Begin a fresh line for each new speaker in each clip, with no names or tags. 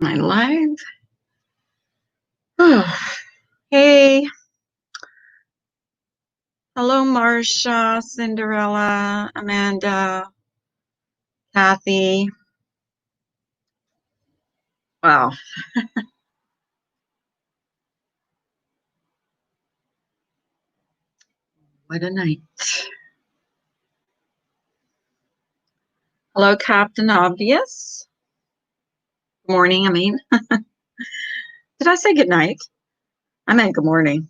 My live. Oh, hey. Hello, Marcia, Cinderella, Amanda, Kathy. Wow. What a night. Hello, Captain Obvious. Good morning, I mean. Did I say good night? I meant good morning.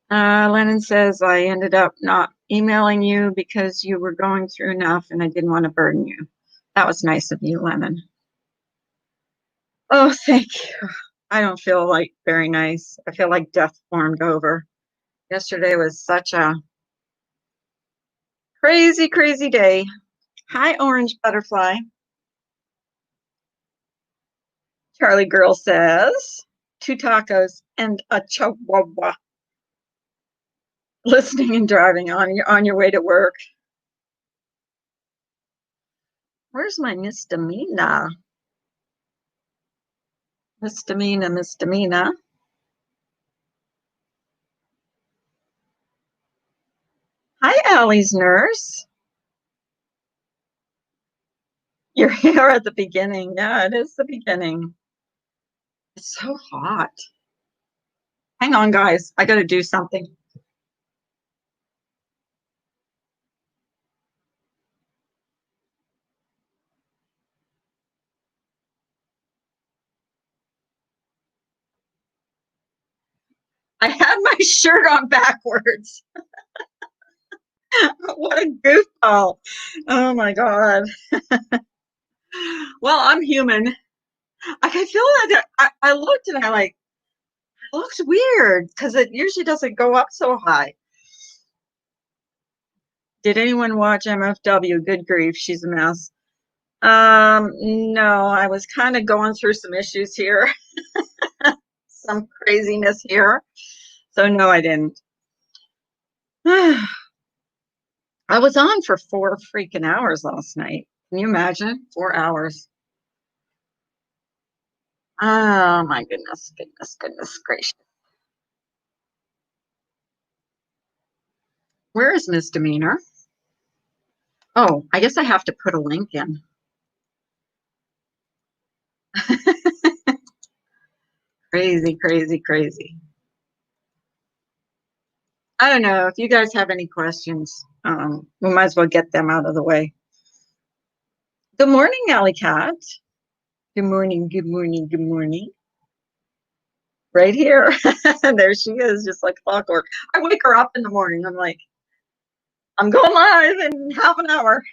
Lennon says, I ended up not emailing you because you were going through enough and I didn't want to burden you. That was nice of you, Lennon. Oh, thank you. I don't feel like very nice. I feel like death formed over. Yesterday was such a crazy, crazy day. Hi, Orange Butterfly. Charlie Girl says, 2 tacos and a chihuahua. Listening and driving on your way to work. Where's my misdemeanor? Misdemeanor. Hi, Allie's nurse. You're here at the beginning. Yeah, it is the beginning. It's so hot. Hang on, guys. I got to do something. I had my shirt on backwards. What a goofball. Oh my God. Well, I'm human. I feel like I looked and I like, it looks weird because it usually doesn't go up so high. Did anyone watch MFW? Good grief, she's a mess. No, I was kind of going through some issues here, some craziness here. So no, I didn't. I was on for 4 freaking hours last night. Can you imagine? 4 hours. Oh my goodness, goodness gracious. Where is misdemeanor? Oh, I guess I have to put a link in. Crazy, crazy, crazy. I don't know if you guys have any questions. We might as well get them out of the way. Good morning, Alley Cat. Good morning, good morning, good morning. Right here. There she is, just like clockwork. I wake her up in the morning. I'm like, I'm going live in half an hour.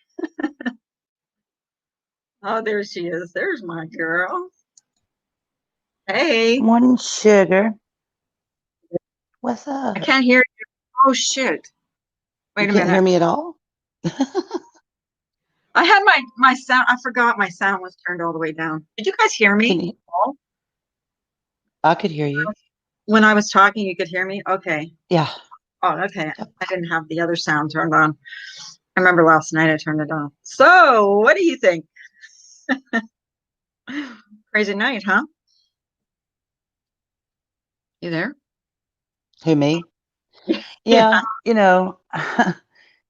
Oh, there she is. There's my girl. Hey.
Morning, sugar. What's
I
up?
can't hear you. Oh, shit. Wait
You
a
can't hear
minute.
me at all?
I had my sound. I forgot my sound was turned all the way down. Did you guys hear
Can
me?
you? I could hear you.
When I was talking, you could hear me? Okay.
Yeah.
Oh, okay.
Yep.
I didn't have the other sound turned on. I remember last night I turned it off. So, what do you think? Crazy night, huh? You there?
Who, me?
Yeah.
Yeah.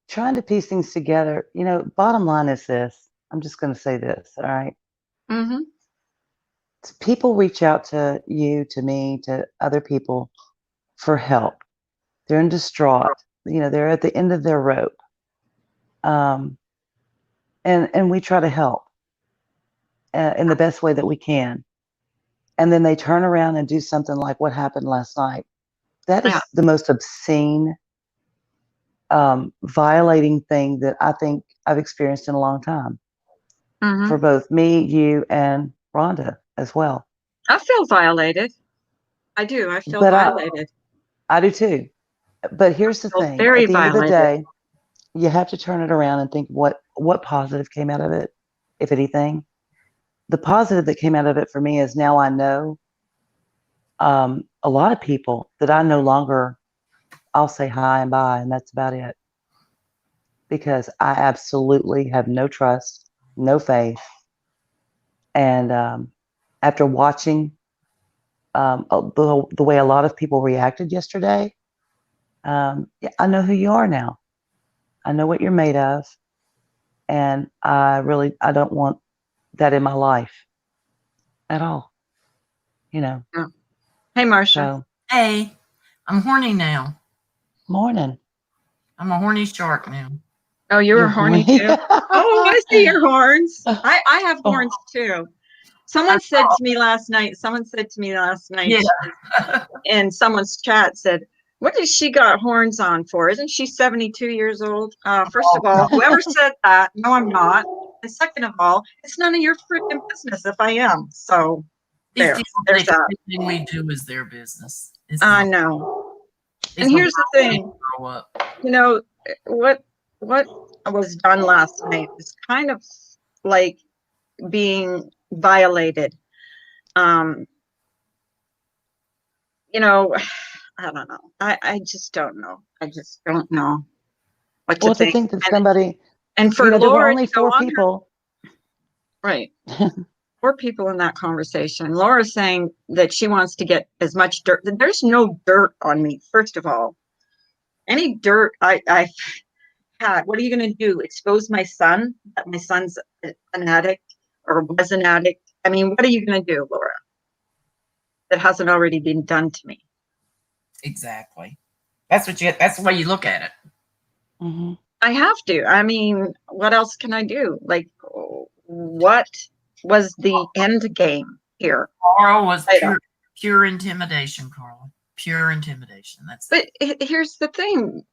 Trying to piece things together. Bottom line is this. I'm just going to say this. All right.
Mm-hmm.
People reach out to you, to me, to other people for help. They're in distraught. They're at the end of their rope. Um, and we try to help in the best way that we can. And then they turn around and do something like what happened last night. That
Yeah.
is the most obscene, violating thing that I think I've experienced in a long time
Mm-hmm.
for both me, you, and Rhonda as well.
I feel violated. I do. I feel
But
violated.
I do too. But here's the
I feel
thing:
very
at the end of the
violated.
day, you have to turn it around and think what positive came out of it, if anything. The positive that came out of it for me is now I know a lot of people that I no longer. I'll say hi and bye, and that's about it. Because I absolutely have no trust, no faith, And after watching the way a lot of people reacted yesterday, yeah, I know who you are now. I know what you're made of. And I don't want that in my life at all, you know.
Yeah. Hey, Marcia.
So,
Hey, I'm horny now.
morning.
I'm a horny shark now.
Oh, you were horny too? Oh, I see your horns. I have
Oh.
horns too. Someone said to me last night,
Yeah.
in someone's chat said, what does she got horns on for? Isn't she 72 years old? First of all, whoever said that, no, I'm not. And second of all, it's none of your freaking business if I am. So
These
there,
people
there's
think
that.
everything we do is their business.
I know. And here's the thing, you know, what was done last night is kind of like being violated. You know, I don't know. I just don't know. I just don't know what to
Well, to
think.
think that somebody,
And for
you know, there were
Laura
only
to go
4
on
people.
right. 4 people in that conversation. Laura's saying that she wants to get as much dirt. There's no dirt on me, first of all. Any dirt I had, what are you going to do? Expose my son? That my son's an addict or was an addict? I mean, what are you going to do, Laura? That hasn't already been done to me.
Exactly. That's the way you look at it.
Mm-hmm.
I have to. I mean, what else can I do? Like, what was the end game here?
Carl was pure intimidation, Carla. Pure intimidation.
But here's the thing.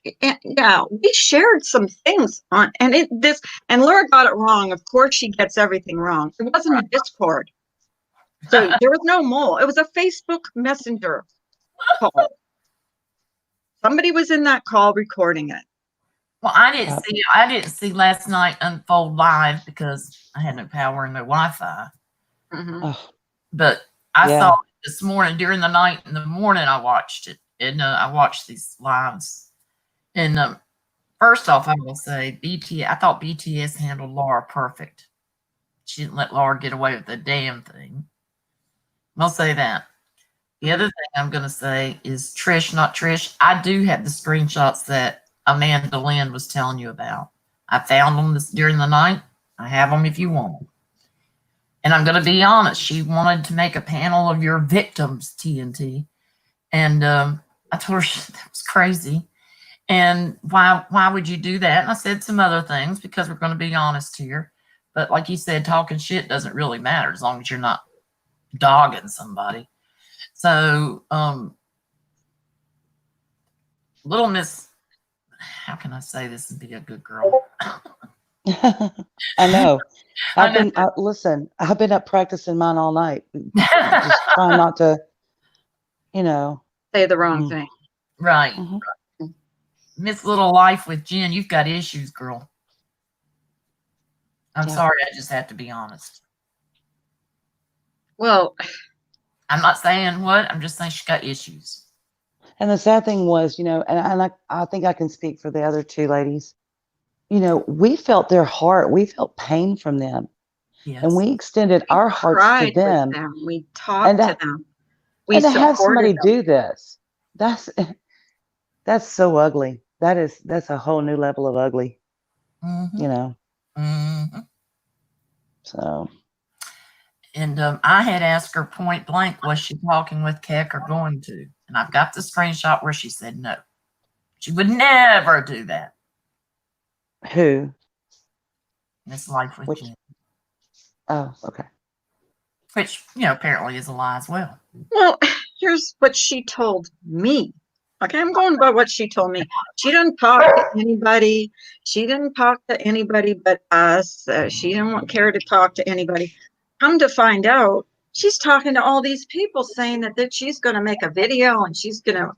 Yeah, we shared some things on, and and Laura got it wrong. Of course, she gets everything wrong. It wasn't a Discord, so there was no mole. It was a Facebook Messenger call. Somebody was in that call recording it.
Well, I didn't see last night unfold live because I had no power and no Wi-Fi.
Mm-hmm.
But I saw it this morning during the night. In the morning, I watched it, and I watched these lives. And first off, I will say I thought BTS handled Laura perfect. She didn't let Laura get away with a damn thing. I'll say that. The other thing I'm going to say is Trish, not Trish. I do have the screenshots that Amanda Lynn was telling you about. I found them during the night. I have them if you want them. And I'm going to be honest. She wanted to make a panel of your victims, TNT. And I told her that was crazy. And why would you do that? And I said some other things because we're going to be honest here. But like you said, talking shit doesn't really matter as long as you're not dogging somebody. So, little Miss, how can I say this and be a good girl?
I know. Listen, I've been up practicing mine all night. Just trying not to, you know.
Say the wrong thing.
Right.
Mm-hmm.
Miss Little Life with Jen, you've got issues, girl. I'm sorry, I just have to be honest.
Well,
I'm not saying what, I'm just saying she's got issues.
And the sad thing was, you know, and I think I can speak for the other 2 ladies. You know, we felt their heart. We felt pain from them.
Yes.
And we extended our hearts to them.
We talked to them. We
and to have somebody
them.
do this, that's so ugly. That's a whole new level of ugly.
Mm-hmm.
You know.
Mm-hmm.
So.
And I had asked her point blank, was she talking with Keck or going to? And I've got the screenshot where she said no. She would never do that.
Who?
Miss Life with Jen.
Oh, okay.
Which, you know, apparently is a lie as well.
Well, here's what she told me. Okay, I'm going by what she told me. She didn't talk to anybody. She didn't talk to anybody but us. She didn't care to talk to anybody. Come to find out, she's talking to all these people saying that she's going to make a video and she's going to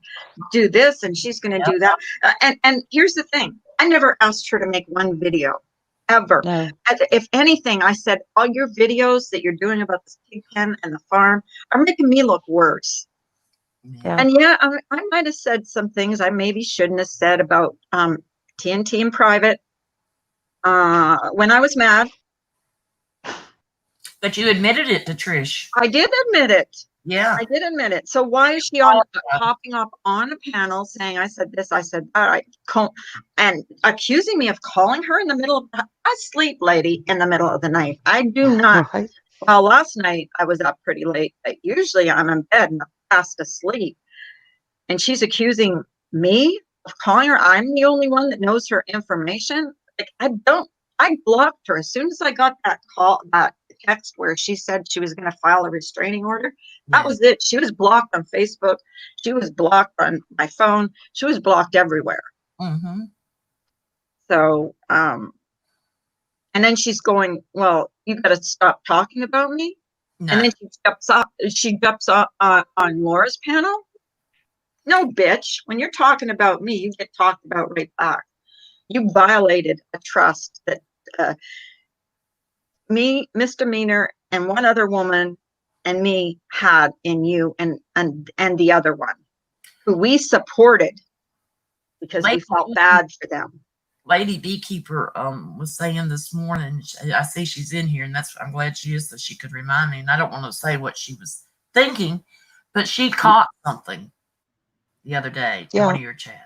do this and she's going to do that. And here's the thing. I never asked her to make one video, ever.
No.
If anything, I said, all your videos that you're doing about this pig pen and the farm are making me look worse.
Yeah.
And I might have said some things I maybe shouldn't have said about TNT in private when I was mad.
But you admitted it to Trish.
I did admit it.
Yeah.
I did admit it. So why is she on popping up on a panel saying I said this, I said that, and accusing me of calling her in the middle of I sleep, lady, in the middle of the night. I do not.
Right.
Well, last night I was up pretty late, but usually I'm in bed and fast asleep. And she's accusing me of calling her. I'm the only one that knows her information. Like I blocked her as soon as I got that call, that text where she said she was going to file a restraining order. That was it. She was blocked on Facebook. She was blocked on my phone. She was blocked everywhere.
Mm-hmm.
So, and then she's going, well, you got to stop talking about me.
No.
And then she jumps on Laura's panel. No, bitch. When you're talking about me, you get talked about right back. You violated a trust that me, misdemeanor, and one other woman and me had in you and the other one who we supported because we felt bad for them.
Lady Beekeeper was saying this morning, I see she's in here, and I'm glad she is so she could remind me. And I don't want to say what she was thinking, but she caught something the other day in one of your chats.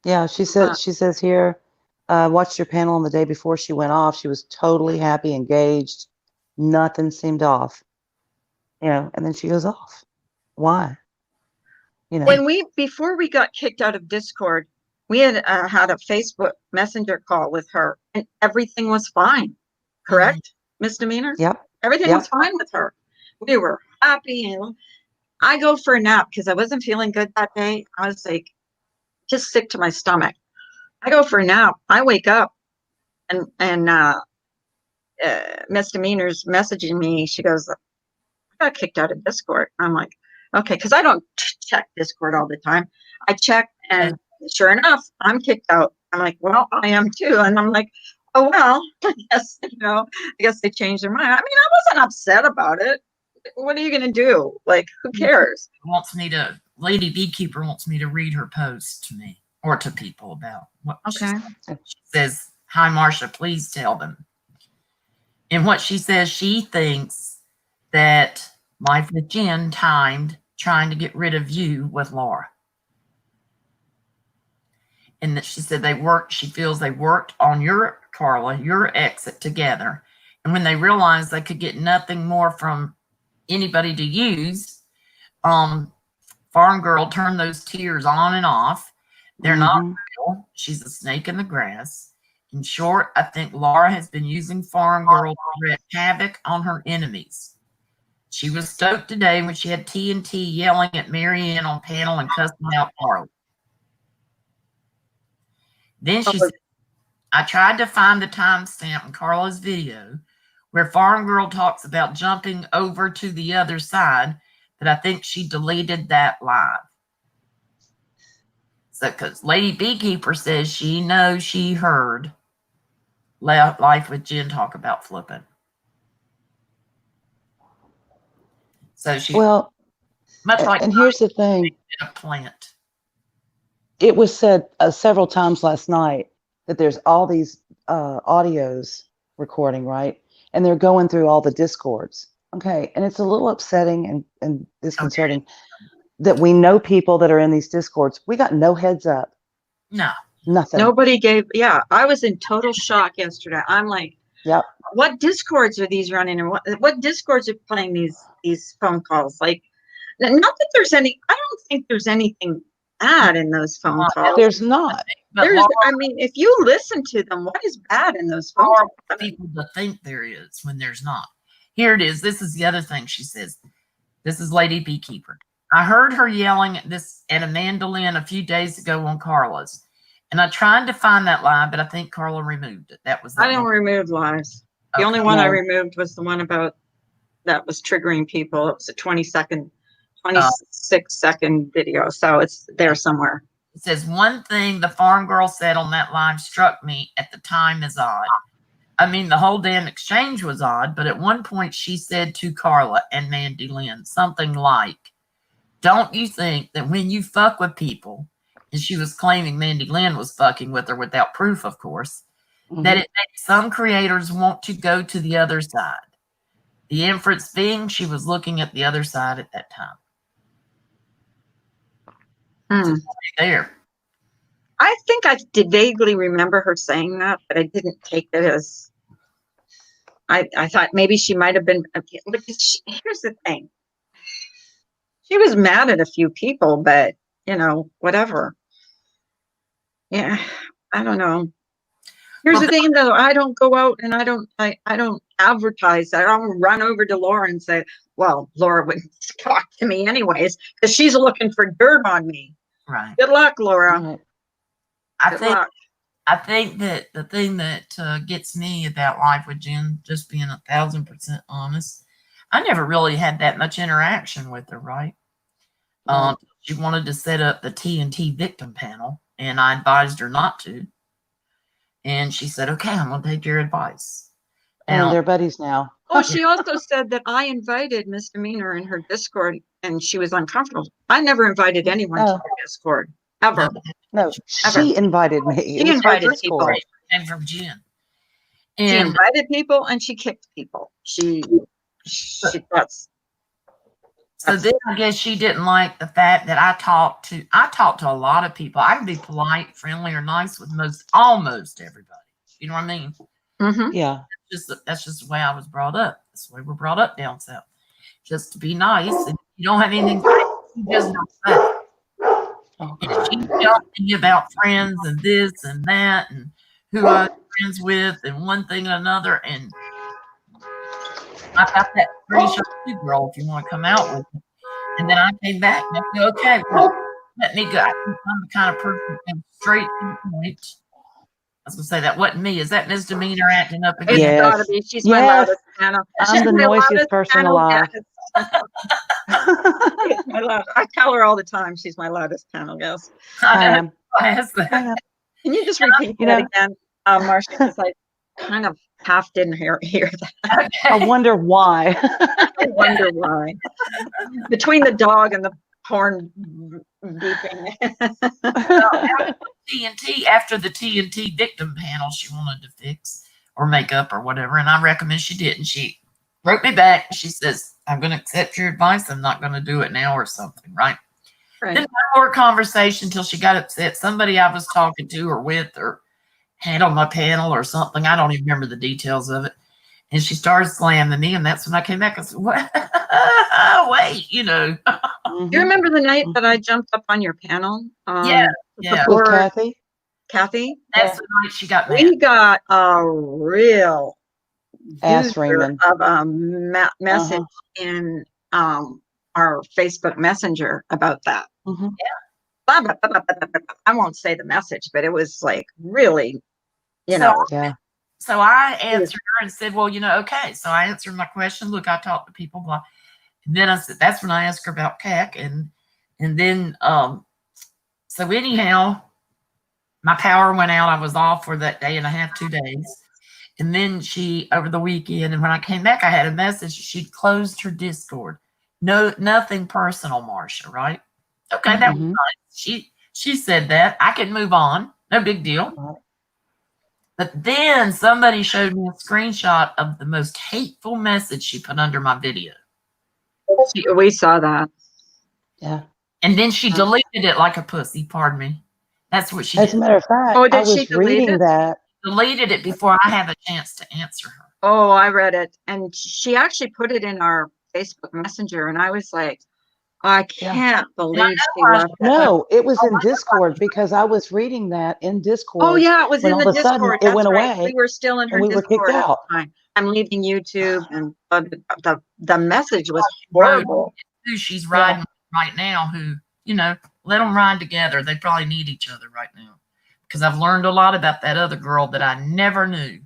Yeah, she says here, watched your panel on the day before she went off. She was totally happy, engaged. Nothing seemed off. And then she goes off. Why?
Before we got kicked out of Discord, we had had a Facebook Messenger call with her, and everything was fine. Correct, misdemeanor?
Yep.
Everything was fine with her. We were happy, and I go for a nap because I wasn't feeling good that day. I was like, just sick to my stomach. I go for a nap. I wake up, and misdemeanor's messaging me. She goes, I got kicked out of Discord. I'm like, okay, because I don't check Discord all the time. I check, and sure enough, I'm kicked out. I'm like, well, I am too. And I'm like, oh, well, I guess they changed their mind. I mean, I wasn't upset about it. What are you going to do? Like, who cares?
Lady Beekeeper wants me to read her post to me or to people about what she says. Hi, Marcia, please tell them. And what she says, she thinks that Life with Jen timed trying to get rid of you with Laura. And that she said she feels they worked on your exit together. And when they realized they could get nothing more from anybody to use, Farm Girl turned those tears on and off. They're not real. She's a snake in the grass. In short, I think Laura has been using Farm Girl to wreak havoc on her enemies. She was stoked today when she had TNT yelling at Marianne on panel and cussing out Carla. Then she said, I tried to find the timestamp in Carla's video where Farm Girl talks about jumping over to the other side, but I think she deleted that live. So, because Lady Beekeeper says she knows she heard Life with Jen talk about flipping. So
and here's the thing.
A plant.
It was said several times last night that there's all these audios recording, right? And they're going through all the discords. Okay. And it's a little upsetting and disconcerting that we know people that are in these discords. We got no heads up.
No.
Nothing.
Nobody I was in total shock yesterday. I'm like, what discords are these running, and what discords are playing these phone calls? Like, not that there's I don't think there's anything bad in those phone calls.
There's not.
I mean, if you listen to them, what is bad in those phone calls?
People to think there is when there's not. Here it is. This is the other thing she says. This is Lady Beekeeper. I heard her yelling at Amanda Lynn a few days ago on Carla's. And I tried to find that live, but I think Carla removed it.
I don't remove lives. The only one I removed was the one about that was triggering people. It was a 26-second video. So it's there somewhere.
It says, one thing the Farm Girl said on that live struck me at the time as odd. I mean, the whole damn exchange was odd, but at one point she said to Carla and Mandy Lynn something like, don't you think that when you fuck with people, and she was claiming Mandy Lynn was fucking with her without proof, of course, that it makes some creators want to go to the other side. The inference being she was looking at the other side at that time. Just there.
I think I did vaguely remember her saying that, but I didn't take it as. I thought maybe she might have been. Here's the thing. She was mad at a few people, but whatever. Yeah, I don't know. Here's the thing, though. I don't go out and I don't advertise. I don't run over to Laura and say, "Well, Laura wouldn't talk to me anyways because she's looking for dirt on me."
Right.
Good luck, Laura.
Right.
I think that the thing that gets me about life with Jen, just being 1,000% honest, I never really had that much interaction with her, right? She wanted to set up the TNT victim panel, and I advised her not to. And she said, "Okay, I'm going to take your advice."
And they're buddies now.
Oh, she also said that I invited Misdemeanor in her Discord, and she was uncomfortable. I never invited anyone to her Discord, ever.
No, she invited me.
She invited people.
Came from Jen.
She invited people and she kicked people. That's.
So then I guess she didn't like the fact that I talked to a lot of people. I can be polite, friendly, or nice with almost everybody. You know what I mean?
Mm-hmm.
Yeah.
That's just the way I was brought up. That's the way we're brought up down south. Just to be nice. And if you don't have anything to say, you just don't say. And she telling me about friends and this and that and who I was friends with and one thing and another. And I got that screenshot too, girl, if you want to come out with it. And then I came back and I said, "Okay, well, let me go." I'm the kind of person that comes straight to the point. I was going to say that wasn't me. Is that Misdemeanor acting up again?
It's gotta be. She's my loudest panel.
I'm the noisiest person alive.
I tell her all the time she's my loudest panel guest.
I am.
Can you just repeat that again, Marcia? Because I kind of half didn't hear that.
Okay.
I wonder why.
I wonder why. Between the dog and the horn beeping.
After the TNT victim panel she wanted to fix or make up or whatever, and I recommend she did. And she wrote me back. She says, "I'm going to accept your advice. I'm not going to do it now," or something, right? Then no more conversation until she got upset. Somebody I was talking to or with or had on my panel or something. I don't even remember the details of it. And she started slamming me, and that's when I came back and said, "What? Wait,
Do you remember the night that I jumped up on your panel?
Yeah.
With Kathy?
Kathy?
That's the night she got mad.
We got a real
Ass Raymond
of a message in our Facebook Messenger about that.
Mm-hmm.
Yeah. I won't say the message, but it was like really,
Yeah.
So I answered her and said, "Well, okay." So I answered my question. Look, I talk to people, blah. And then I said, that's when I asked her about CAC. And then, so anyhow, my power went out. I was off for that day and a half, 2 days. And then over the weekend, and when I came back, I had a message. She'd closed her Discord. No, nothing personal, Marcia, right? Okay, that was nice. She said that. I could move on. No big deal. But then somebody showed me a screenshot of the most hateful message she put under my video.
We saw that.
Yeah.
And then she deleted it like a pussy. Pardon me. That's what she did.
As a matter of fact, I was reading that.
Deleted it before I had a chance to answer her.
Oh, I read it. And she actually put it in our Facebook Messenger. And I was like, I can't believe she left it.
No, it was in Discord because I was reading that in Discord.
Oh, yeah, it was in the Discord.
Sudden, it went away.
We were still in her Discord.
We were kicked out.
I'm leaving YouTube, and the message was horrible.
Who she's riding right now, who, let them ride together. They probably need each other right now. Because I've learned a lot about that other girl that I never knew.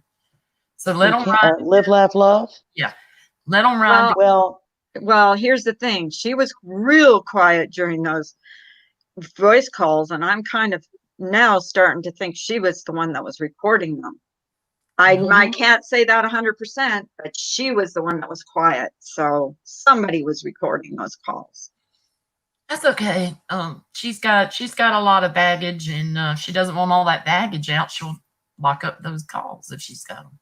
So let them ride.
Live, laugh, love?
Yeah. Let them ride.
Well, here's the thing. She was real quiet during those voice calls, and I'm kind of now starting to think she was the one that was recording them. I can't say that 100%, but she was the one that was quiet. So somebody was recording those calls.
That's okay. She's got a lot of baggage, and she doesn't want all that baggage out. She'll lock up those calls if she's got them.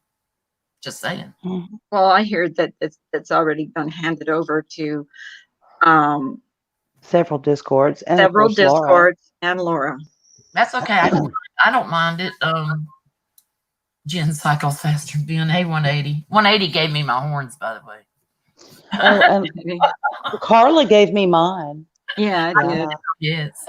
Just saying.
Mhm.
Well, I heard that it's already been handed over to
Several discords, and of
several
course, Laura.
discords and Laura.
That's okay. I don't mind it. Jen cycles faster than being a 180. 180 gave me my horns, by the way.
Oh, and Carla gave me mine.
Yeah, I did.
Yes.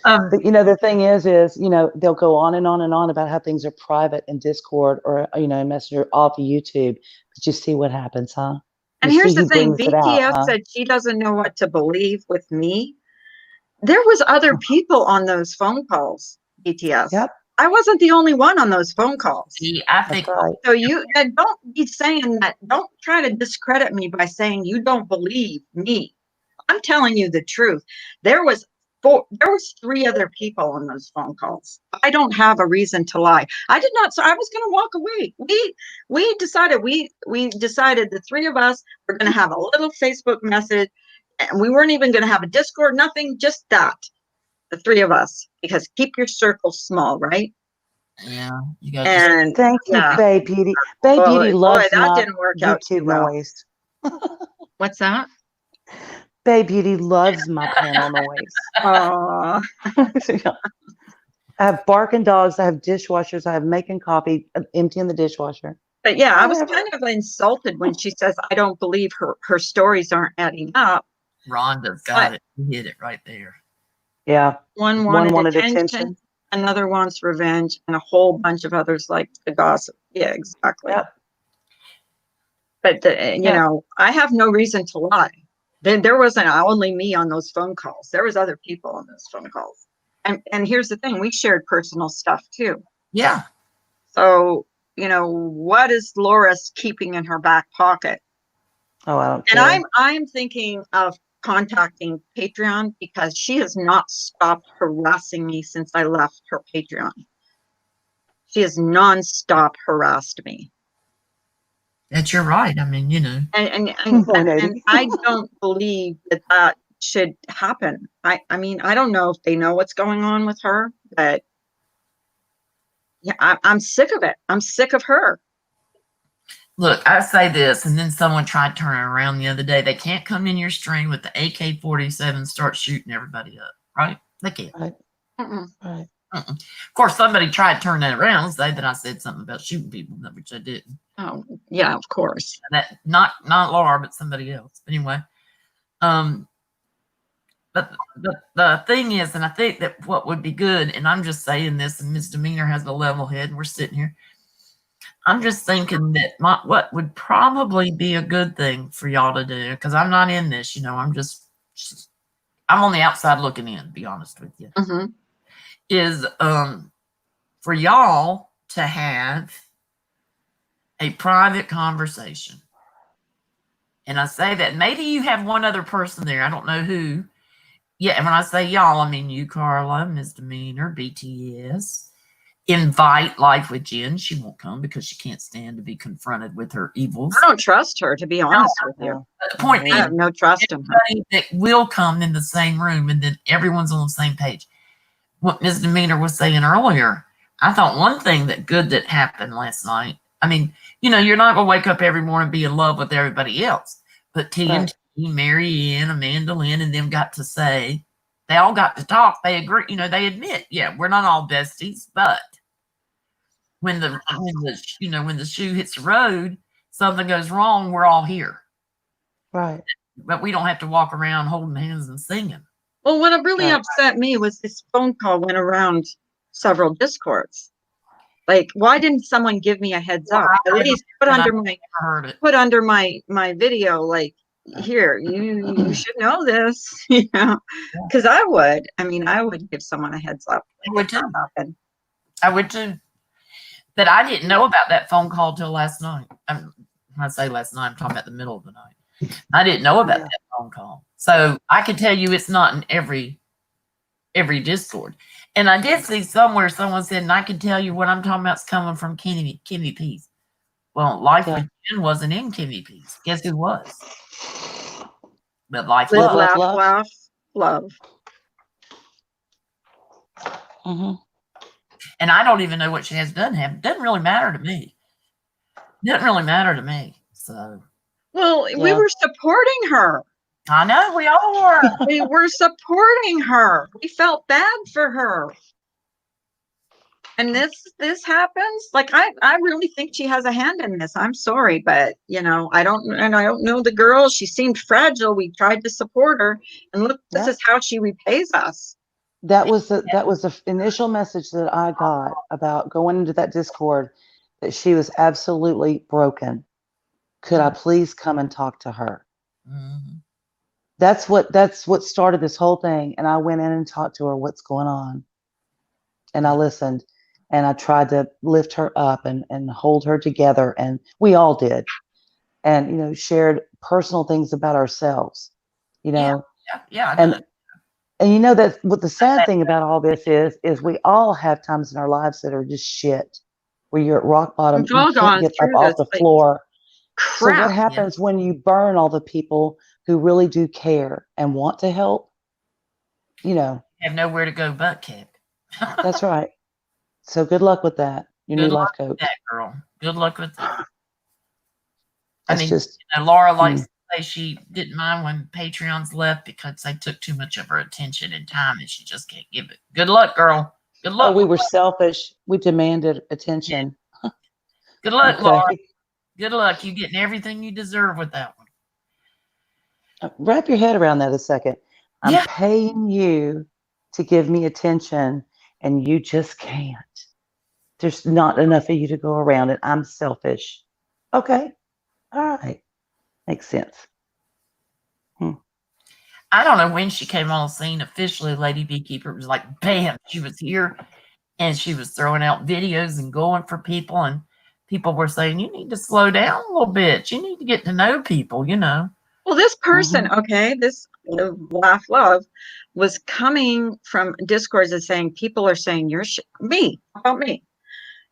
But the thing is, they'll go on and on and on about how things are private in Discord or in Messenger off of YouTube. But you see what happens, huh?
And
You
here's
see
the
who
thing,
brings it out,
BTS
huh?
said she doesn't know what to believe with me. There was other people on those phone calls, BTS.
Yep,
I wasn't the only one on those phone calls.
I
that's
think
right.
So don't be saying that. Don't try to discredit me by saying you don't believe me. I'm telling you the truth. There was 3 other people on those phone calls. I don't have a reason to lie. I did not. So I was going to walk away. We decided the 3 of us were going to have a little Facebook message, and we weren't even going to have a Discord. Nothing. Just that. The 3 of us, because keep your circle small, right?
yeah, you got
And
Thank you,
yeah,
Bay Beauty. Bay
boy,
Beauty loves
that
my
didn't work out too
YouTube
well.
noise.
What's that?
Bay Beauty loves my panel noise.
Oh,
I have barking dogs. I have dishwashers. I have making coffee, emptying the dishwasher.
but yeah, I was
Whatever.
kind of insulted when she says I don't believe her stories aren't adding up.
Rhonda's got it. You hit it right there.
Yeah.
One wanted attention, another wants revenge, and a whole bunch of others like the gossip. Yeah, exactly.
Yep.
But I have no reason to lie. There wasn't only me on those phone calls. There was other people on those phone calls. And here's the thing, we shared personal stuff too.
Yeah.
So, what is Laura's keeping in her back pocket?
Oh, I don't
And
care.
I'm thinking of contacting Patreon because she has not stopped harassing me since I left her Patreon. She has nonstop harassed me.
That you're right. I mean,
And
180.
I don't believe that should happen. I mean, I don't know if they know what's going on with her, but yeah, I'm sick of it. I'm sick of her.
Look, I say this, and then someone tried turning around the other day. They can't come in your stream with the AK-47 start shooting everybody up, right? They can't.
Right.
Mm-mm.
Right.
Of course, somebody tried to turn that around and say that I said something about shooting people, which I didn't.
Oh, yeah, of course.
That not Laura, but somebody else. But anyway, but the thing is, and I think that what would be good, and I'm just saying this, and Misdemeanor has a level head, and we're sitting here. I'm just thinking that what would probably be a good thing for y'all to do, because I'm not in this, I'm on the outside looking in, to be honest with you,
Mm-hmm.
is for y'all to have a private conversation. And I say that maybe you have one other person there. I don't know who. Yeah, and when I say y'all, I mean you, Carla, Misdemeanor, BTS. Invite Life with Jen. She won't come because she can't stand to be confronted with her evils.
I don't trust her, to be honest with you.
But the point
I have
being,
no trust in her.
everybody that will come in the same room, and then everyone's on the same page. What Misdemeanor was saying earlier, I thought one thing that happened last night. I mean, you're not gonna wake up every morning and be in love with everybody else. But TNT, Mary Ann, Amanda Lynn, and them got to say, they all got to talk. They agree, they admit, yeah, we're not all besties, but when the shoe hits the road, something goes wrong, we're all here.
Right.
But we don't have to walk around holding hands and singing.
Well, what really upset me was this phone call went around several discords. Like, why didn't someone give me a heads up? At least put under my video, like, here, you should know this, because I would. I mean, I would give someone a heads up.
I would too. I would too. But I didn't know about that phone call till last night. When I say last night, I'm talking about the middle of the night. I didn't know about that phone call. So I can tell you it's not in every Discord. And I did see somewhere someone said, and I can tell you what I'm talking about is coming from Kimmy P's. Well, Life with Jen wasn't in Kimmy P's. Guess who was? But Life with
Love.
Mm-hmm.
And I don't even know what she has done. It doesn't really matter to me. Doesn't really matter to me. So
Well, we
Yeah.
were supporting her.
I know we all were.
We were supporting her. We felt bad for her. And this happens. Like I really think she has a hand in this. I'm sorry, but I don't know the girl. She seemed fragile. We tried to support her, and look, this
Yeah.
is how she repays us.
That was the initial message that I got about going into that Discord, that she was absolutely broken. Could I please come and talk to her?
Mhm.
That's what started this whole thing. And I went in and talked to her, what's going on? And I listened, and I tried to lift her up and hold her together. And we all did. And, shared personal things about ourselves,
Yeah, I know.
and that what the sad thing about all this is we all have times in our lives that are just shit, where you're at rock bottom,
We've
you
all
can't
gone
get up
through
off
this,
the
like,
floor. So what
crap.
happens when you burn all the people who really do care and want to help?
Have nowhere to go but kick.
That's right. So good luck with that, your
Good
new
luck
life coach.
with that, girl. Good luck with that. I
It's
mean,
just
Laura likes to say she didn't mind when Patreons left because they took too much of her attention and time, and she just can't give it. Good luck, girl. Good luck.
we were selfish. We demanded attention.
Good luck, Laura.
Okay.
Good luck. You getting everything you deserve with that one.
Wrap your head around that a second. I'm
Yeah.
paying you to give me attention, and you just can't. There's not enough of you to go around, and I'm selfish. Okay. All right. Makes sense.
I don't know when she came on the scene officially. Lady Beekeeper was like, bam, she was here, and she was throwing out videos and going for people, and people were saying, you need to slow down a little bit. You need to get to know people,
Well, this person,
Mm-hmm.
okay, this Laugh Love was coming from discords and saying, people are saying, you're me, about me.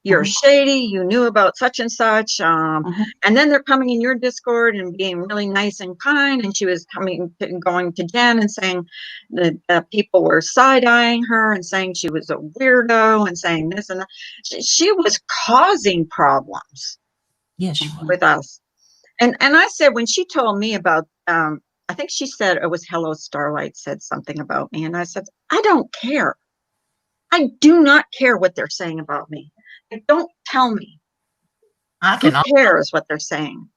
You're
Mm-hmm.
shady, you knew about such and such.
Mm-hmm.
And then they're coming in your Discord and being really nice and kind. And she was going to Jen and saying that people were side-eyeing her and saying she was a weirdo and saying this and that. She was causing problems
Yes, she was.
with us. And I said, when she told me about, I think she said it was Hello Starlight said something about me. And I said, I don't care. I do not care what they're saying about me. Don't tell me. Who cares what they're saying?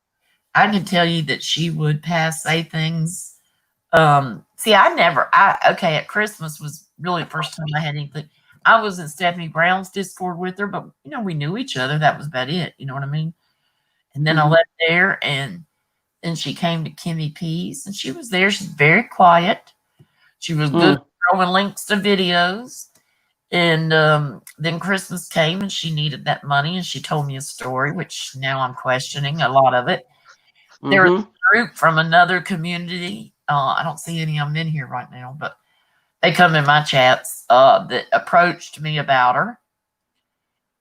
I can tell you that she would say things. See, at Christmas was really the first time I had anything. I was in Stephanie Brown's Discord with her, but we knew each other. That was about it. You know what I mean? And then I left there, and then she came to Kimmy P's, and she was there. She's very quiet. She was good throwing links to videos. And then Christmas came, and she needed that money, and she told me a story, which now I'm questioning a lot of it. There was a group from another community. I don't see any of them in here right now, but they come in my chats that approached me about her,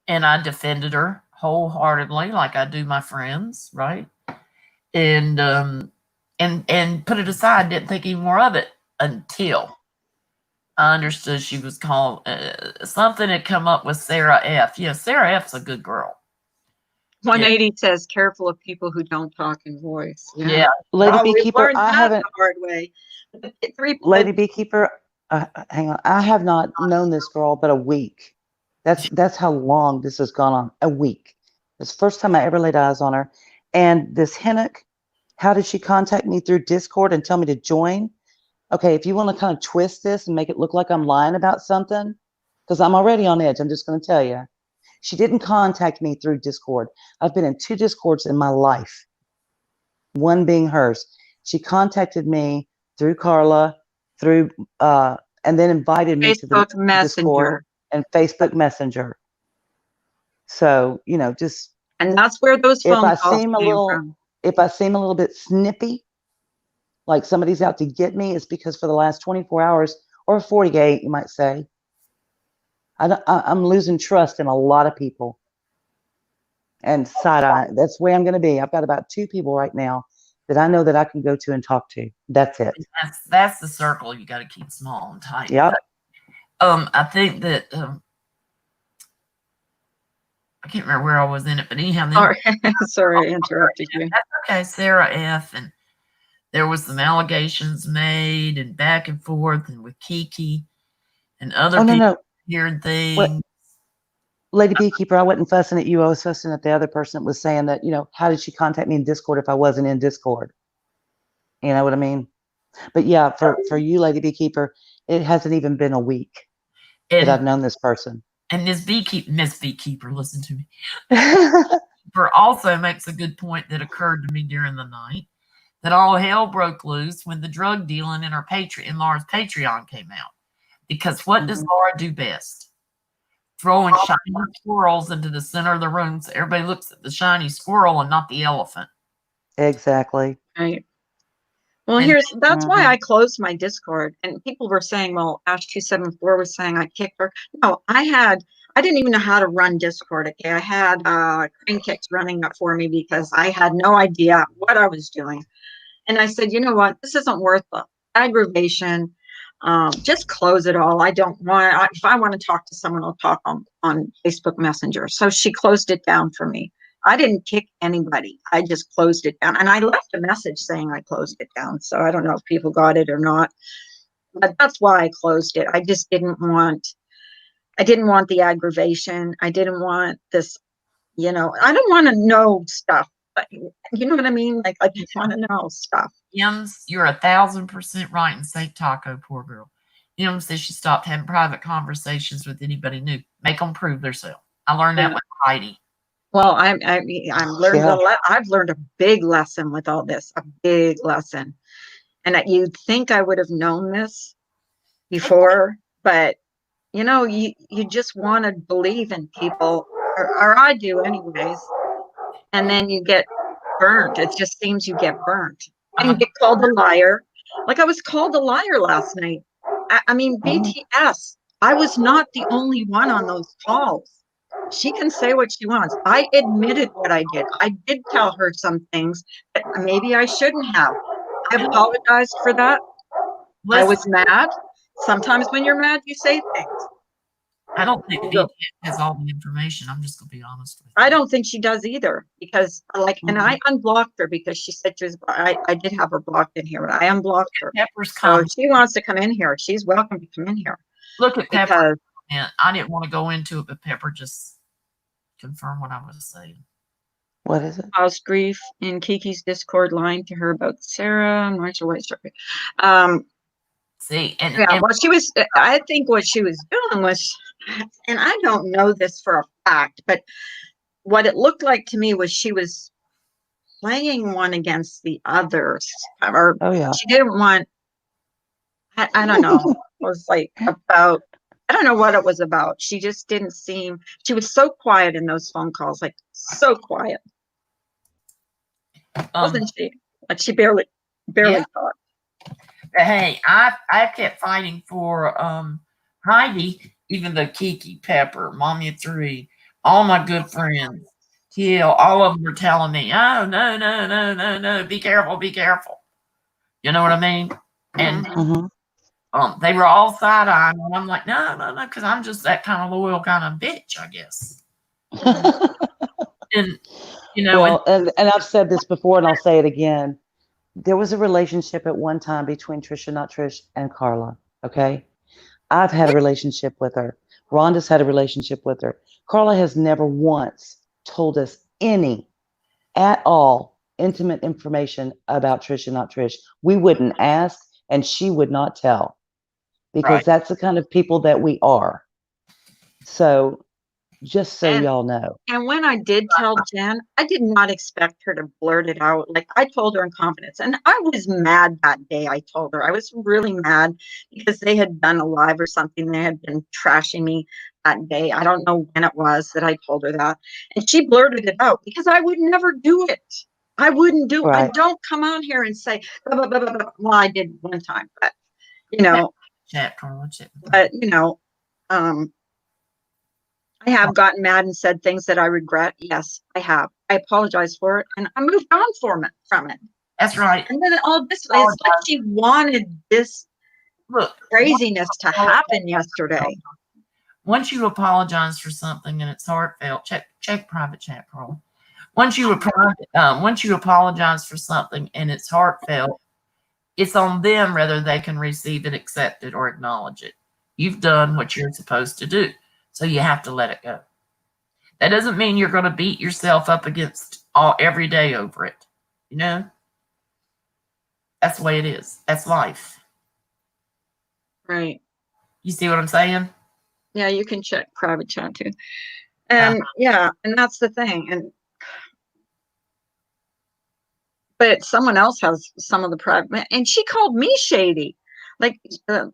and I defended her wholeheartedly, like I do my friends, right? And put it aside. Didn't think any more of it until I understood she was called something had come up with Sarah F. Yeah, Sarah F's a good girl.
180 says, careful of people who don't talk in voice.
Yeah.
Lady
We've
Beekeeper,
learned
I
that
haven't.
the hard way.
Lady Beekeeper, hang on. I have not known this girl but a week. That's how long this has gone on. A week. It's the first time I ever laid eyes on her. And this Hinnock, how did she contact me through Discord and tell me to join? Okay, if you want to kind of twist this and make it look like I'm lying about something, because I'm already on edge, I'm just going to tell you. She didn't contact me through Discord. I've been in 2 Discords in my life, one being hers. She contacted me through Carla, through and then invited me to the
Facebook Messenger.
Discord and Facebook Messenger. So, just,
and that's where those
if
phone
I
calls
seem a
came
little
from.
if I seem a little bit snippy, like somebody's out to get me, it's because for the last 24 hours or 48, you might say, I'm losing trust in a lot of people. And side eye, that's where I'm going to be. I've got about 2 people right now that I know that I can go to and talk to. That's it.
That's the circle you got to keep small and tight.
Yep.
I think that I can't remember where I was in it, but anyhow, then
Sorry, sorry, I interrupted you.
that's okay, Sarah F. And there was some allegations made and back and forth, and with Kiki and other
Oh, no,
people
no.
hearing
What,
things.
Lady Beekeeper, I wasn't fussing at you. I was fussing at the other person that was saying that, how did she contact me in Discord if I wasn't in Discord? You know what I mean? But yeah, for you, Lady Beekeeper, it hasn't even been a week that I've
And
known this person.
and Miss Beekeeper, listen to me. Beekeeper also makes a good point that occurred to me during the night, that all hell broke loose when the drug dealing in Laura's Patreon came out. Because what does Laura do best? Throwing shiny squirrels into the center of the room so everybody looks at the shiny squirrel and not the elephant.
Exactly.
Right. Well,
And
that's why I closed my Discord. And people were saying, well, Ash274 was saying I kicked her. No, I didn't even know how to run Discord. Okay. I had Crane Kicks running it for me because I had no idea what I was doing. And I said, you know what? This isn't worth the aggravation. Just close it all. I don't want, if I want to talk to someone, I'll talk on Facebook Messenger. So she closed it down for me. I didn't kick anybody. I just closed it down. And I left a message saying I closed it down. So I don't know if people got it or not. But that's why I closed it. I didn't want the aggravation. I didn't want this, I don't want to know stuff. But you know what I mean? Like I just want to know stuff.
Yums, you're 1,000% right. And Saint Taco, poor girl. Yum says she stopped having private conversations with anybody new. Make them prove themselves. I learned that with Heidi.
Well, I've learned a big lesson with all this, a big lesson. And you'd think I would have known this before, but you just want to believe in people, or I do anyways. And then you get burnt. It just seems you get burnt and get called a liar. Like I was called a liar last night. I mean, BTS, I was not the only one on those calls. She can say what she wants. I admitted what I did. I did tell her some things that maybe I shouldn't have. I apologized for that. I was mad. Sometimes when you're mad, you say things.
I don't think BTS has all the information. I'm just going to be honest with you.
I don't think she does either because and I unblocked her because she said I did have her blocked in here, but I unblocked her.
Pepper's
so if she wants to come in here, she's welcome to come in here.
Look at Pepper. And I didn't want to go into it, but Pepper just confirmed what I was saying.
What is it?
Caused grief in Kiki's Discord line to her about Sarah. I'm not sure what story.
See, and
what she was, I think what she was doing was, and I don't know this for a fact, but what it looked like to me was she was playing one against the others, or she didn't want. I don't know. It was like about. I don't know what it was about. She just didn't seem. She was so quiet in those phone calls, like so quiet. Wasn't she? Like she barely talked.
Hey, I kept fighting for Heidi, even though Kiki, Pepper, Mommy 3, all my good friends, Kill, all of them were telling me, oh no, be careful. You know what I mean? And they were all side-eyeing, and I'm like, no, because I'm just that kind of loyal kind of bitch, I guess. And
well, and I've said this before, and I'll say it again. There was a relationship at one time between Trisha, not Trish, and Carla. Okay, I've had a relationship with her. Rhonda's had a relationship with her. Carla has never once told us any at all intimate information about Trisha, not Trish. We wouldn't ask, and she would not tell, because that's the kind of people that we are. So just so y'all know.
And when I did tell Jen, I did not expect her to blurt it out. Like I told her in confidence, and I was mad that day. I told her I was really mad because they had done a live or something. They had been trashing me that day. I don't know when it was that I told her that, and she blurted it out because I would never do it. I wouldn't do. I don't come on here and say, blah, blah, blah, blah, blah. Well, I did one time, but I have gotten mad and said things that I regret. Yes, I have. I apologize for it, and I moved on from it.
That's right.
And then all this, it's like she wanted this craziness to happen yesterday.
once you apologize for something and it's heartfelt, check private chat, Carl. Once you apologize for something and it's heartfelt, it's on them whether they can receive it, accept it, or acknowledge it. You've done what you're supposed to do, so you have to let it go. That doesn't mean you're going to beat yourself up against every day over it. You know, that's the way it is. That's life.
Right.
You see what I'm saying?
Yeah, you can check private chat too. And yeah, and that's the thing. But someone else has some of the private, and she called me shady. Like the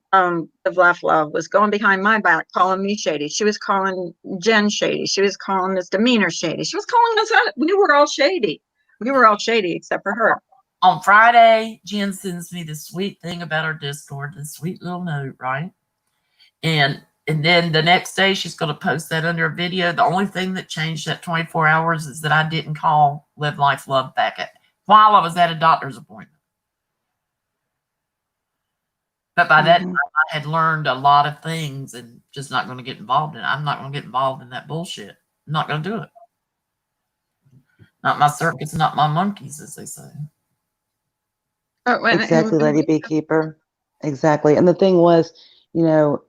Laugh Love was going behind my back, calling me shady. She was calling Jen shady. She was calling Miss Demeanor shady. She was calling us out. We were all shady. We were all shady except for her.
On Friday, Jen sends me this sweet thing about her Discord, this sweet little note, right? And then the next day, she's going to post that under a video. The only thing that changed that 24 hours is that I didn't call Live Life Love back while I was at a doctor's appointment. But by that time, I had learned a lot of things and just not going to get involved in it. I'm not going to get involved in that bullshit. I'm not going to do it. Not my circus, not my monkeys, as they say.
Exactly, Lady Beekeeper. Exactly. And the thing was, you know,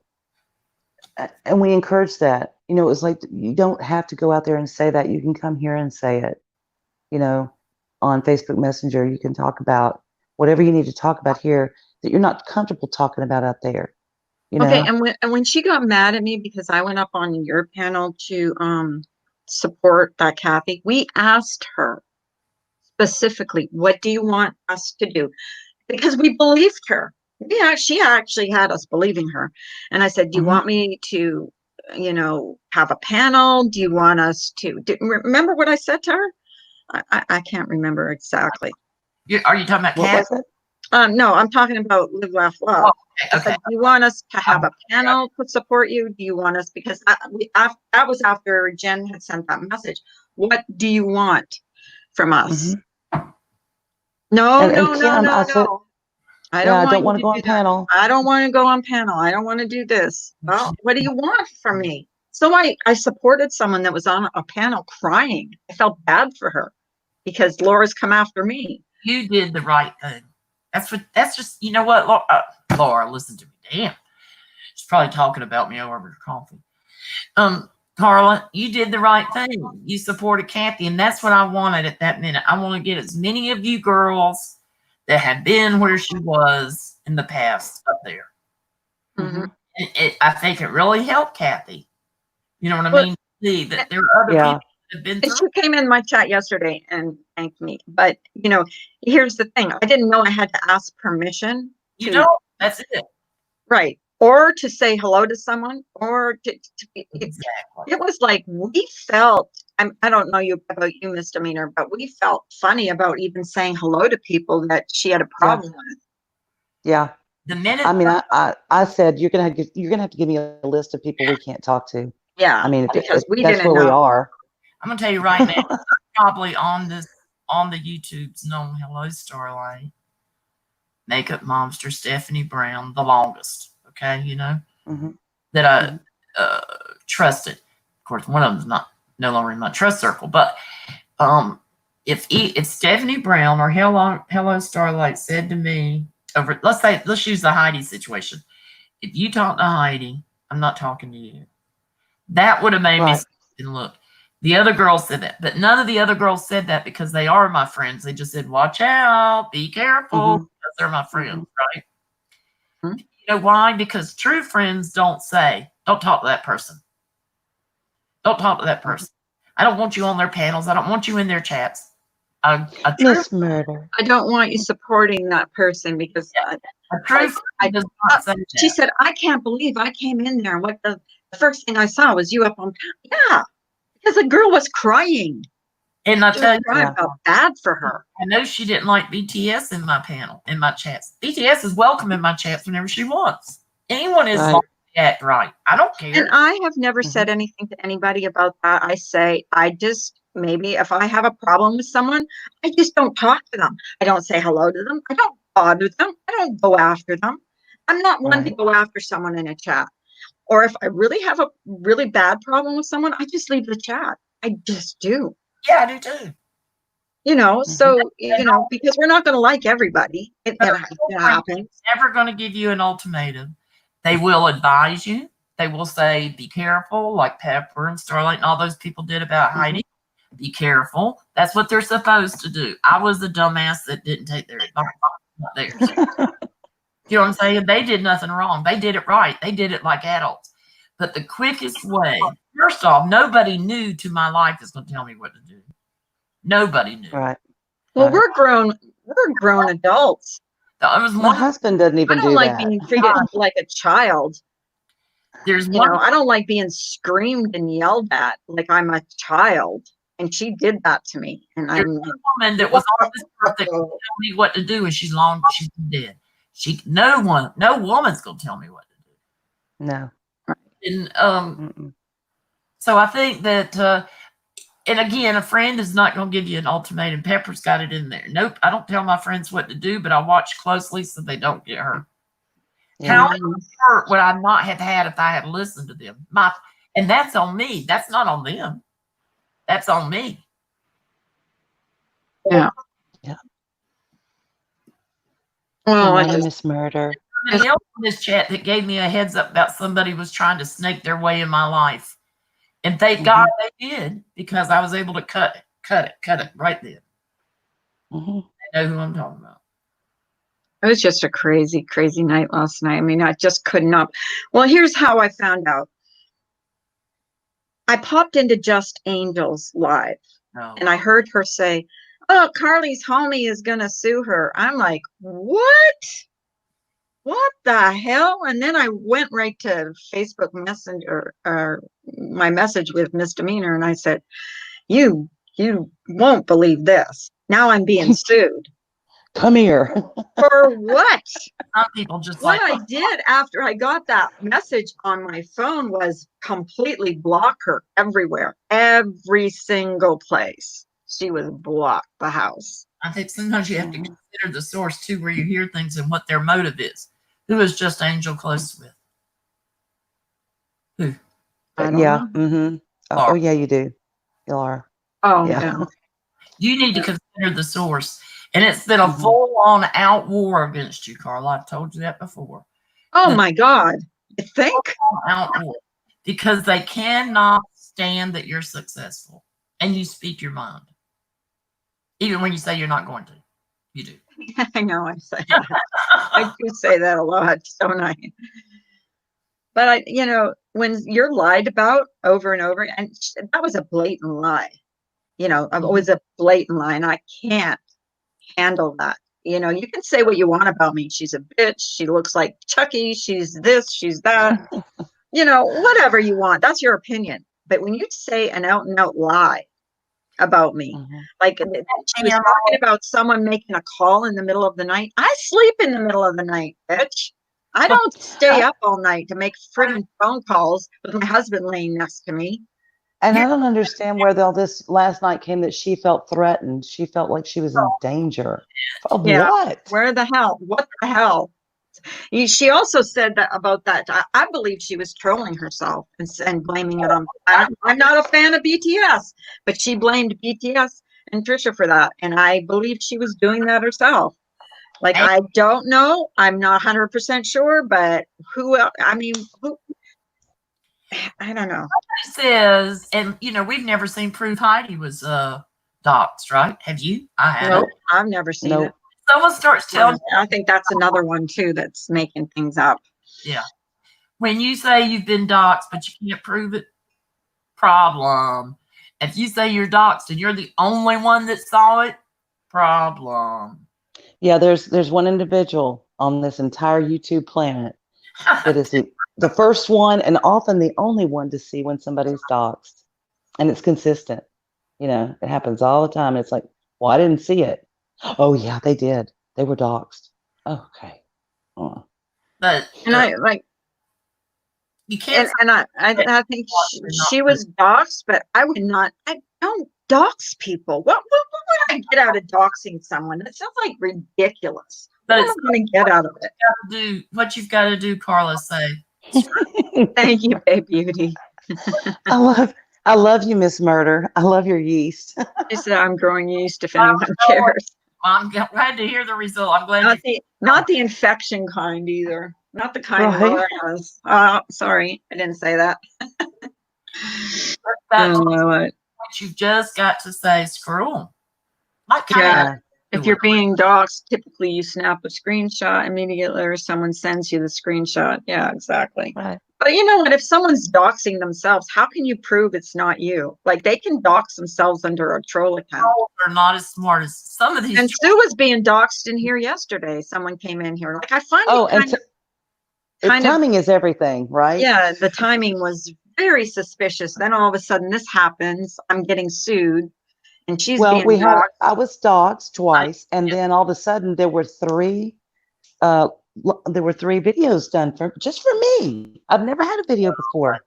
and we encourage that. You know, it was like, you don't have to go out there and say that. You can come here and say it. You know, on Facebook Messenger, you can talk about whatever you need to talk about here that you're not comfortable talking about out there. You know?
Okay, and when she got mad at me because I went up on your panel to support that Kathy, we asked her specifically, what do you want us to do? Because we believed her. Yeah, she actually had us believing her. And I said, do you want me to, you know, have a panel? Do you want us to remember what I said to her? I can't remember exactly.
Are you talking about
what
Kat?
was it?
No, I'm talking about Live, Laugh, Love.
Oh, okay.
Do you want us to have a panel to support you? Do you want us, because that was after Jen had sent that message. What do you want from us? No, no, no, no, no. I don't want to go on panel. I don't want to go on panel. I don't want to do this. Well, what do you want from me? So I supported someone that was on a panel crying. I felt bad for her because Laura's come after me.
You did the right thing. That's just, you know what, Laura, listen to me. Damn. She's probably talking about me over her coffee. Carla, you did the right thing. You supported Kathy, and that's what I wanted at that minute. I want to get as many of you girls that have been where she was in the past up there. I think it really helped Kathy. You know what I mean? See that there are other people that have been through.
She came in my chat yesterday and thanked me. But, you know, here's the thing. I didn't know I had to ask permission.
You don't. That's it.
Right. Or to say hello to someone, or
Exactly.
It was like we felt, I don't know about you, Miss Demeanor, but we felt funny about even saying hello to people that she had a problem with.
Yeah.
The minute
I mean, I said you're gonna have to give me a list of people we can't talk to.
Yeah.
I mean,
because
that's where we are.
I'm gonna tell you right now, I'm probably on the YouTube's known Hello Starlight, Makeup Monster, Stephanie Brown, the longest. Okay, you know, that I trusted. Of course, one of them's no longer in my trust circle. But if Stephanie Brown or Hello Starlight said to me over, let's use the Heidi situation. If you talk to Heidi, I'm not talking to you. That would have made me look. The other girls said that, but none of the other girls said that because they are my friends. They just said, "Watch out, be careful," because they're my friends, right? You know why? Because true friends don't talk to that person. Don't talk to that person. I don't want you on their panels. I don't want you in their chats.
Miss Murder.
I don't want you supporting that person because
a true friend does not say that.
She said, I can't believe I came in there. What the first thing I saw was you up on panel. Yeah, because the girl was crying.
And I tell you,
I felt bad for her.
I know she didn't like BTS in my panel, in my chats. BTS is welcome in my chats whenever she wants. Anyone is like to act right. I don't care.
And I have never said anything to anybody about that. I say, maybe if I have a problem with someone, I just don't talk to them. I don't say hello to them. I don't bother them. I don't go after them. I'm not one to go after someone in a chat. Or if I really have a really bad problem with someone, I just leave the chat. I just do.
Yeah, I do too.
So, because we're not going to like everybody. It happens.
Never going to give you an ultimatum. They will advise you. They will say, be careful, like Pepper and Starlight and all those people did about Heidi. Be careful. That's what they're supposed to do. I was the dumbass that didn't take their advice, not theirs. You know what I'm saying? They did nothing wrong. They did it right. They did it like adults. But the quickest way, first off, nobody new to my life is going to tell me what to do. Nobody knew.
Right.
Well, we're grown adults.
My husband doesn't even do
like
that.
being treated like a child.
There's one.
I don't like being screamed and yelled at like I'm a child. And she did that to me. And
There's
I'm
a woman that was on this earth that could tell me what to do, and she's dead. No woman's gonna tell me what to do.
No.
And so I think that and again, a friend is not going to give you an ultimatum. Pepper's got it in there. Nope, I don't tell my friends what to do, but I watch closely so they don't get hurt.
Yeah.
How hurt would I not have had if I had listened to them? And that's on me. That's not on them. That's on me.
Yeah.
Yeah.
Well,
Anonymous murder.
Somebody else in this chat that gave me a heads up about somebody was trying to snake their way in my life. And thank God they did, because I was able to cut it right then. I know who I'm talking about.
It was just a crazy, crazy night last night. I mean, I just could not. Well, here's how I found out. I popped into Just Angels live, and I heard her say, "Oh, Carly's homie is going to sue her." I'm like, what? What the hell? And then I went right to Facebook Messenger, or my message with Misdemeanor, and I said, you won't believe this. Now I'm being sued.
Come here.
For what?
Some people just
what I did after I got that message on my phone was completely block her everywhere. Every single place. She was blocked, the house.
I think sometimes you have to consider the source too, where you hear things and what their motive is. Who is Just Angel close with? Who?
I don't know.
Oh, yeah, you do. You are.
Oh, yeah.
You need to consider the source. And it's been a full-on out war against you, Carla. I've told you that before.
Oh, my God. You think?
Out war. Because they cannot stand that you're successful. And you speak your mind. Even when you say you're not going to. You do.
I know I say that. I do say that a lot, don't I? But when you're lied about over and over, and that was a blatant lie. It was a blatant lie, and I can't handle that. You can say what you want about me. She's a bitch. She looks like Chucky. She's this, she's that. Whatever you want. That's your opinion. But when you say an out and out lie about me, like she was talking about someone making a call in the middle of the night. I sleep in the middle of the night, bitch. I don't stay up all night to make friggin' phone calls with my husband laying next to me.
And I don't understand where all this last night came, that she felt threatened. She felt like she was in danger. Of what?
Where the hell? What the hell? She also said that about that. I believe she was trolling herself and blaming it on. I'm not a fan of BTS, but she blamed BTS and Trisha for that. And I believe she was doing that herself. Like, I don't know. I'm not 100% sure, but who else? I mean, who? I don't know.
Says, and we've never seen proof Heidi was doxxed, right? Have you? I haven't.
Nope, I've never seen it.
Someone starts telling
I think that's another one too that's making things up.
Yeah. When you say you've been doxxed, but you can't prove it, problem. If you say you're doxxed and you're the only one that saw it, problem.
Yeah, there's one individual on this entire YouTube planet that is the first one and often the only one to see when somebody's doxxed. And it's consistent. It happens all the time. It's like, well, I didn't see it. Oh, yeah, they did. They were doxxed. Okay.
But
I like,
you can't.
And I think she was doxxed, but I would not. I don't dox people. What would I get out of doxing someone? That sounds like ridiculous. But it's going to get out of it.
Do what you've got to do, Carla. Say,
Thank you, Babe Beauty.
I love you, Miss Murder. I love your yeast.
She said, I'm growing yeast if anyone cares.
I'm glad to hear the result. I'm glad
Not the infection kind either. Not the kind
Right.
Laura has. Sorry, I didn't say that.
that's
what?
what you've just got to say. Screw them. Like
Yeah. If you're being doxxed, typically you snap a screenshot immediately or someone sends you the screenshot. Yeah, exactly.
Right.
But you know what? If someone's doxing themselves, how can you prove it's not you? Like they can dox themselves under a troll account.
They're not as smart as some of these.
And Sue was being doxed in here yesterday. Someone came in here. Like I find
timing is everything, right?
Yeah, the timing was very suspicious. Then all of a sudden this happens. I'm getting sued. And she's being doxxed.
I was doxxed twice, and then all of a sudden there were three videos done just for me. I've never had a video before.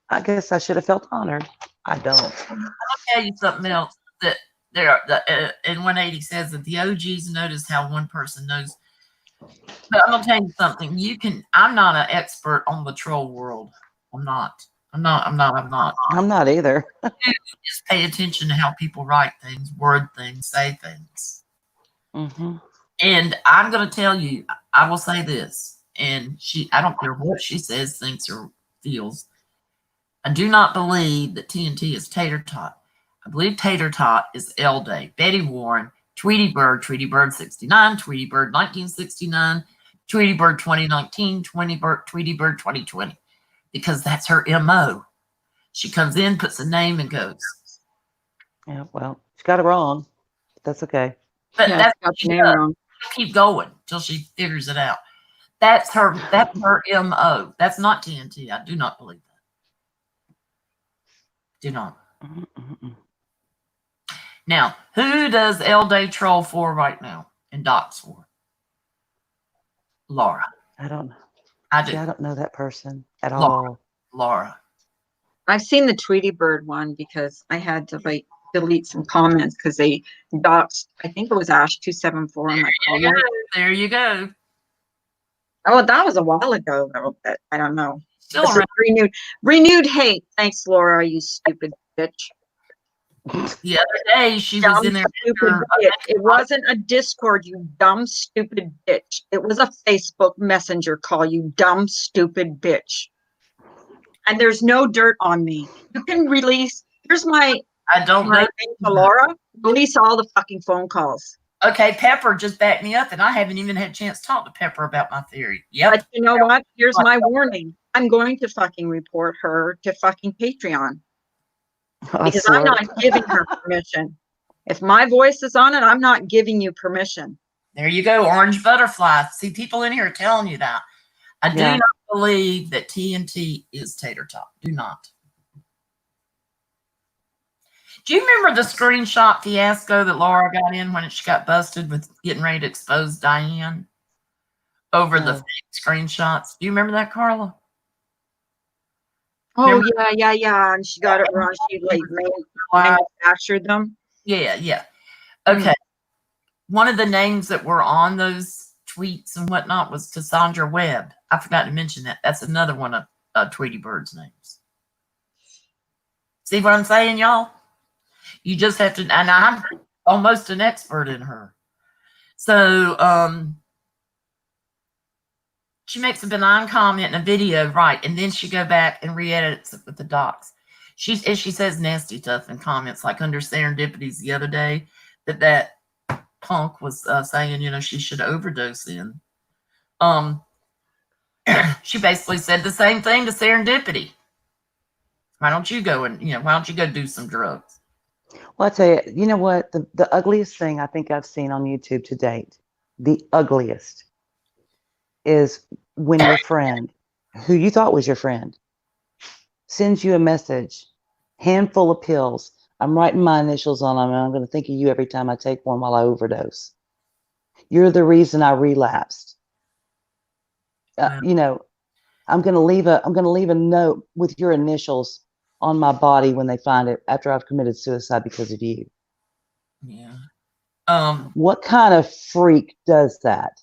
I guess I should have felt honored. I don't.
I'll tell you something else that in 180 says that the OGs notice how one person knows. But I'm gonna tell you something. I'm not an expert on the troll world. I'm not
either.
Just pay attention to how people write things, word things, say things.
Mm-hmm.
And I'm going to tell you, I will say this, and I don't care what she says, thinks, or feels. I do not believe that TNT is Tater Tot. I believe Tater Tot is L Day, Betty Warren, Tweety Bird 69, Tweety Bird 1969, Tweety Bird 2019, Tweety Bird 2020. Because that's her MO. She comes in, puts a name, and goes.
Yeah, well, she got it wrong. That's okay.
But that's got the name wrong. Keep going till she figures it out. That's her MO. That's not TNT. I do not believe that. Do not.
Mm-mm.
Now, who does L Day troll for right now and docs for? Laura.
I don't know.
I do.
I don't know that person at all.
Laura.
I've seen the Tweety Bird one because I had to delete some comments because they doxed. I think it was Ash 274 on my comment.
There you go.
Oh, that was a while ago though. But I don't know.
Still
renewed hate. Thanks, Laura. You stupid bitch.
The other day she was in there.
It wasn't a Discord, you dumb, stupid bitch. It was a Facebook Messenger call, you dumb, stupid bitch. And there's no dirt on me. You can release. Here's my.
I don't know.
To Laura, release all the fucking phone calls.
Okay, Pepper just backed me up, and I haven't even had a chance to talk to Pepper about my theory. Yep.
But you know what? Here's my warning. I'm going to fucking report her to fucking Patreon. Because I'm not giving her permission. If my voice is on it, I'm not giving you permission.
There you go, orange butterfly. See, people in here are telling you that. I do not believe that TNT is Tater Tot. Do not. Do you remember the screenshot fiasco that Laura got in when she got busted with getting ready to expose Diane over the fake screenshots? Do you remember that, Carla?
Oh, yeah. And she got it wrong. She manufactured them.
Yeah. Okay. One of the names that were on those tweets and whatnot was Cassandra Webb. I forgot to mention that. That's another one of Tweety Bird's names. See what I'm saying, y'all? You just have to, and I'm almost an expert in her. So, she makes a benign comment in a video, right, and then she go back and re-edits it with the docs. She says nasty stuff in comments, like under Serendipities the other day, that punk was saying, she should overdose in. She basically said the same thing to Serendipity. Why don't you go do some drugs?
Well, I tell you, you know what? The ugliest thing I think I've seen on YouTube to date, the ugliest, is when your friend, who you thought was your friend, sends you a message, handful of pills. I'm writing my initials on them, and I'm going to think of you every time I take one while I overdose. You're the reason I relapsed. I'm going to leave a note with your initials on my body when they find it after I've committed suicide because of you.
Yeah.
What kind of freak does that?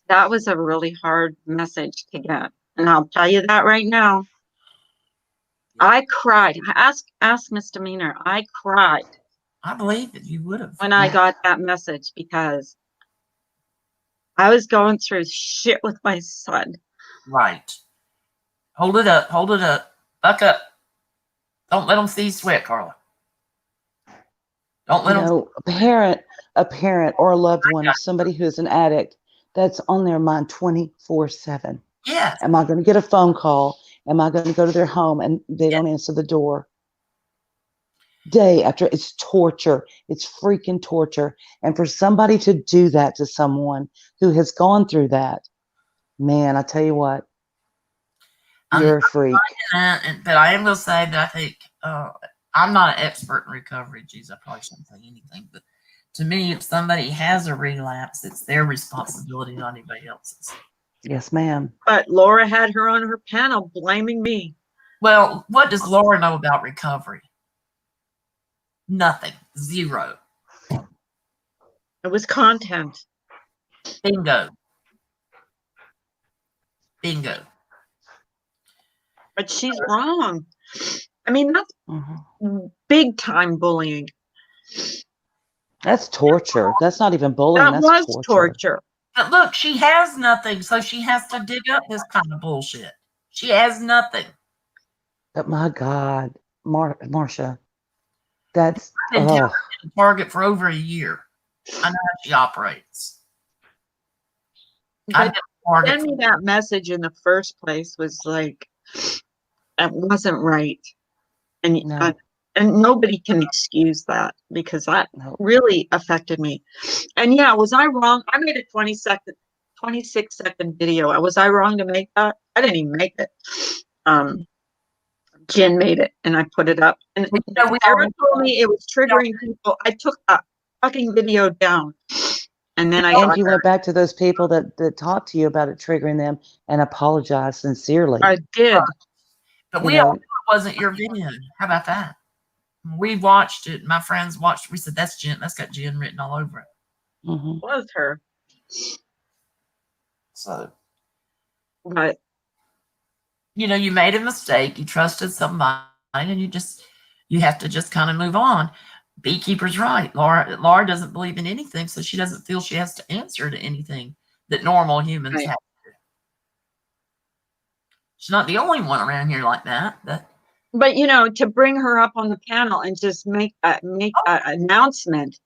That was a really hard message to get. And I'll tell you that right now. I cried. Ask Misdemeanor. I cried
I believe that you would have.
when I got that message because I was going through shit with my son.
Right. Hold it up. Hold it up. Buck up. Don't let them see you sweat, Carla. Don't let them.
A parent or a loved one of somebody who's an addict, that's on their mind 24/7.
Yes.
Am I going to get a phone call? Am I going to go to their home and they don't answer the door? Day after, it's torture. It's freaking torture. And for somebody to do that to someone who has gone through that, man, I tell you what, you're a freak.
But I am going to say that I think I'm not an expert in recovery. Geez, I probably shouldn't say anything. But to me, if somebody has a relapse, it's their responsibility, not anybody else's.
Yes, ma'am.
But Laura had her on her panel blaming me.
Well, what does Laura know about recovery? Nothing. Zero.
It was content.
Bingo. Bingo.
But she's wrong. I mean, that's big time bullying.
That's torture. That's not even bullying.
That
That's
was torture.
But look, she has nothing, so she has to dig up this kind of bullshit. She has nothing.
But my God, Marcia, that's
I've been telling Target for over a year. I know how she operates.
But send me that message in the first place was like, it wasn't right. And and nobody can excuse that because that really affected me. And yeah, was I wrong? I made a 26-second video. Was I wrong to make that? I didn't even make it. Jen made it and I put it up. And Sarah told me it was triggering people. I took that fucking video down. And then
you went back to those people that talked to you about it triggering them and apologized sincerely.
I did.
But we all knew it wasn't your video. How about that? We watched it. My friends watched it. We said, that's Jen. That's got Jen written all over it.
It was her.
So.
But.
You know, you made a mistake. You trusted somebody and you have to just kind of move on. Beekeeper's right. Laura doesn't believe in anything, so she doesn't feel she has to answer to anything that normal humans have to. She's not the only one around here like that.
But you know, to bring her up on the panel and just make an announcement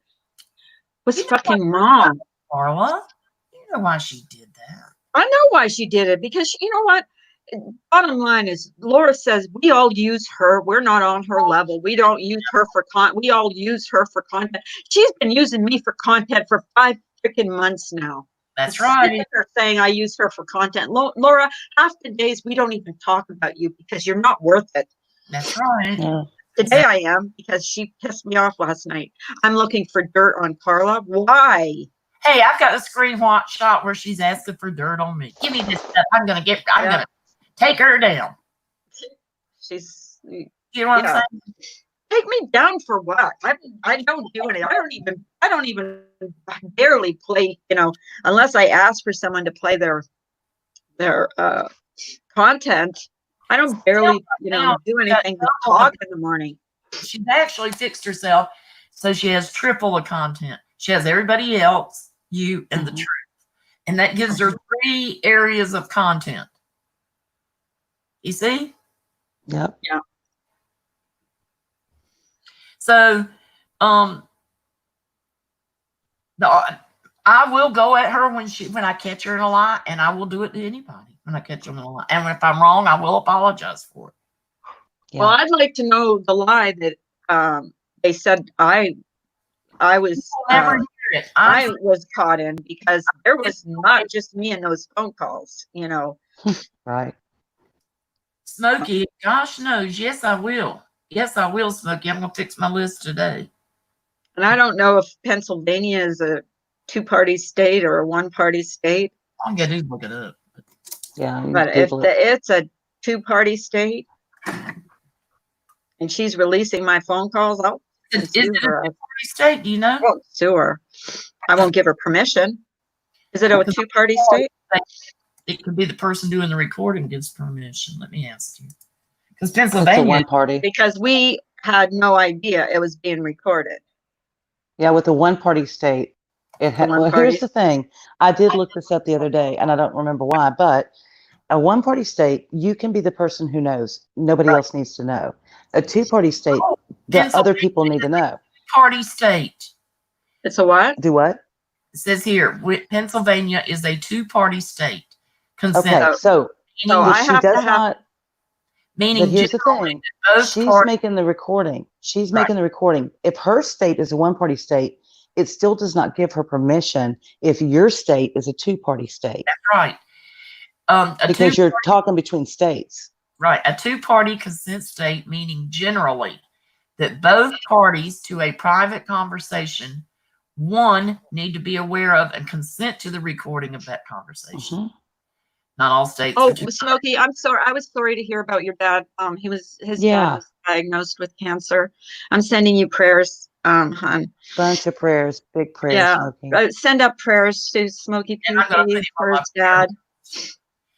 was fucking wrong.
Carla, you know why she did that.
I know why she did it, because you know what? Bottom line is, Laura says we all use her. We're not on her level. We don't use her for content. We all use her for content. She's been using me for content for 5 freaking months now.
That's right.
They're saying I use her for content. Laura, half the days we don't even talk about you because you're not worth it.
That's right.
Yeah.
Today I am, because she pissed me off last night. I'm looking for dirt on Carla. Why?
Hey, I've got a screenshot where she's asking for dirt on me. Give me this stuff. I'm gonna take her down.
She's,
you know what I'm saying?
Take me down for what? I don't do anything. I don't even barely play, you know, unless I ask for someone to play their content. I don't barely, you know, do anything but talk in the morning.
She's actually fixed herself so she has triple the content. She has everybody else, you, and the truth. And that gives her 3 areas of content. You see?
Yep.
Yeah.
So, I will go at her when I catch her in a lie, and I will do it to anybody when I catch them in a lie. And if I'm wrong, I will apologize for it.
Yeah.
Well, I'd like to know the lie that they said I was I was caught in, because there was not just me in those phone calls, you know.
Right.
Smokey, gosh knows, yes, I will. Yes, I will, Smokey. I'm going to fix my list today.
And I don't know if Pennsylvania is a 2-party state or a 1-party state.
I'm going to look it up.
Yeah.
But if it's a 2-party state and she's releasing my phone calls, I'll sue her.
State, do you know?
I won't sue her. I won't give her permission. Is it a two-party state?
It could be the person doing the recording gives permission. Let me ask you. Because
That's a
Pennsylvania,
one party.
Because we had no idea it was being recorded.
Yeah, with the one party state, it
The one
well,
party.
here's the thing. I did look this up the other day, and I don't remember why, but a one party state, you can be the person who knows. Nobody else needs to know. A two-party state, the other people need to know.
party state.
It's a what?
Do what?
It says here, Pennsylvania is a two-party state. Consent.
Okay, so
So
but
I
she
have to
does
have-
not.
Meaning
But here's the
generally
thing.
both
She's
parties.
making the recording. She's
Right.
making the recording. If her state is a one-party state, it still does not give her permission if your state is a two-party state.
That's right.
Because you're talking between states.
Right. A two-party consent state, meaning generally that both parties to a private conversation, one, need to be aware of and consent to the recording of that conversation.
Mhm.
Not all states.
Oh,
are two-
Smokey, I'm sorry. I was sorry to hear about your dad. His
Yeah.
dad was diagnosed with cancer. I'm sending you prayers, hon.
Bunch of prayers, big prayers,
Yeah.
Smokey.
Send up prayers to Smokey P,
I'm gonna
please,
send you
for
all
his dad.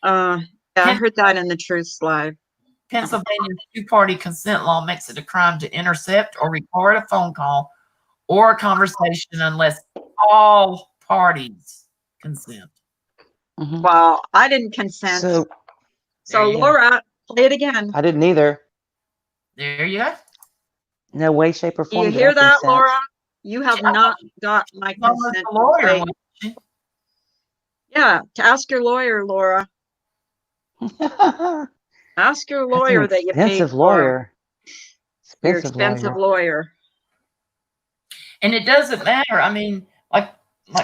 Yeah, I heard that in the Truth Live.
Pennsylvania's two-party consent law makes it a crime to intercept or record a phone call or a conversation unless all parties consent.
Mhm.
Well, I didn't consent.
So
There you go.
Laura, play it again.
I didn't either.
There you go.
No way, shape, or
Do
form.
you
did
hear
I
that,
consent.
Laura? You have not got my
Well, it's
consent.
a lawyer,
Play-
wasn't she?
Yeah, to ask your lawyer, Laura. Ask your lawyer
That's
that
an
you paid
expensive
for.
lawyer.
Your
Expensive
expensive
lawyer.
lawyer.
And it doesn't matter. I mean, like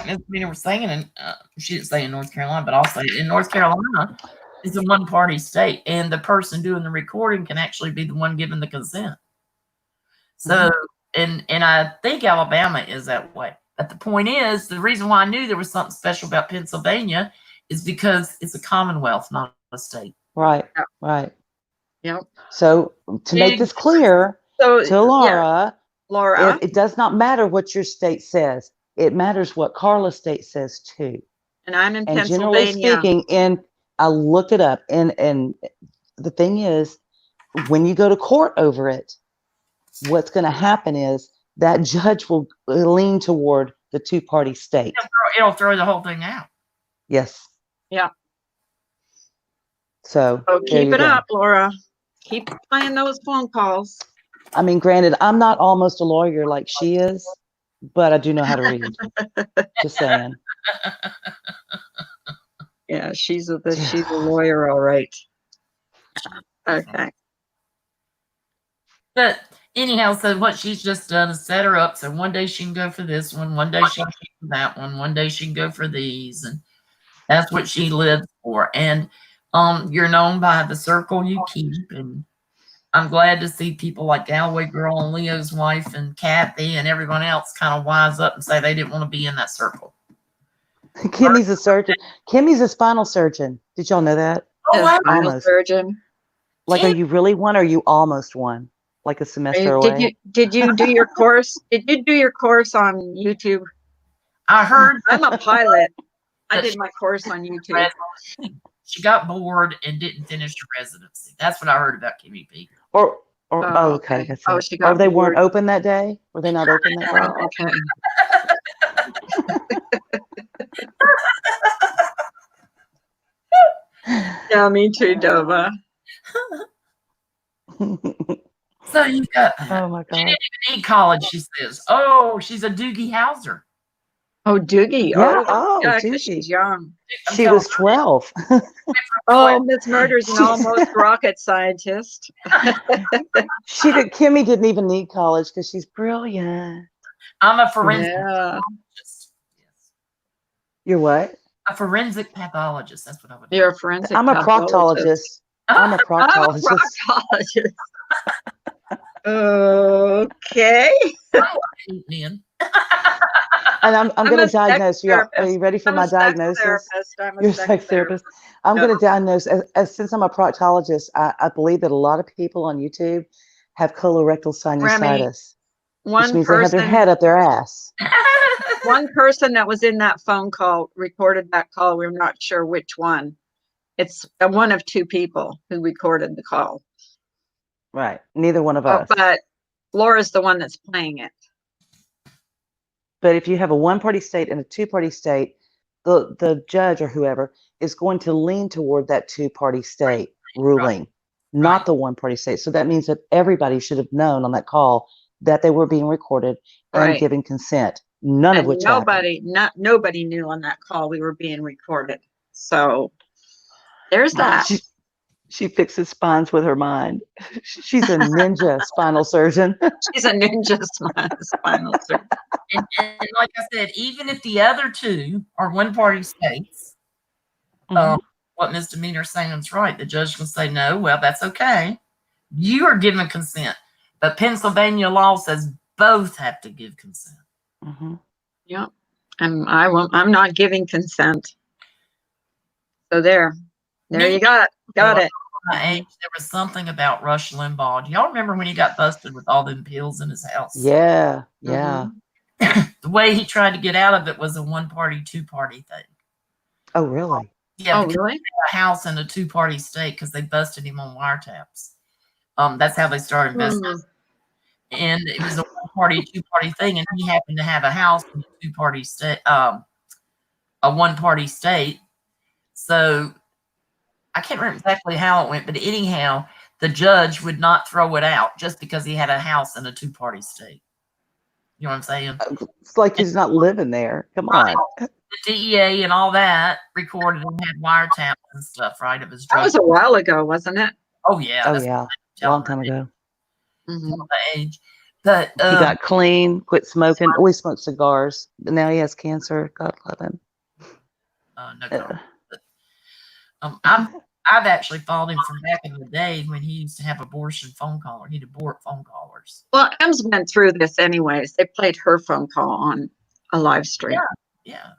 Ms. Mina was saying, and she didn't say in North Carolina, but I'll say in North Carolina, it's a one-party state, and the person doing the recording can actually be the one giving the consent. So, and I think Alabama is that way. But the point is, the reason why I knew there was something special about Pennsylvania is because it's a commonwealth, not a state.
Right.
Yeah.
Right.
Yep.
So to make this clear
So
to Laura,
Laura,
it does not matter what your state says. It matters what Carla's state says too.
and I'm in
And generally
Pennsylvania.
speaking, and I looked it up, and the thing is, when you go to court over it, what's going to happen is that judge will lean toward the two-party state.
It'll throw the whole thing out.
Yes.
Yeah.
So
Oh,
there
keep
you
it
go.
up, Laura. Keep playing those phone calls.
I mean, granted, I'm not almost a lawyer like she is, but I do know how to read. Just saying.
Yeah, she's a lawyer, all right. Okay.
But anyhow, so what she's just done is set her up. So one day she can go for this one day she can go for that one day she can go for these, and that's what she lives for. And you're known by the circle you keep, and I'm glad to see people like Galway Girl and Leo's wife and Kathy and everyone else kind of wise up and say they didn't want to be in that circle.
Kimmy's a surgeon. Kimmy's a spinal surgeon. Did y'all know that?
Oh, wow.
Spinal
Almost.
surgeon.
Like, are you really one or are you almost one? Like a semester away?
Did you do your course? Did you do your course on YouTube?
I heard
I'm a pilot. I did my course on YouTube.
she got bored and didn't finish her residency. That's what I heard about Kimmy P.
Or
Oh,
oh, okay.
okay.
That's
Oh,
it.
she got
Or they
bored.
weren't open that day? Were they not open that day?
Oh, okay. Yeah, me too, Dova.
So you got
Oh my
she
God.
didn't even need college, she says. Oh, she's a Doogie Howser.
Oh, Doogie.
Yeah.
Oh,
Oh,
yeah, 'cause
Doogie.
she's young.
I'm
She
telling
was 12.
Oh, Miss Murder's an almost rocket scientist.
Kimmy didn't even need college because she's brilliant.
I'm a forensic
Yeah,
pathologist. Yes.
You're what?
A forensic pathologist. That's what I would
you're a forensic
I'm a proctologist. I'm a
I'm a
proctologist.
proctologist. Okay.
do. Men.
And I'm
I'm
going
a
to diagnose you. Are
therapist.
you ready for
I'm
my
a sex
diagnosis?
therapist. I'm a
You're a sex therapist. I'm
Yeah.
going to diagnose, since I'm a proctologist, I believe that a lot of people on YouTube have colorectal sinusitis. which means they have their head up their ass.
one person that was in that phone call recorded that call. We're not sure which one. It's one of two people who recorded the call.
Right. Neither one of us.
But Laura's the one that's playing it.
But if you have a one-party state and a two-party state, the judge or whoever is going to lean toward that two-party state ruling, not the one-party state. So that means that everybody should have known on that call that they were being recorded and given consent. None of which
nobody knew on that call we were being recorded. So there's that.
She fixes spines with her mind. She's a ninja spinal surgeon.
She's a ninja spinal surgeon.
And like I said, even if the other two are one-party states, what Misdemeanor saying's right. The judge can say, no, well, that's okay. You are giving consent. But Pennsylvania law says both have to give consent.
Yeah. And I'm not giving consent. So there you got it.
My age, there was something about Rush Limbaugh. Do y'all remember when he got busted with all them pills in his house?
Yeah.
The way he tried to get out of it was a one-party, two-party thing.
Oh, really?
Yeah.
Oh, really?
A house in a two-party state because they busted him on wiretaps. That's how they started business. And it was a one-party, two-party thing, and he happened to have a house in a two-party state, a one-party state. So I can't remember exactly how it went, but anyhow, the judge would not throw it out just because he had a house in a two-party state. You know what I'm saying?
It's like he's not living there. Come on.
The DEA and all that recorded and had wiretaps and stuff, right? Of his drugs.
That was a while ago, wasn't it?
Oh, yeah.
Oh, yeah. A long time ago.
The age. But
he got clean, quit smoking, always smoked cigars, but now he has cancer. God love him.
No comment. I've actually followed him from back in the day when he used to have abortion phone caller. He'd abort phone callers.
Well, Ems went through this anyways. They played her phone call on a live stream.
Yeah.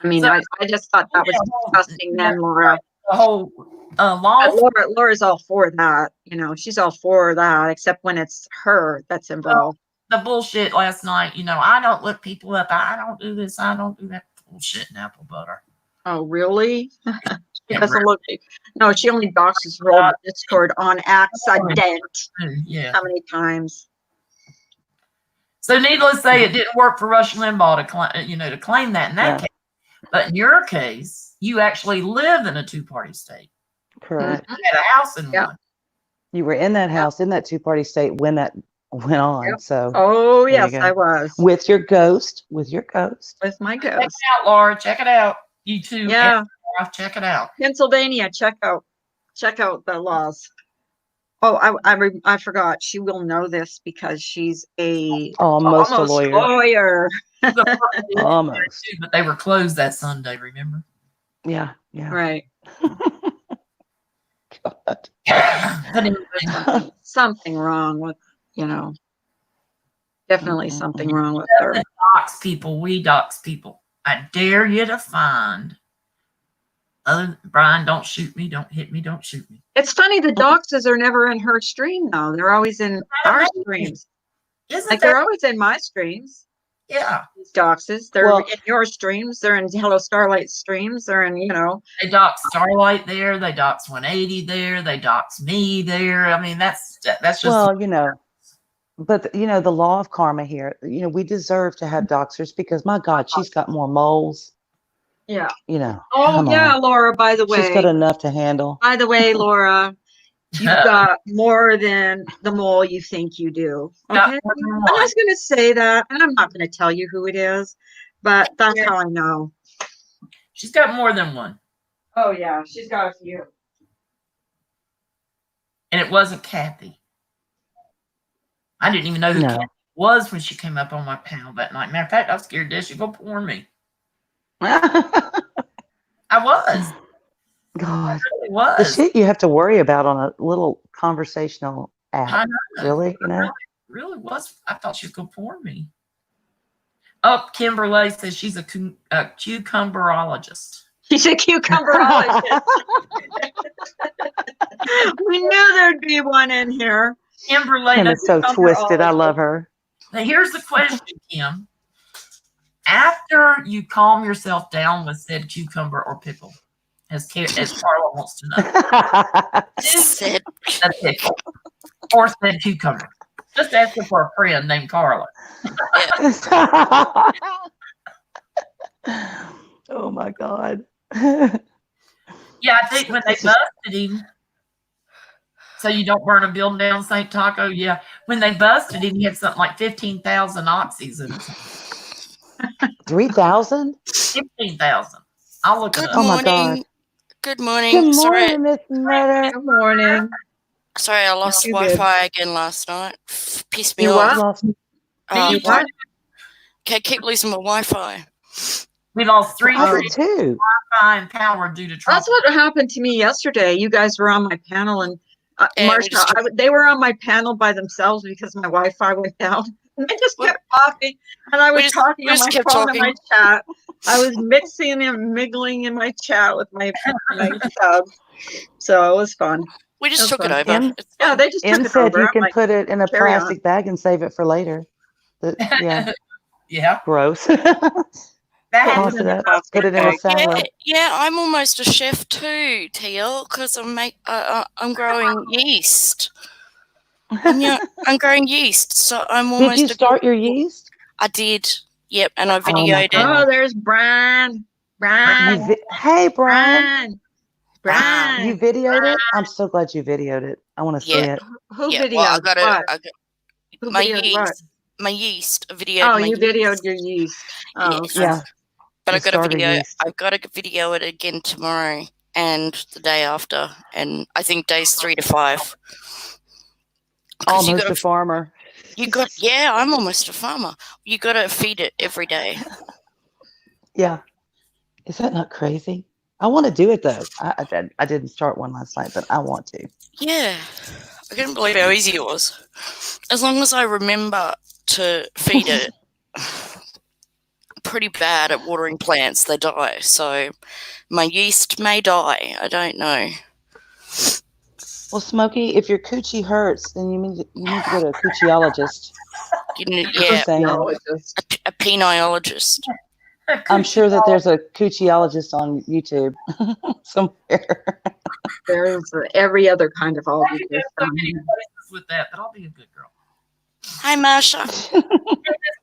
I mean, I just thought that was disgusting then, Laura.
The whole law.
Laura's all for that. You know, she's all for that, except when it's her that's involved.
The bullshit last night, I don't look people up. I don't do this. I don't do that bullshit in apple butter.
Oh, really? She doesn't look. No, she only doxes her old Discord on accident.
Yeah.
How many times?
So, needless to say, it didn't work for Rush Limbaugh to claim that in that case. But in your case, you actually live in a two-party state.
Correct.
You had a house in one.
You were in that house in that two-party state when that went on. So.
Oh yes, I was
with your ghost. With your ghost.
With my ghost.
Check it out, Laura. Check it out. You too.
Yeah.
Check it out.
Pennsylvania. Check out the laws. Oh, I forgot. She will know this because she's almost
a lawyer.
Almost. But they were closed that Sunday, remember?
Yeah.
Right.
God.
Something wrong with, definitely something wrong with her.
Dox people, we dox people. I dare you to find. Brian, don't shoot me, don't hit me, don't shoot me.
It's funny, the doxes are never in her stream though. They're always in our streams. They're always in my streams.
Yeah.
These doxes. They're in your streams. They're in Hello Starlight streams. They're in,
They dox Starlight there. They dox 180 there. They dox me there. I mean, that's just.
Well, but the law of karma here, we deserve to have doxers because my God, she's got more moles.
Yeah.
Oh
yeah, Laura, by the way.
She's got enough to handle.
By the way, Laura, you've got more than the mole you think you do. Okay. I'm just going to say that, and I'm not going to tell you who it is, but that's how I know.
She's got more than one.
Oh, yeah. She's got a few.
And it wasn't Kathy. I didn't even know who Kathy was when she came up on my panel that night. Matter of fact, I was scared that she'd go porn me. I was.
God.
Really was.
The shit you have to worry about on a little conversational app.
I know.
Really?
Really was. I thought she was going to porn me. Oh, Kimberly says she's a cucumberologist.
She's a cucumberologist. We knew there'd be one in here.
Kimberly,
Kim
now
is so twisted. I love her.
here's the question, Kim. After you calm yourself down with said cucumber or pickle, as Carla wants to know,
Said
a pickle or said cucumber. Just asking for a friend named Carla.
Oh my God.
Yeah, I think when they busted him, so you don't burn a building down, St. Taco. Yeah, when they busted him, he had something like 15,000 oxys in his
3,000?
15,000. I'll look it
good
up.
Oh my God.
morning. Good morning.
Good
Sorry,
morning, Miss Murder.
Good morning.
I lost
You good?
Wi-Fi again last night. Pissed me
You
off.
what?
Lost-
You
what?
Okay, keep losing my Wi-Fi.
We lost three
I did
trees
too.
and power due to Trump.
That's what happened to me yesterday. You guys were on my panel, and
Yeah, we
Marsha,
just-
they were on my panel by themselves because my Wi-Fi went down. And I just
We-
kept talking, and I was
just-
talking
we
on
just
my
kept
phone in my
talking.
chat. I was mixing and miggling in my chat with my subs. So it was fun.
We just
That's
took it
fun.
over.
M,
It's
Yeah,
fine.
they just took
M
it
said
over.
you
I'm
can
like,
put it in a
carry on.
plastic bag and save it for later. Yeah,
Yeah,
gross.
that
Toss
happened.
it up.
Plastic
Put it in a
bag.
salad.
Yeah, I'm almost a chef too, TL, because I'm growing yeast. I'm growing yeast, so I'm
Did
almost.
you start your yeast?
I did. Yep, and I
Oh my
videoed it.
God.
Oh, there's Brian. Brian.
Hey, Brian.
Brian.
You videoed it? I'm so glad you videoed it. I want to see
Yeah.
it.
Who
Yeah,
videoed
well, I got
what?
it.
Who
My
videoed
yeast.
what?
My yeast. I videoed
Oh,
my
you
yeast.
videoed your yeast. Oh,
Yes.
okay.
Yeah.
But
the
I got a
starter
video.
yeast.
I've got to video it again tomorrow and the day after, and I think days 3 to 5. 'Cause
Almost a farmer.
yeah, I'm almost a farmer. You got to feed it every day.
Yeah. Is that not crazy? I want to do it though. I didn't start one last night, but I want to.
Yeah, I couldn't believe how easy it was. As long as I remember to feed it. Pretty bad at watering plants, they die. So my yeast may die. I don't know.
Well, Smokey, if your coochie hurts, then you need to go to a coochiologist.
Yeah,
saying.
a peniologist.
I'm sure that there's a coochiologist on YouTube somewhere.
There's every other kind of algae.
There's so many places with that, but I'll be a good girl.
Hi, Marsha.
Murder,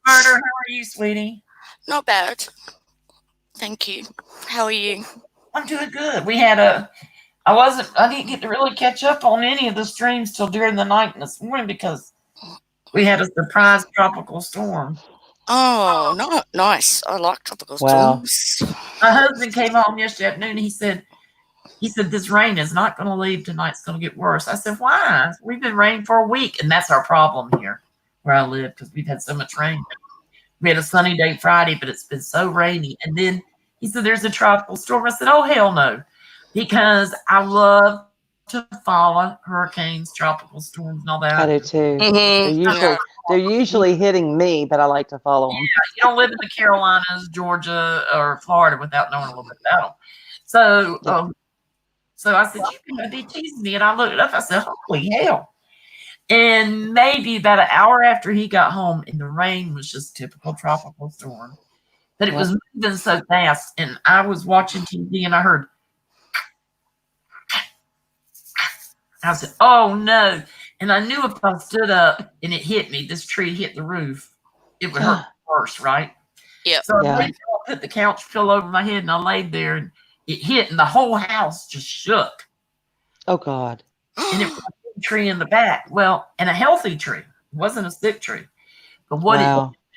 how are you, sweetie?
Not bad. Thank you. How are you?
I'm doing good. We had I didn't get to really catch up on any of the streams till during the night and this morning because we had a surprise tropical storm.
Oh, no, nice. I like tropical
Wow.
storms.
My husband came home yesterday afternoon. He said, this rain is not going to leave tonight. It's going to get worse. I said, why? We've been raining for a week. And that's our problem here where I live because we've had so much rain. We had a sunny day Friday, but it's been so rainy. And then he said, there's a tropical storm. I said, oh, hell no. Because I love to follow hurricanes, tropical storms, and all that.
I do too.
Mm-hmm.
They're usually hitting me, but I like to follow them.
Yeah, you don't live in the Carolinas, Georgia, or Florida without knowing a little bit about them. So, so I said, "You gotta be teasing me," and I looked it up. I said, "Holy hell!" And maybe about an hour after he got home, and the rain was just typical tropical storm, but it was moving so fast. And I was watching TV, and I heard. I said, "Oh no!" And I knew if I stood up and it hit me, this tree hit the roof, it would hurt worse, right?
Yeah.
So I put the couch pillow over my head and I laid there and it hit and the whole house just shook.
Oh God.
And it was a big tree in the back. Well, and a healthy tree. It wasn't a sick tree. But what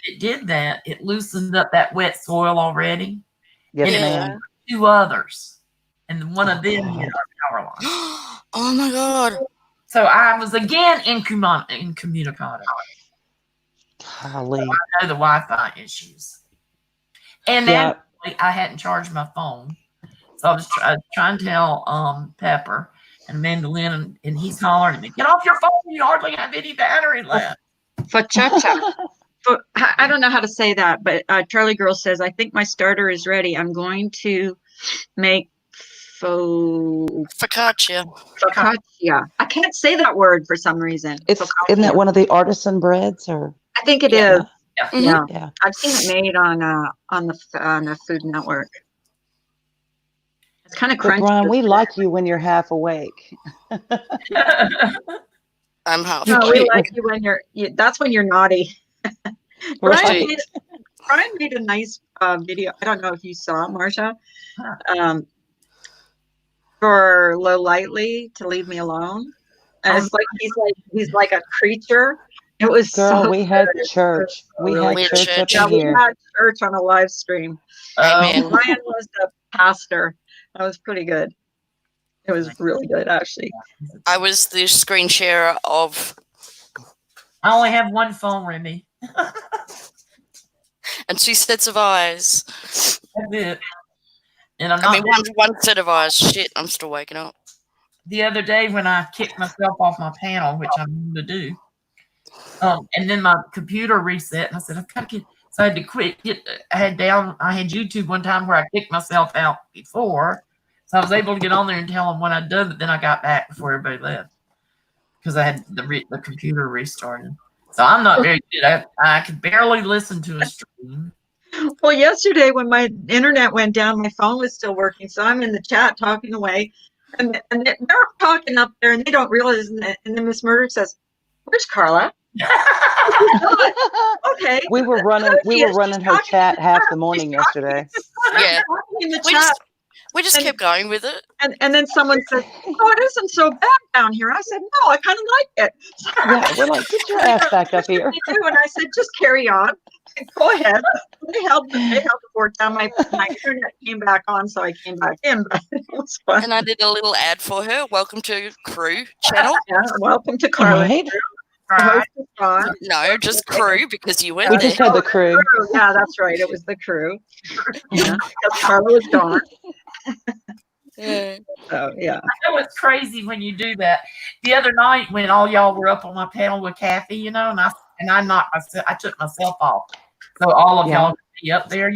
it did that, it loosened up that wet soil already.
Yes,
and
ma'am.
2 others. And one of them hit our power line.
Oh my God.
So I was again incommunicado.
Golly.
So I know the Wi-Fi issues. And then I hadn't charged my phone. So I was trying to tell Pepper and Mandolin, and he's hollering at me, "Get off your phone. You hardly have any battery left."
Fachacha. I don't know how to say that, but Charlie Girl says, I think my starter is ready. I'm going to make
Focaccia.
focaccia. I can't say that word for some reason.
Isn't
Focaccia.
that one of the artisan breads or?
I think it
Yeah.
is.
Yeah.
Mhm.
Yeah.
Yeah.
I've seen it made on the Food Network. It's kind of
But
crunchy.
Brian, we like you when you're half awake.
I'm half
No, we
awake.
like you when that's when you're naughty.
Right.
Brian made a nice video. I don't know if you saw it, Marsha. For Low Lightly to Leave Me Alone. And it's like he's like a creature. It was
Girl,
so
we had
good.
church. We
really
had
good.
church up
Yeah,
in
we
here.
had church on a live stream.
Amen.
Brian was the pastor. That was pretty good. It was really good, actually.
I was the screen sharer of,
I only have one phone, Remy.
and 2 sets of eyes.
That's it. And I'm
I
not.
mean, one set of eyes. Shit, I'm still waking up.
The other day when I kicked myself off my panel, which I'm going to do, and then my computer reset, and I said, I've got to get. So I had to quit. I had YouTube one time where I kicked myself out before, so I was able to get on there and tell them what I'd done. But then I got back before everybody left because I had the computer restarted. So I'm not very good. I could barely listen to a stream.
Well, yesterday when my internet went down, my phone was still working. So I'm in the chat talking away. And they're talking up there and they don't realize. And then Miss Murder says, "Where's Carla?" Okay.
We were running her chat half the morning yesterday.
Yeah.
In the
We
chat.
We just
And-
kept going with it.
And then someone said, "Oh, it isn't so bad down here." I said, "No, I kind of like it."
Yeah, we're like, get your ass back up here.
Me too. And I said, "Just carry on. Go ahead." They held the fort down. My internet came back on, so I came back in. But it was fun.
And I did a little ad for her. Welcome to Crew channel.
Yeah, welcome to Carla.
Right?
The host is gone.
No, just Crew because you went
We
there.
just had the crew.
Yeah, that's right. It was the crew. Yeah, because Carla was gone.
Yeah.
So yeah.
I know it's crazy when you do that. The other night when all y'all were up on my panel with Kathy, and I knocked myself, I took myself off. So all of y'all could be up there,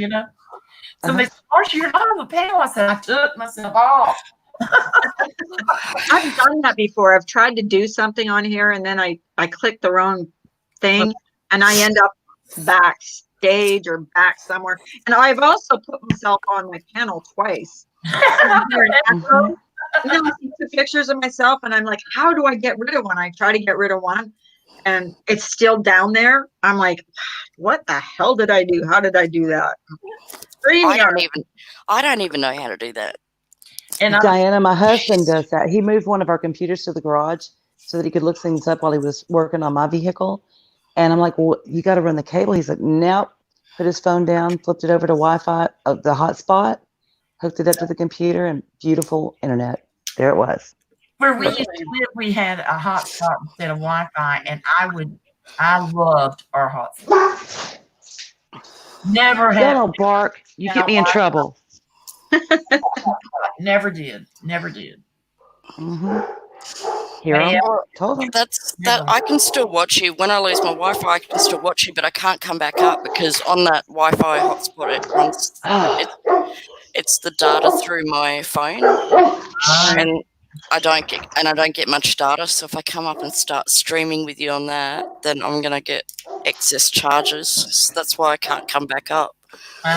So they said, "Marsha, you're not on the panel." I said, "I took myself off."
I've done that before. I've tried to do something on here and then I click the wrong thing and I end up backstage or back somewhere. And I've also put myself on my panel twice. And then I see 2 pictures of myself and I'm like, how do I get rid of one? I try to get rid of one and it's still down there. I'm like, what the hell did I do? How did I do that?
I don't even know how to do that.
And
Diana, my husband does that. He moved one of our computers to the garage so that he could look things up while he was working on my vehicle. And I'm like, well, you got to run the cable. He's like, nope. Put his phone down, flipped it over to Wi-Fi, the hotspot, hooked it up to the computer, and beautiful internet. There it was.
where we used to live, we had a hotspot instead of Wi-Fi, and I loved our hotspot. Never had.
Don't bark. You get me in trouble.
Never did.
Mm-hmm. Here, told him.
I can still watch you. When I lose my Wi-Fi, I can still watch you, but I can't come back up because on that Wi-Fi hotspot, it runs. It's the data through my phone, and I don't get much data. So if I come up and start streaming with you on that, then I'm gonna get excess charges. So that's why I can't come back up.
We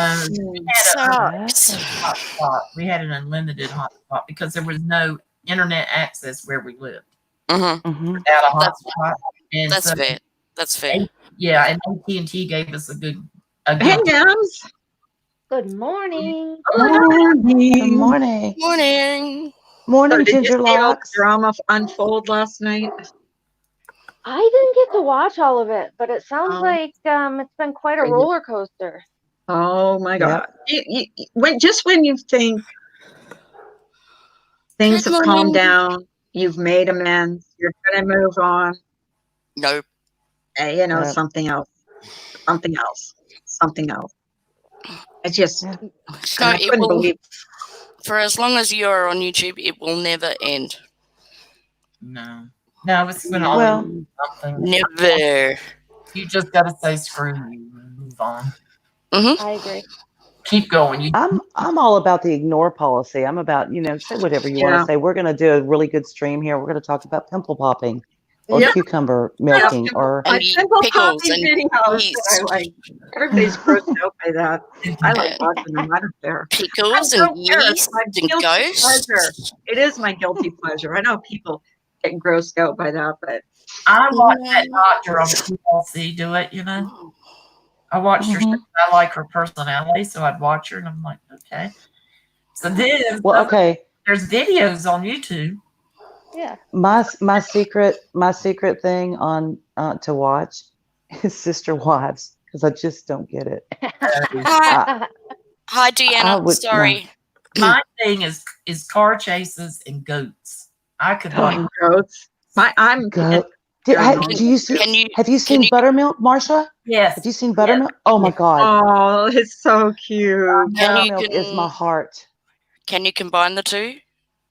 had an unlimited hotspot because there was no internet access where we lived.
Mm-hmm.
Without a hotspot.
That's fair.
Yeah, and AT&T gave us a good.
Hey, Nams.
Good morning.
Good morning.
Morning.
Morning,
So did
Ginger
you see all the
Locks.
drama unfold last night?
I didn't get to watch all of it, but it sounds
Oh.
like it's been quite a roller coaster.
Oh my God! When you think things have calmed down, you've made amends, you're gonna move on.
Nope.
Something else. I just
No,
I couldn't believe.
For as long as you are on YouTube, it will never end.
No, it's been something.
Never.
You just got to say screw you and move on.
I agree.
keep going.
I'm all about the ignore policy. I'm about, say whatever you want
Yeah.
to say. We're going to do a really good stream here. We're going to talk about pimple popping or
Yep.
cucumber milking or
My
And eat
pimple
pickles
popping
and
videos that
yeast.
I like. Everybody's grossed out by that. I like watching them. I don't care. I
Pickles and
don't care. It's
yeast
my
and
guilty
ghosts.
pleasure. It is my guilty pleasure. I know people get grossed out by that, but
I watched that doctor on TLC do it, I watched her.
Mhm.
I like her personality, so I'd watch her, and I'm like, okay. So then,
well, okay.
there's videos on YouTube.
Yeah.
My secret thing on to watch is Sister Wives because I just don't get it.
Hi, Deanna.
would-
Sorry.
My thing is car chases and goats. I could watch.
goats. I'm
Go.
Very
Have you seen Buttermilk, Marsha?
Yes.
Have you seen Buttermilk? Oh my God.
Oh, it's so cute.
Buttermilk is my heart.
Can you combine the two?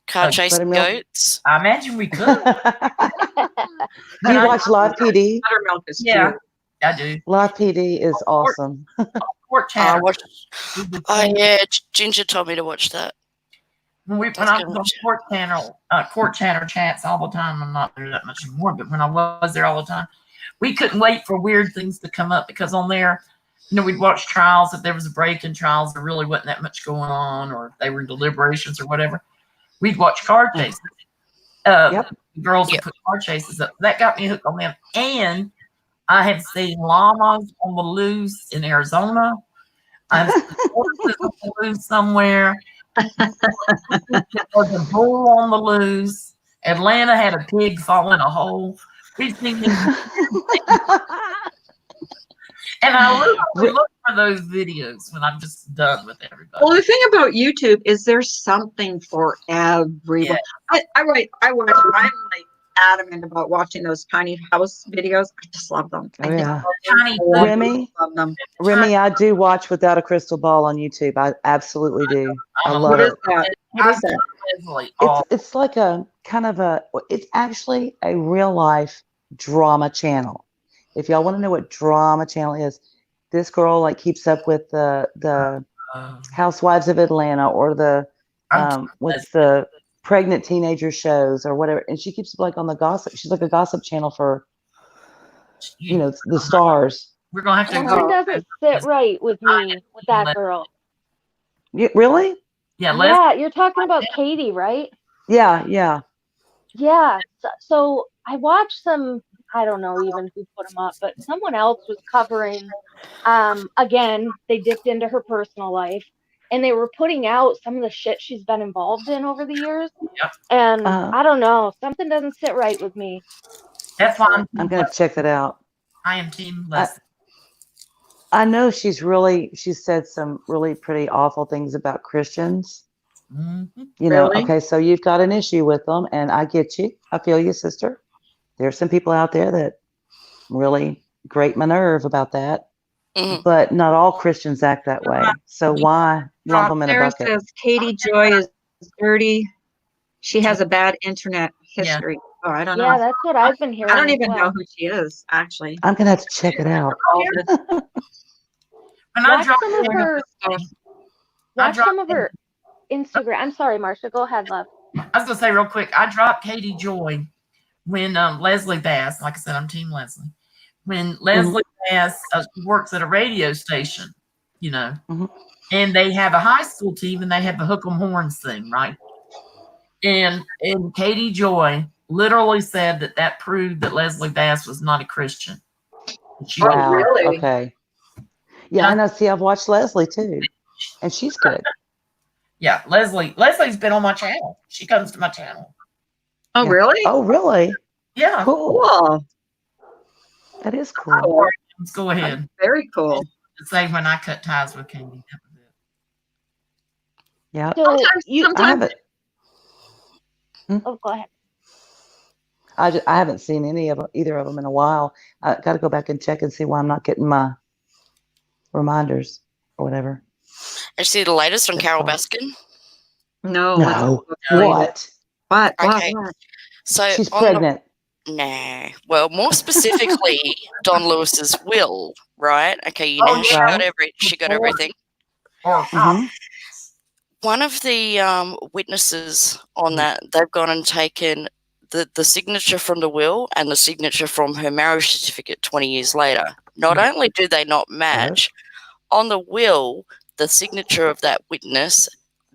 Car chase and
Buttermilk?
goats?
I imagine we could.
Do you watch Live PD?
Buttermilk is
Yeah,
cute.
I do.
Live PD is awesome.
Court chatter.
Yeah, Ginger told me to watch that.
When I was on court chatter chats all the time, I'm not there that much anymore, but when I was there all the time, we couldn't wait for weird things to come up because on there, we'd watch trials. If there was a break in trials, there really wasn't that much going on, or if they were in deliberations or whatever, we'd watch car chases. Girls would put car chases up. That got me hooked on them. And I have seen llamas on the loose in Arizona. I've seen horses on the loose somewhere. There was a bull on the loose. Atlanta had a pig fall in a hole. We've seen these. And I literally look for those videos when I'm just done with everybody.
Well, the thing about YouTube is there's something for everyone.
Yeah.
I'm like adamant about watching those tiny house videos. I just love them.
Oh, yeah.
Love them.
Remy, I do watch Without a Crystal Ball on YouTube. I absolutely do. I love it.
What is that?
It's like a kind of it's actually a real life drama channel. If y'all want to know what drama channel is, this girl like keeps up with the Housewives of Atlanta or the what's the pregnant teenager shows or whatever, and she keeps like on the gossip. She's like a gossip channel for the stars.
We're gonna have to
Something doesn't sit right with me with that girl.
Really?
Yeah, you're talking about Katie, right?
Yeah.
Yeah. So I watched some. I don't know even who put them up, but someone else was covering. Again, they dipped into her personal life, and they were putting out some of the shit she's been involved in over the years.
Yep.
And I don't know, something doesn't sit right with me.
That's why
I'm gonna check that out.
I am team Leslie.
I know she's said some really pretty awful things about Christians.
Mm-hmm.
Okay, so you've got an issue with them, and I get you. I feel you, sister. There's some people out there that really grate my nerve about that, but not all Christians act that way. So why lump them in a bucket?
Sarah says Katie Joy is dirty. She has a bad internet history. Oh, I don't know.
Yeah, that's what I've been hearing.
I don't even know who she is, actually.
I'm gonna have to check it out.
Watch some of her Instagram. I'm sorry, Marsha. Go ahead, love.
I was gonna say real quick. I dropped Katie Joy when Leslie Bass. Like I said, I'm team Leslie. When Leslie Bass works at a radio station, and they have a high school team, and they have the hook 'em horns thing, right? And Katie Joy literally said that proved that Leslie Bass was not a Christian.
Wow. Really? Okay. Yeah, I know. See, I've watched Leslie too, and she's good.
Yeah, Leslie's been on my channel. She comes to my channel.
Oh, really?
Oh, really?
Yeah.
Cool. That is cool.
Let's go ahead.
That's very cool.
To say when I cut ties with Katie. That was it.
Yeah.
So
sometimes
Oh, go ahead.
I haven't seen either of them in a while. I got to go back and check and see why I'm not getting my reminders or whatever.
I see the latest on Carol Baskin.
No. What?
Okay. So
she's pregnant.
No. Well, more specifically, Don Lewis's will, right? Okay, she got everything.
Or
Mhm.
One of the witnesses on that, they've gone and taken the signature from the will and the signature from her marriage certificate 20 years later. Not only do they not match, on the will, the signature of that witness,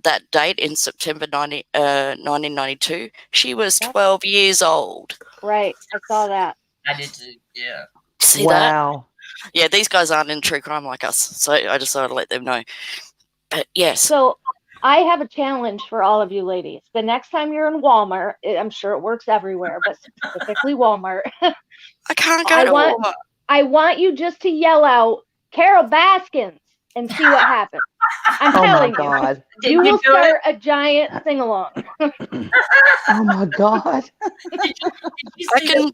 that date in September 1992, she was
Yep.
12 years old.
Right. I saw that.
I did too. Yeah.
See that?
Wow.
Yeah, these guys aren't in true crime like us, so I just thought I'd let them know. But yes,
So I have a challenge for all of you ladies. The next time you're in Walmart, I'm sure it works everywhere, but specifically Walmart,
I can't go
I
to
want-
Walmart.
I want you just to yell out Carol Baskins and see what happens. I'm
Oh my
telling you,
God.
Did
you will
do it?
start a giant sing along.
Oh my God.
You
I
see
can.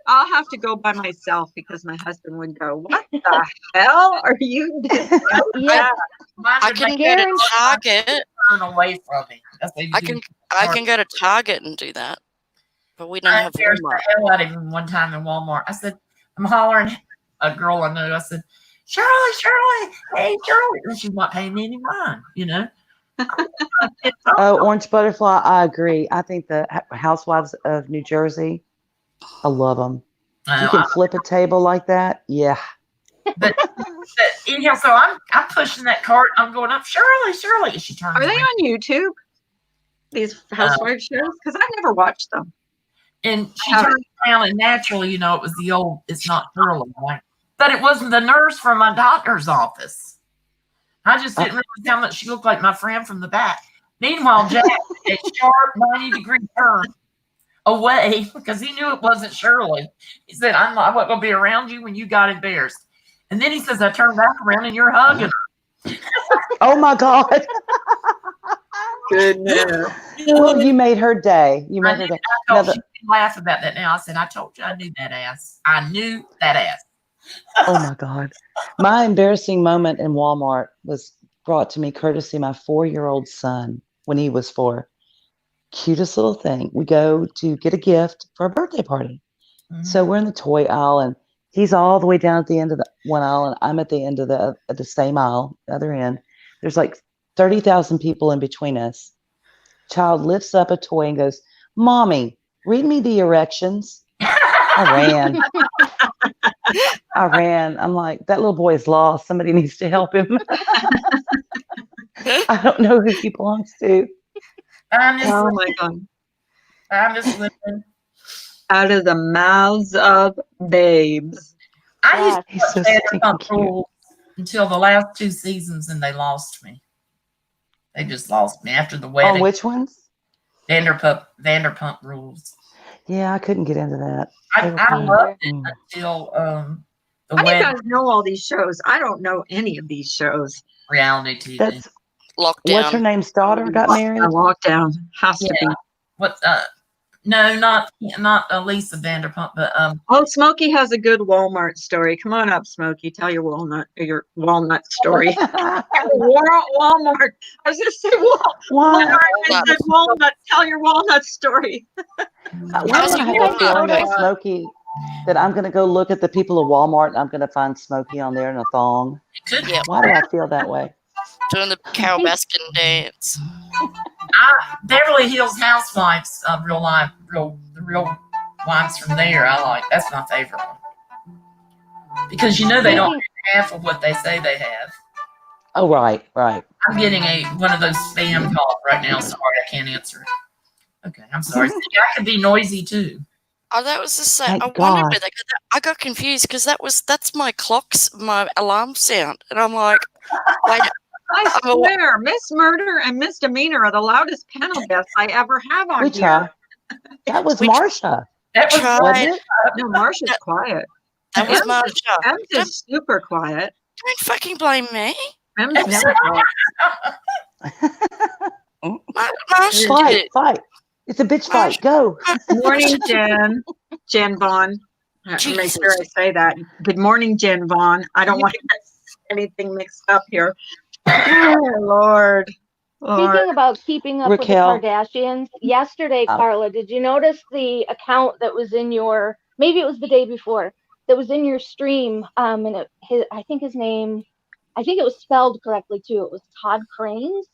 I'll have to go by myself because my husband would go, "What the hell are you doing?"
Yeah,
mine
I
would
can
make
go to
Karen-
Target.
turn away from me. That's what you
I
do.
can go to Target and do that, but we don't
I
have
embarrassed
Walmart.
the hell out of him one time in Walmart. I said, I'm hollering a girl I knew. I said, Shirley, hey, Shirley. And she's not paying me any mind, you know?
Oh, Orange Butterfly, I agree. I think the Housewives of New Jersey, I love them. You can flip a table like that. Yeah.
but anyhow, so I'm pushing that cart. I'm going up, Shirley. And she turns
Are they
around.
on YouTube? These housewife shows? Because I've never watched them.
And she
Have
turned around, and naturally, you know, it was the old, it's not Shirley, right? But it wasn't the nurse from my doctor's office. I just didn't realize how much she looked like my friend from the back. Meanwhile, Jack did a sharp 90-degree turn away because he knew it wasn't Shirley. He said, I wasn't going to be around you when you got embarrassed. And then he says, I turned back around and you're hugging her.
Oh my God.
goodness.
Well, you made her day. You made her day. Now
She can laugh about that now. I said, I told you I knew that ass. I knew that ass.
Oh my God. My embarrassing moment in Walmart was brought to me courtesy of my 4-year-old son when he was 4. Cutest little thing. We go to get a gift for a birthday party. So we're in the toy aisle and he's all the way down at the end of the one aisle and I'm at the end of the same aisle, the other end. There's like 30,000 people in between us. Child lifts up a toy and goes, Mommy, read me the erections. I ran. I'm like, that little boy is lost. Somebody needs to help him. I don't know who he belongs to.
Oh my God.
I'm just living.
Out of the mouths of babes.
I used to
He's
watch
so
Vanderpump
stinking cute.
Rules until the last 2 seasons, and they lost me. They just lost me after the
On
wedding.
which ones?
Vanderpump Rules.
Yeah, I couldn't get into that. They were
I
fun.
loved it
Mm.
until the
How do you
wedding
guys know all these shows? I don't know any of these shows.
reality TV.
That's
Lockdown.
what's her name's daughter got married.
Lockdown has to be.
What? No, not Lisa Vanderpump, but
Oh, Smokey has a good Walmart story. Come on up, Smokey. Tell your walnut story. Walmart. I was going to say
What?
I said walnut. Tell your walnut story.
Why do I have a feeling that Smokey, that I'm going to go look at the people of Walmart and I'm going to find Smokey on there in a thong?
it could
Yep.
Why do I feel that way?
Doing the Carol Baskin dance.
Beverly Hills Housewives, the real wives from there. I like. That's my favorite one because you know they don't have half of what they say they have.
Oh, right.
I'm getting one of those spam calls right now. Sorry, I can't answer. Okay, I'm sorry. See, I can be noisy too.
Oh, that was the same.
Thank
I wondered
God.
where they got that. I got confused because that's my clock's, my alarm sound, and I'm like, wait.
I swear, Miss Murder and Misdemeanor are the loudest panel guests I ever have on
We
here.
try. That was Marsha.
That was
Tried.
Wasn't it?
No, Marsha's quiet.
That was Marsha.
Ems is super quiet.
Don't fucking blame me.
Ems never quiet.
Marsha did it.
Fight. It's a bitch fight. Go.
Morning, Jen Vaughn. Make sure I say that. Good morning, Jen Vaughn. I don't want to get anything mixed up here. Oh, Lord.
Speaking about keeping up
Raquel.
with the Kardashians, yesterday, Carla, did you notice the account that was in your, maybe it was the day before, that was in your stream? And I think his name, I think it was spelled correctly too. It was Todd Cranes.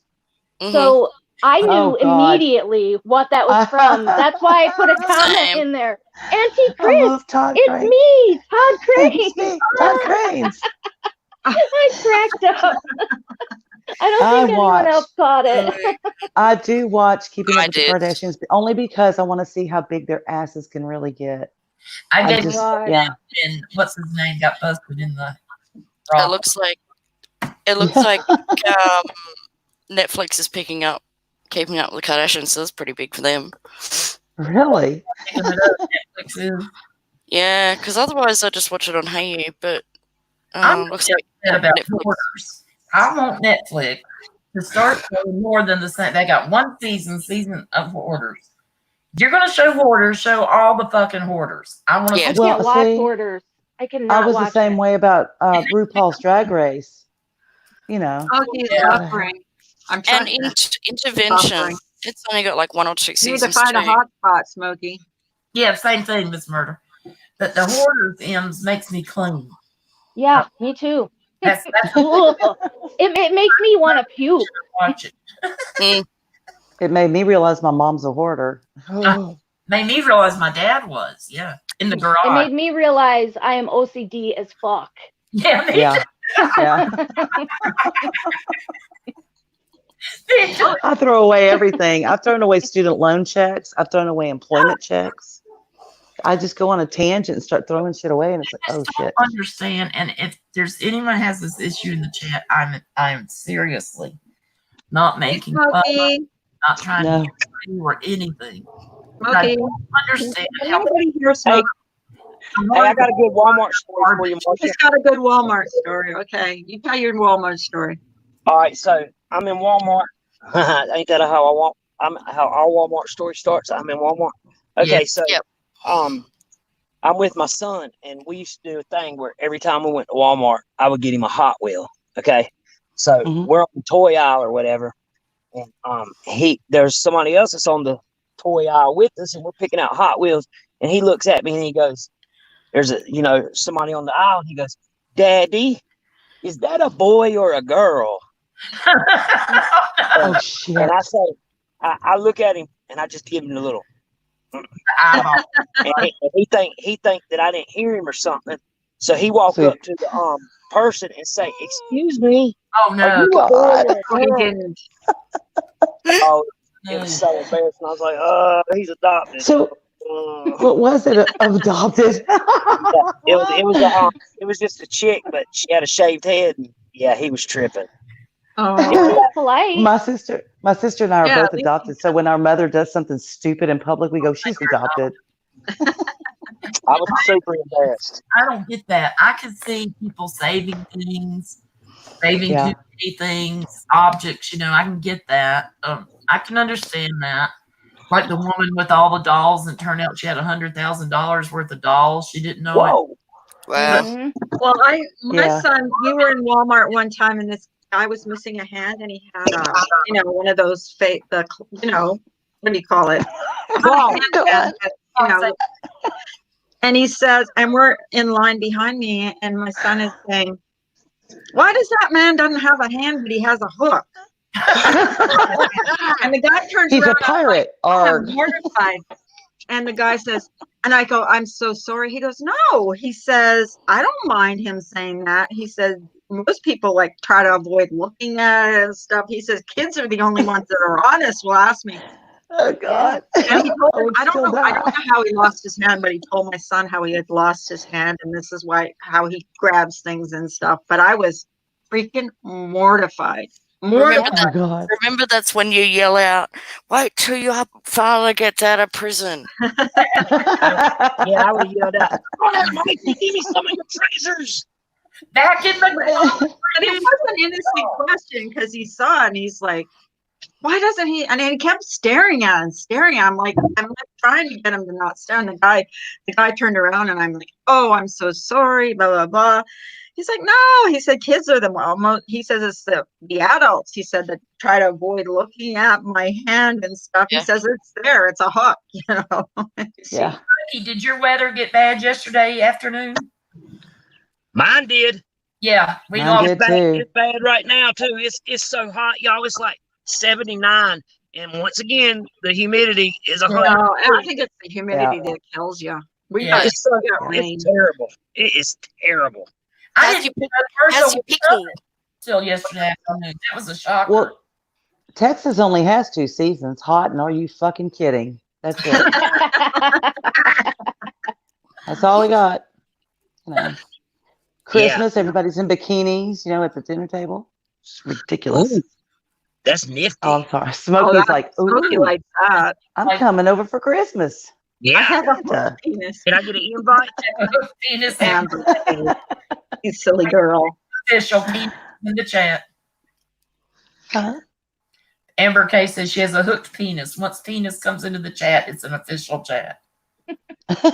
Mhm.
So I knew
Oh, God.
immediately what that was from. That's why I put a comment
Same.
in there. Auntie
I
Chris,
love Todd
it's
Cranes.
me, Todd
It's
Cranes.
me, Todd Cranes.
I cracked up. I don't
I
think anyone else
watch.
caught it.
I do watch Keeping Up
I
with the
did.
Kardashians only because I want to see how big their asses can really get.
I
I
did
just,
God.
yeah.
and what's his name got busted in the
It
brothel.
looks like Netflix is picking up Keeping Up with the Kardashians, so that's pretty big for them.
Really?
Picking it up, Netflix is.
Yeah, because otherwise I just watch it on Hey, but
I'm
looks like
upset about
Netflix.
hoarders. I want Netflix to start showing more than the same. They got one season of hoarders. If you're going to show hoarders, show all the fucking hoarders. I want to
Yeah.
I
see.
Well,
can't watch
see,
Hoarders. I
I
cannot
was the
watch
same
it.
way about RuPaul's Drag Race. You know.
Smokey's
Yeah.
buffering. I'm trying
And
to
Intervention,
buffering.
it's only got like 1 or 2
You need to
seasons
find a
too.
hotspot, Smokey.
Yeah, same thing, Miss Murder. But the hoarders M's makes me clean.
Yeah, me too.
That's
Ugh. It makes me want to puke.
watch it.
Mm,
It made me realize my mom's a hoarder.
Made me realize my dad was. Yeah, in the garage.
It made me realize I am OCD as fuck.
Yeah, me
Yeah. Yeah.
too.
I throw away everything. I've thrown away student loan checks. I've thrown away employment checks. I just go on a tangent and start throwing shit away, and it's like, oh shit.
Understand, and if there's anyone has this issue in the chat, I'm seriously not making fun,
Smokey,
not trying
No.
to get you or anything. I
Smokey.
don't understand
Can
how
anybody hear Smokey?
Hey, I got a good Walmart story for you, Marcia.
He's got a good Walmart story. Okay, you tell your Walmart story.
All right, so I'm in Walmart. Ain't that how I want? How our Walmart story starts. I'm in Walmart. Okay,
Yes.
so
Yep.
I'm with my son, and we used to do a thing where every time we went to Walmart, I would get him a Hot Wheel. Okay, so
Mhm.
we're on the toy aisle or whatever, and there's somebody else that's on the toy aisle with us, and we're picking out Hot Wheels, and he looks at me and he goes, "There's somebody on the aisle," and he goes, "Daddy, is that a boy or a girl?"
Oh shit.
And I say, I look at him and I just give him a little,
eyeball.
and he think that I didn't hear him or something. So he walked
So-
up to the person and say, "Excuse me,
Oh
are
no.
you a boy
God.
or a
Oh, he
girl?"
didn't.
Oh, it was so embarrassing. I was like, he's adopted.
So what was it? Adopted?
It was just a chick, but she had a shaved head. And yeah, he was tripping.
Oh,
It's polite.
My sister and I are
Yeah,
both
at least
adopted. So when our mother does something stupid in public, we go, "She's adopted."
I was super embarrassed.
I don't get that. I can see people saving things, saving
Yeah.
too many things, objects. I can get that. I can understand that. Like the woman with all the dolls, and it turned out she had $100,000 worth of dolls. She didn't know it.
Whoa.
wow.
Mhm.
well, my
Yeah.
son, we were in Walmart one time, and this guy was missing a hand, and he had one of those fake, what do you call it?
Wow.
Hand, and he says, and we're in line behind me, and my son is saying, "Why does that man doesn't have a hand, but he has a hook?" And the guy turns
He's a
around.
pirate.
I'm
Arg.
mortified. And the guy says, and I go, "I'm so sorry." He goes, "No." He says, "I don't mind him saying that." He says, "Most people try to avoid looking at it and stuff." He says, "Kids are the only ones that are honest will ask me."
Oh God.
And he told
I
him,
would
I don't
still
know
die.
how he lost his hand, but he told my son how he had lost his hand, and this is how he grabs things and stuff. But I was freaking mortified.
Remember
Oh God.
Remember, that's when you yell out, "Wait till your father gets out of prison."
Yeah, I would have yelled out, "Oh, Mikey, give me some of your treasures."
Back in the
But it was an innocent question because he saw it and he's like, "Why doesn't he?" And he kept staring at him, staring at him. I'm trying to get him to not stare. And the guy turned around and I'm like, "Oh, I'm so sorry, blah, blah, blah." He's like, "No," he said, "kids are he says it's the adults," he said, "that try to avoid looking at my hand and stuff."
Yeah.
He says, "It's there, it's a hook,"
Yeah.
Did your weather get bad yesterday afternoon?
Mine did.
Yeah, we
Mine
lost.
did too.
It's bad right now too. It's so hot, y'all. It's like 79, and once again, the humidity is 100.
No, I think it's the humidity that kills you. We
Yeah.
got,
It's so
we got rain.
it's terrible. It is terrible.
I
How's
didn't
your,
first
how's
of
your
all,
pickle?
till yesterday afternoon. That was a shocker.
Well, Texas only has 2 seasons, hot and are you fucking kidding? That's it. That's all we got. You know. Christmas, everybody's in bikinis, at the dinner table. It's ridiculous.
Ooh, that's nifty.
Oh, I'm sorry. Smokey's like,
Smokey
ooh,
likes that.
I'm coming over for Christmas.
I
Yeah.
have a
Santa.
penis.
Can I get an invite?
Penis
And you silly girl.
official penis in the chat.
Huh?
Amber K says she has a hooked penis. Once penis comes into the chat, it's an official chat.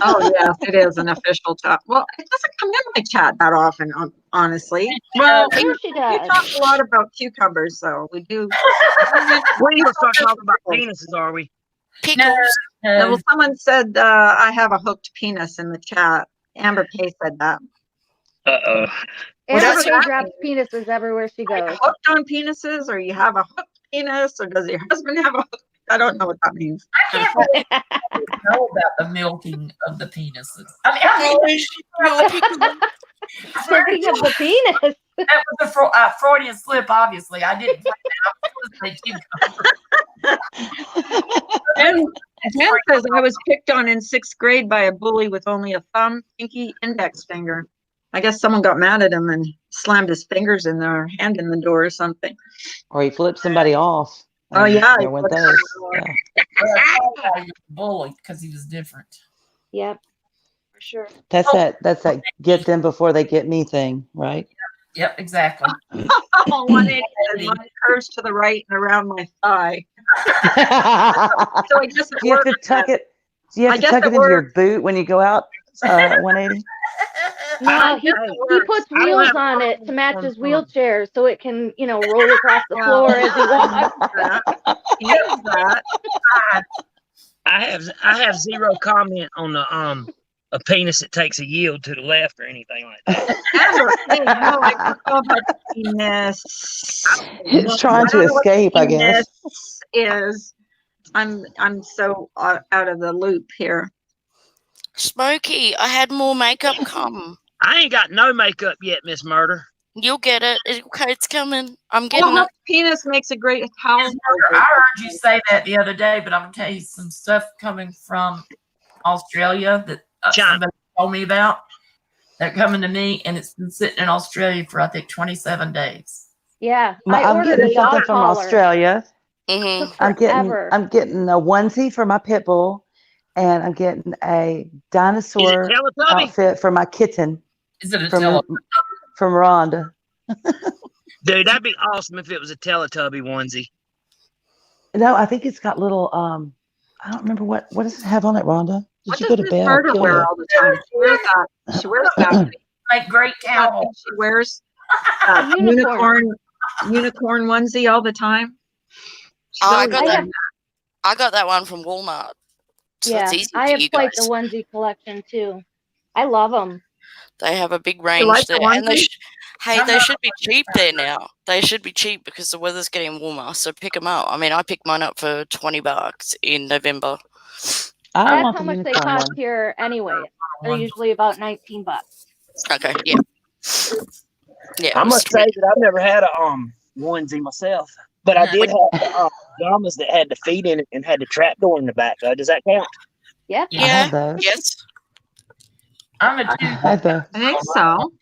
Oh yes, it is an official chat. Well, it doesn't come in my chat that often, honestly. Well,
Sure she
we
does.
talk a lot about cucumbers, so we do.
We need to start talking about penises, are we?
Pickles.
Well, someone said I have a hooked penis in the chat. Amber K said that.
Uh-oh.
Whatever
Amber
that
drops penises everywhere she
Are you
goes.
hooked on penises, or you have a hooked penis, or does your husband have a hooked? I don't know what that means.
I can't really know about the milking of the penises. I mean,
Your pickle.
Speaking of the penis.
that was a Freudian slip, obviously. I didn't point that out.
And Jen says I was picked on in 6th grade by a bully with only a thumb, pinky, index finger. I guess someone got mad at him and slammed his fingers in their hand in the door or something.
Or he flipped somebody off.
Oh
and
yeah,
There went those. Yeah.
Bully because he was different.
Yep. For sure.
That's that get them before they get me thing, right?
Yep, exactly.
180 says mine curves to the right and around my thigh. So I guess it
Do you have to
works.
tuck it? Do you have
I
to
guess
tuck
it
it into your
works.
boot when you go out 180?
No, he puts
I don't
wheels
have
on it to
problems
match
on
his
phone.
wheelchair so it can, roll across the
Yeah.
floor as he walks.
He knows that.
I have zero comment on the a penis that takes a yield to the left or anything like that.
Amber, hey, no, I don't know about the penis.
It's trying
I
to
don't know what
escape, I guess.
penis is. I'm so out of the loop here.
Smokey, I had more makeup come.
I ain't got no makeup yet, Miss Murder.
You'll get it. Okay, it's coming. I'm getting
Well,
it.
penis makes a great towel.
I heard you say that the other day, but I'm gonna tell you some stuff coming from Australia that
China.
somebody told me about. They're coming to me, and it's been sitting in Australia for I think 27 days.
Yeah.
I'm
ordered
getting
a dog
something from
collar.
Australia.
Mm-hmm.
Took
I'm
forever.
getting a onesie for my pit bull, and I'm getting a
Is it
dinosaur
Teletubby?
outfit for my kitten
Is it a
from Rhonda.
Dude, that'd be awesome if it was a Teletubby onesie.
No, I think it's got little I don't remember what does it have on it, Rhonda? Did
What
you
does
go to
Miss
bed?
Murder
I'll kill
wear
you.
all the time? She wears that. She wears that.
Make great
What
towel.
she wears
A unicorn.
unicorn onesie all the time. She's
Oh, I
always
got
wearing
that. I got that one from Walmart. So
Yeah.
it's easy
I
for
have
you
quite
guys.
the onesie collection too. I love them.
They have a big
You
range
like
there,
the
and
onesie?
they should be cheap there now. They should be cheap because the weather's getting warmer. So pick them up. I mean, I picked mine up for $20 in November.
I
That's
want
how
the
much they
unicorn
cost
one.
here anyway. They're usually about $19.
Okay, yeah, yeah.
I
it was
must say that I've never had a onesie myself, but I did have pajamas that had the feet in it and had the trap door in the back. Does that count?
Yeah.
I had those.
Yes.
I'm a
I
two.
had those.
I think so.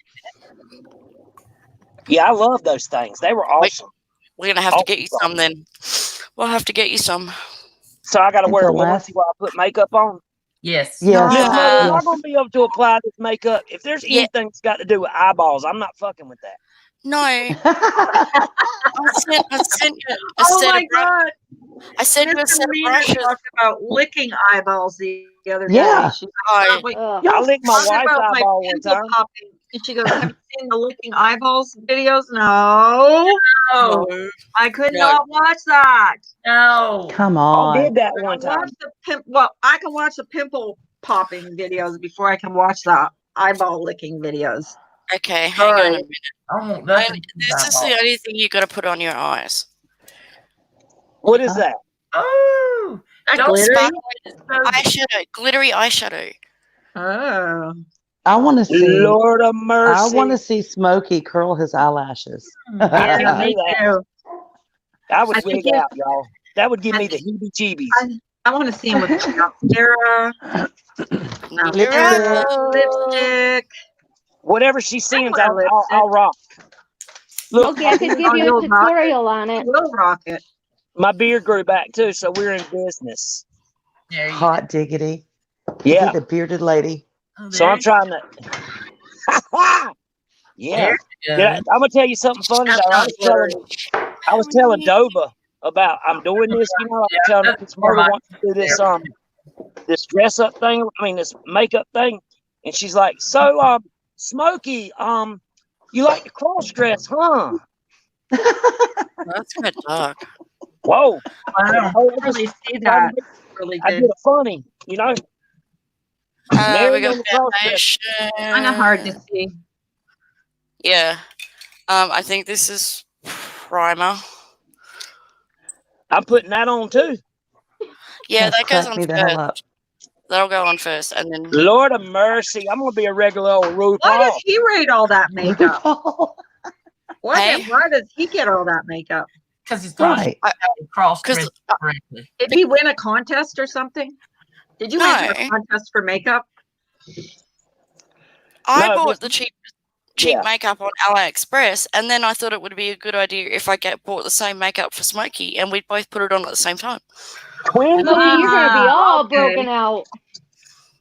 Yeah, I love those things. They were awesome.
We're gonna have to get you
Awesome.
some then. We'll have to get you some.
So I got to
It's
wear
a
a onesie while I put makeup on.
Yes.
Yes.
Miss Mother, am I
Yes.
going to be able to apply this makeup? If there's
Yeah.
anything that's got to do with eyeballs, I'm not fucking with that.
No, I sent you a
Oh
set
my
of
God.
I sent you a
Mr.
set of
Mina
brushes.
talked about licking eyeballs the other day.
Yeah.
She's
I-
like,
Ugh.
I licked my
talking
wife's
about my
eyeball one
pimple
time.
popping. And she goes, have you seen the licking eyeballs videos? No.
No.
I could
No.
not watch that.
No.
Come
I
on.
did that
I
one
can
time.
watch I can watch the pimple popping videos before I can watch the eyeball licking videos.
Okay, hang on a
Sorry.
minute.
I want nothing.
This is the only thing you got to put on your eyes.
What is that?
Oh,
That
don't
glittery?
Eyeshadow, glittery eyeshadow.
Oh.
I want to see.
Lord of
I
mercy.
want to see Smokey curl his eyelashes.
I
Yeah,
can't
me
do that.
too.
I would
I think
wig out, y'all. That would give me the heebie-jeebies.
I want to see him with mascara,
Lipstick.
lipstick.
Whatever she sends,
wear
I'll rock. Look,
Smokey, I could give you
you'll
a
rock
tutorial on it.
We'll rock it.
my beard grew back too, so we're in business.
There you
Hot diggity.
Yeah.
The bearded lady.
go.
So I'm trying to. Yeah. Yeah. I'm gonna tell you something funny
That's
though.
not glittery.
I was telling Doba about I'm doing this. You know, I'm telling this mother wants to do this dress up thing. I mean, this makeup thing, and she's like, "So, Smokey, you like to cross dress, huh?"
That's quite dark.
Whoa!
I don't really see that. Really
I
good.
did a funny, you know.
We
Mary
got
on the cross dress.
foundation.
Kind of hard to see.
Yeah. I think this is primer.
I'm putting that on too.
Yeah, that goes
Crack
on
me the hell
first.
up.
That'll go on first, and then
Lord of mercy, I'm gonna be a regular old RuPaul.
Why does he rate all that makeup?
Hey?
Why does he get all that makeup?
Because he's going
Right.
to cross dress
'cause,
correctly.
Did he win a contest or something? Did you enter a
No.
contest for makeup?
I
No,
bought
this-
the cheap
yeah.
makeup on AliExpress, and then I thought it would be a good idea if I bought the same makeup for Smokey, and we'd both put it on at the same time.
Twinsies,
Smokey, you're gonna be all
okay.
broken out.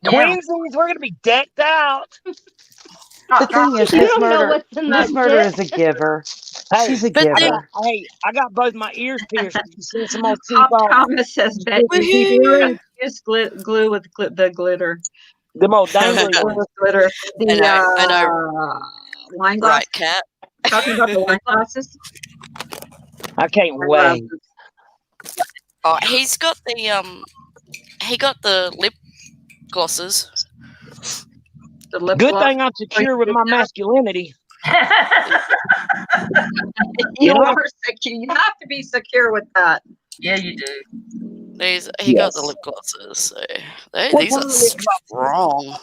twinsies, we're gonna be decked out.
The thing is,
You
Miss
don't know
Murder,
what's in
Miss
that
Murder
shit.
is a giver.
Hey,
She's a
but
giver.
then-
I got both my ears pierced. You see some old cheap
Thomas says bet
Woohoo!
use glue with the glitter.
them old dangly
Glue
ones.
with glitter. The
I know.
wine glass.
Right, cat.
Talking about the wine glasses.
I can't wait.
Oh, he's got the he got the lip glosses.
The lip
Good
gloss.
thing I'm secure with my masculinity.
You
You know?
are secure. You have to be secure with that.
Yeah, you do.
He got the
Yes.
lip glosses. So
What
these
kind
are
of lip glosses?
strong.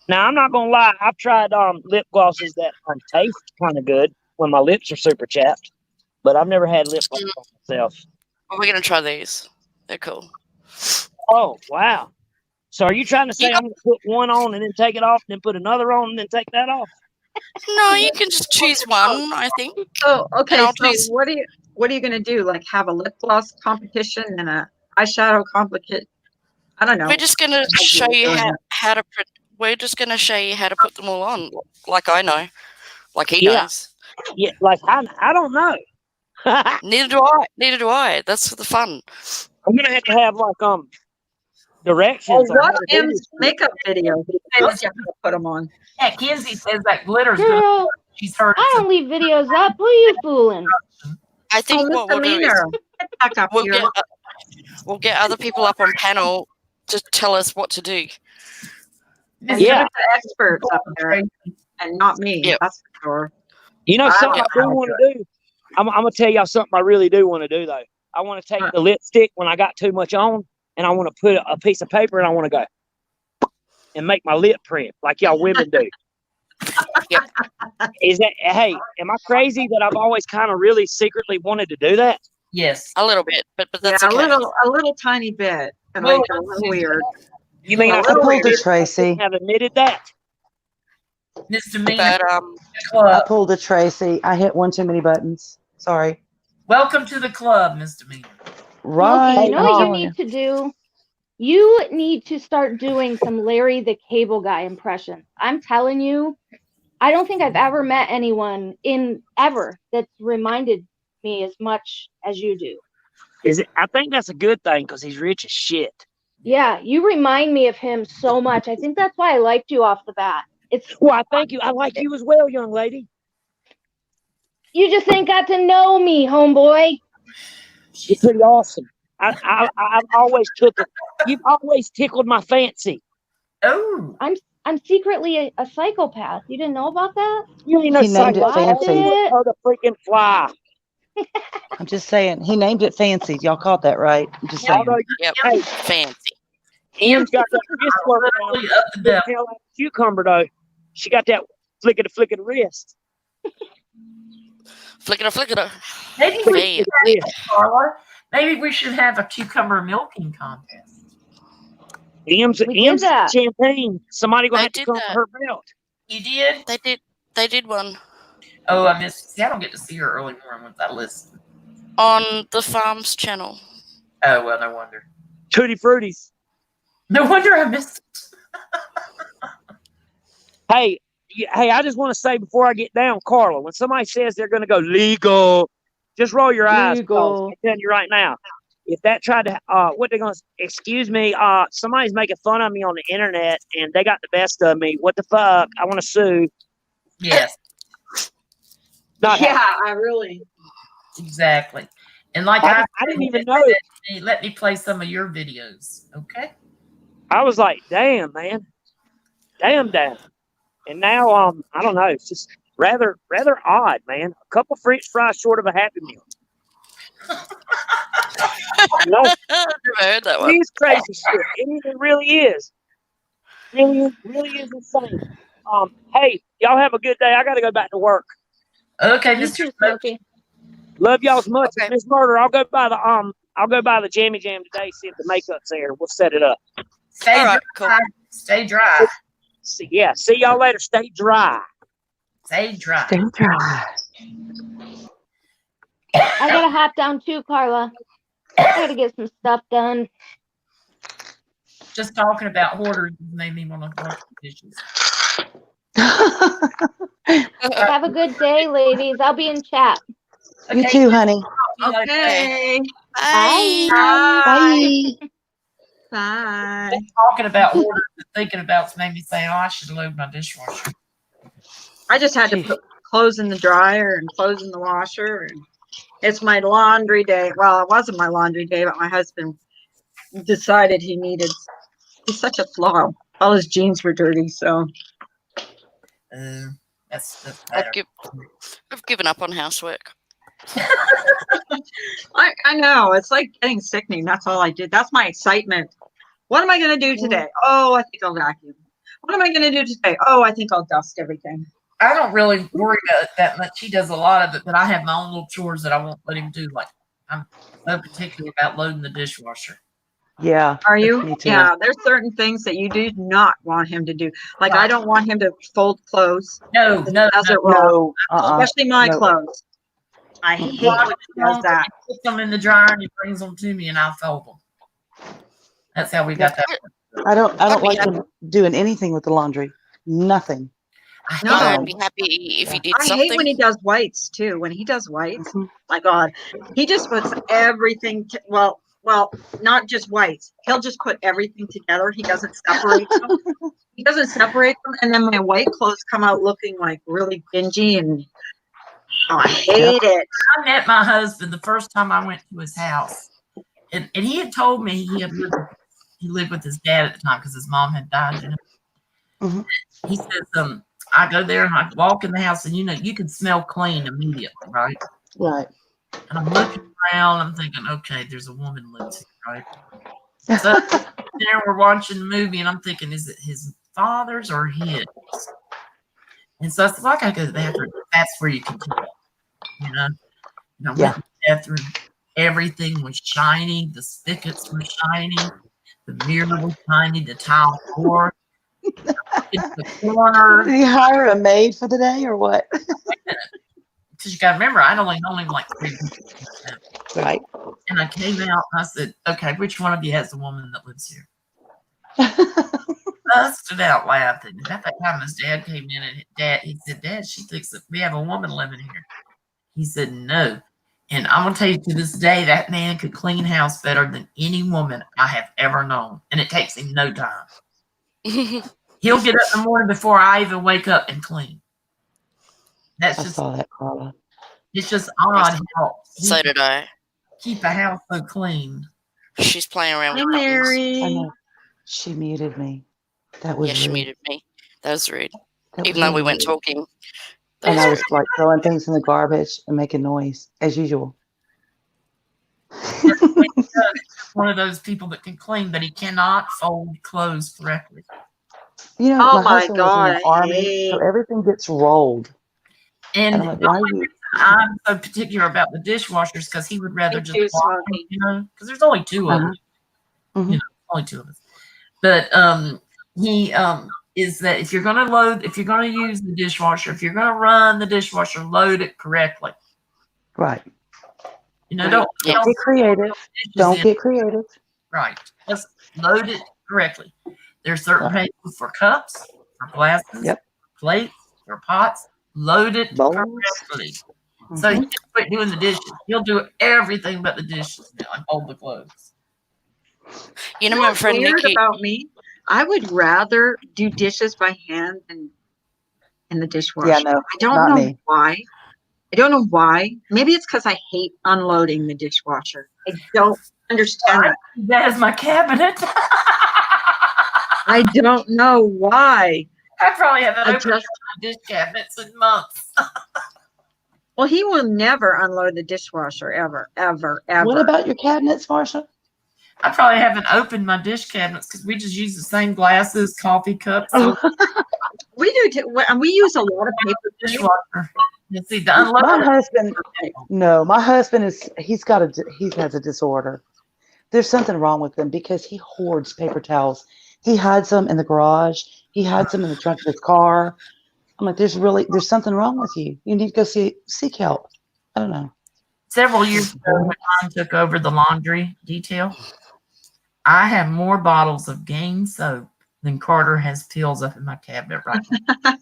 Now I'm not gonna lie. I've tried lip glosses that taste kind of good when my lips are super chapped, but I've never had lip gloss on myself.
Well, we're gonna try these. They're cool.
Oh wow! So are you trying to say
You
I'm gonna put one on and then take it off, and then put another on and then take that off?
No, you can just choose one. I think.
Oh, okay.
I'll
So
choose-
what are you gonna do? Like have a lip gloss competition and a eyeshadow competition? I don't know.
We're just gonna show you how to. We're just gonna show you how to put them all on, like I know, like he
Yeah.
knows.
Yeah, like I don't know. I'm
Neither do I. Neither do I. That's the fun.
gonna have to have like directions.
Oh,
on how
watch
to do
M's
this.
makeup video. He says you have to put them on.
Yeah, Kenzie says that glitter's good.
Girl,
She's heard
I
it.
don't leave videos up. Who you fooling?
I think what we'll do is
Misdemeanor. Get back up here.
we'll get other people up on panel to tell us what to do.
And
Yeah.
put the experts up there, and not me.
Yep.
That's for sure.
You know
I
something I
don't
do
know.
want to do. I'm gonna tell y'all something I really do want to do though. I want to take the lipstick when I got too much on, and I want to put a piece of paper and I want to go and make my lip print like y'all women do.
Yep.
Is that hey? Am I crazy that I've always kind of really secretly wanted to do that?
Yes.
A little bit, but that's
Yeah,
okay.
a little tiny bit. And like a little weird.
You mean
A
I
little
told
pulled a
you
Tracy.
have admitted that?
Misdemeanor
But
I
club.
pulled a Tracy. I hit one too many buttons. Sorry.
Welcome to the club, misdemeanor.
Right.
Smokey, you know
I'm
what you
telling
need to do? You need to start doing some Larry the Cable Guy impressions. I'm telling you, I don't think I've ever met anyone ever that's reminded me as much as you do.
Is it? I think that's a good thing because he's rich as shit.
Yeah, you remind me of him so much. I think that's why I liked you off the bat.
Well, I thank you. I like you as well, young lady.
You just ain't got to know me, homeboy.
You're pretty awesome. I've always took it. You've always tickled my fancy.
Oh,
I'm I'm secretly a psychopath. You didn't know about that?
You ain't no
He named it
psycho.
fancy.
What?
Her the freaking fly.
I'm just saying. He named it fancy. Y'all caught that, right? I'm just saying.
Although,
Yep.
hey,
Fancy.
Em's got that wrist work down.
Literally up to death.
Hell, like a cucumber though. She got that flick of the wrist.
Flicker.
Maybe
Flick
we
of the wrist.
Carla. Maybe we should have a cucumber milking contest.
Em's
We did that.
champagne. Somebody gonna
They
have to
did
come
that.
for her belt.
You did?
They did one
Oh, I missed. See, I don't get to see her early morning with that list.
on the Farms channel.
Oh well, no wonder.
Tutti Fruities.
No wonder I missed it.
Hey, I just want to say before I get down, Carla, when somebody says they're going to go legal, just roll your eyes.
Legal.
I'm telling you right now, if that tried to, what they're going to, excuse me, somebody's making fun of me on the internet and they got the best of me. What the fuck? I want to sue.
Yes,
Not
Yeah, I really.
exactly. And like
I didn't even know.
Let me play some of your videos, okay?
I was like, damn, man. Damn. And now, I don't know. It's just rather odd, man. A couple French fries short of a Happy Meal. No,
Never heard that
it
one.
is crazy shit. It really is. Really is insane. Hey, y'all have a good day. I got to go back to work.
Okay,
You
Mr.
too,
Smokey.
Smokey.
Love y'all's much.
Okay.
Miss Murder, I'll go by the Jammy Jam today. See if the makeup's there. We'll set it up.
Stay
All
dry.
right, cool.
Stay dry.
See y'all later. Stay dry.
Stay dry.
Stay dry.
I gotta hop down too, Carla. I gotta get some stuff done.
Just talking about hoarders made me want to wash the dishes.
Have a good day, ladies. I'll be in chat.
You too, honey.
Okay.
Bye.
Bye.
Bye.
Talking about hoarders and thinking about made me say, oh, I should load my dishwasher.
I just had to put clothes in the dryer and clothes in the washer. And it's my laundry day. Well, it wasn't my laundry day, but my husband decided he's such a flaw. All his jeans were dirty, so
That's better.
I've given up on housework.
I know. It's like getting sickening. That's all I did. That's my excitement. What am I going to do today? Oh, I think I'll vacuum. What am I going to do today? Oh, I think I'll dust everything.
I don't really worry about it that much. He does a lot of it, but I have my own little chores that I won't let him do. Like I'm so particular about loading the dishwasher.
Yeah.
Are you?
Me too.
Yeah, there's certain things that you do not want him to do. Like I don't want him to fold clothes.
No.
He does it wrong.
No.
Especially my
No.
clothes. I hate when he does that.
He puts them in the dryer and he brings them to me and I'll fold them. That's how we got that.
I don't like him doing anything with the laundry. Nothing.
No.
I'd be happy if you did
I
something.
hate when he does whites too. When he does whites,
Mhm.
my God, he just puts everything. Well, not just whites. He'll just put everything together. He doesn't separate them. And then my white clothes come out looking like really dingy, and I hate it.
I met my husband the first time I went to his house, and he had told me he lived with his dad at the time because his mom had died. You know,
Mhm.
he says, I go there and I walk in the house, and you can smell clean immediately, right?
Right.
And I'm looking around, I'm thinking, okay, there's a woman lives here, right? So there we're watching the movie, and I'm thinking, is it his father's or his? And so it's like I go to the bathroom. That's where you can tell, you know. And I went in the bathroom. Everything was shiny. The spigots were shiny. The mirror was shiny. The tile floor. In the corner.
Did he hire a maid for the day or what?
Because you got to remember, I'd only known him like 3 weeks.
Right.
And I came out and I said, okay, which one of you has a woman that lives here? I stood out laughing. About that time his dad came in and he said, Dad, she thinks that we have a woman living here. He said, no. And I'm going to tell you, to this day, that man could clean house better than any woman I have ever known. And it takes him no time. He'll get up in the morning before I even wake up and clean. That's
I
just,
saw that, Carla.
it's just odd how
So did I.
keep a house so clean.
She's playing around
Hi,
with buttons.
I
Mary.
know. She muted me. That was
Yeah, she
rude.
muted me. That was rude.
That
Even
was
though we
really
weren't
rude.
talking. That
And
was
I
rude.
was like throwing things in the garbage and making noise as usual.
One of those people that can clean, but he cannot fold clothes correctly.
You know,
Oh
my
my
husband was in
God,
the
I
army, so
hate.
everything gets rolled. And
And
I'm like, why are you?
I'm so particular about the dishwashers because he would rather
Thank
just
you,
wash them,
Smokey.
you know, because there's only two of
Uh-huh.
us,
Mhm.
you know, only two of us. But he is that if you're gonna use the dishwasher, if you're gonna run the dishwasher, load it correctly.
Right.
You know,
Right.
don't
Don't get creative. Don't get creative.
right. Just load it correctly. There's certain
Right.
places for cups, for glasses,
Yep.
plates, for pots. Load it
Bowls.
correctly. So he
Mhm.
just quit doing the dishes. He'll do everything but the dishes now and fold the clothes.
You know,
You know
my
what's
friend
weird
Nikki.
about me? I would rather do dishes by hand than in the dishwasher.
Yeah, no,
I don't
not
know
me.
why. I don't know why. Maybe it's because I hate unloading the dishwasher. I don't understand that.
That is my cabinet.
I don't know why.
I probably haven't
I
opened
just,
my dish cabinets in months.
well, he will never unload the dishwasher ever, ever,
What
ever.
about your cabinets, Marsha?
I probably haven't opened my dish cabinets because we just use the same glasses, coffee cups, so
We do too. And we use a lot of paper.
dishwasher. You see, the unload.
My husband, no, my husband he has a disorder. There's something wrong with him because he hoards paper towels. He hides them in the garage. He hides them in the trunk of his car. I'm like, there's something wrong with you. You need to go seek help. I don't know.
Several years ago, when Mom took over the laundry detail, I have more bottles of Gain soap than Carter has pills up in my cabinet right now.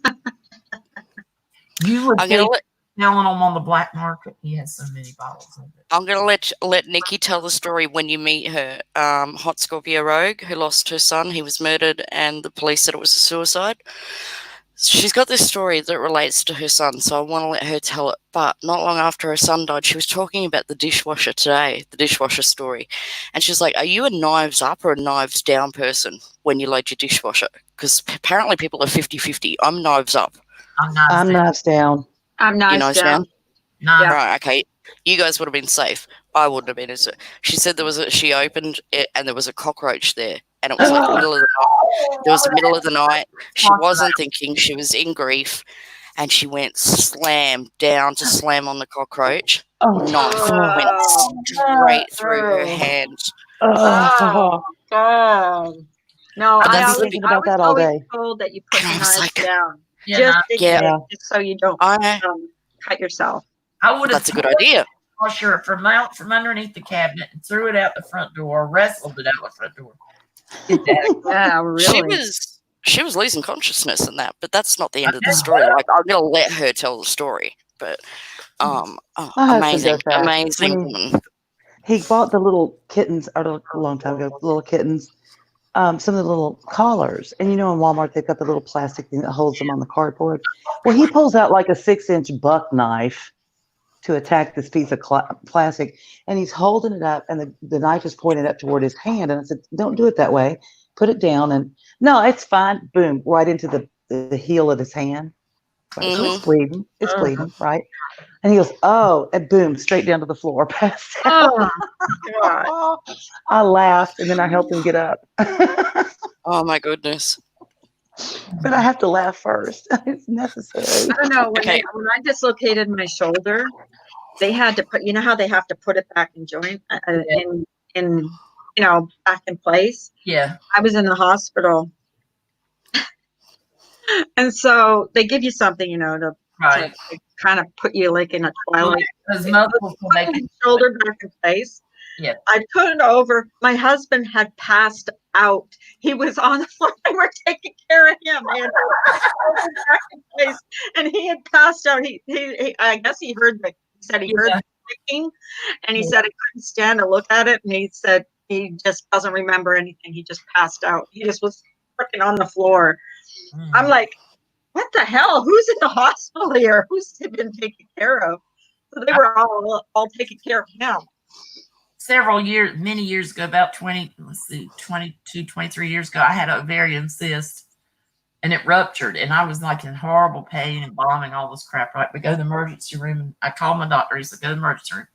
You would
I'm gonna
think
let
selling them on the black market. He has so many bottles of it.
I'm gonna let Nikki tell the story when you meet her. Hot Scorpio Rogue, who lost her son. He was murdered, and the police said it was a suicide. She's got this story that relates to her son, so I want to let her tell it. But not long after her son died, she was talking about the dishwasher today, the dishwasher story. And she's like, are you a knives up or a knives down person when you load your dishwasher? Because apparently people are 50-50. I'm knives up.
I'm not.
I'm knives down.
I'm
You
not
knives
down.
down?
Not.
Yeah.
Right, okay. You guys would have been safe. I wouldn't have been. She said she opened it and there was a cockroach there. And it was like the middle of the night. There was the middle of the night. She wasn't thinking. She was in grief. And she went slam down to slam on the cockroach.
Oh,
Knife
Oh.
went straight through her hand.
Oh, God. No,
I'm
But
I
gonna be
that's
always,
thinking
I
about
was
that all
always
day.
told that you put
And
the
I was
knives
like,
down
Yeah,
just
no,
in
yeah.
case, just so you don't cut yourself.
I would have
That's a good idea.
washer from underneath the cabinet and threw it out the front door, wrestled it out the front door.
Yeah, really.
She was losing consciousness in that, but that's not the end of the story. Like, I'm gonna let her tell the story. But
My husband
amazing,
does that.
amazing
When
woman.
he bought the little kittens, or a long time ago, little kittens, some of the little collars. And in Walmart, they've got the little plastic thing that holds them on the cardboard. Well, he pulls out like a 6-inch buck knife to attack this piece of plastic, and he's holding it up, and the knife is pointed up toward his hand. And I said, don't do it that way. Put it down. And no, it's fine. Boom, right into the heel of his hand. Right. So it's bleeding. It's bleeding, right? And he goes, oh, and boom, straight down to the floor. Passed out.
Oh, God.
I laughed, and then I helped him get up.
Oh my goodness.
But I have to laugh first. It's necessary.
I don't know.
Okay.
When I dislocated my shoulder, they had to put, how they have to put it back in joint, back in place.
Yeah.
I was in the hospital. And so they give you something, to kind of put you like in a twilight.
Those muscles will make
Put
it.
my shoulder back in place.
Yeah.
I turned over. My husband had passed out. He was on the floor. They were taking care of him. They had put his shoulder back in place, and he had passed out. He I guess he heard the clicking, and he said he couldn't stand to look at it. And he said he just doesn't remember anything. He just passed out. He just was freaking on the floor. I'm like, what the hell? Who's in the hospital here? Who's been taken care of? So they were all taking care of him.
Many years ago, about 22, 23 years ago, I had ovarian cyst. and it ruptured. And I was like in horrible pain and vomiting, all this crap. Right, we go to the emergency room, and I called my doctor. He said, "Go to the emergency room."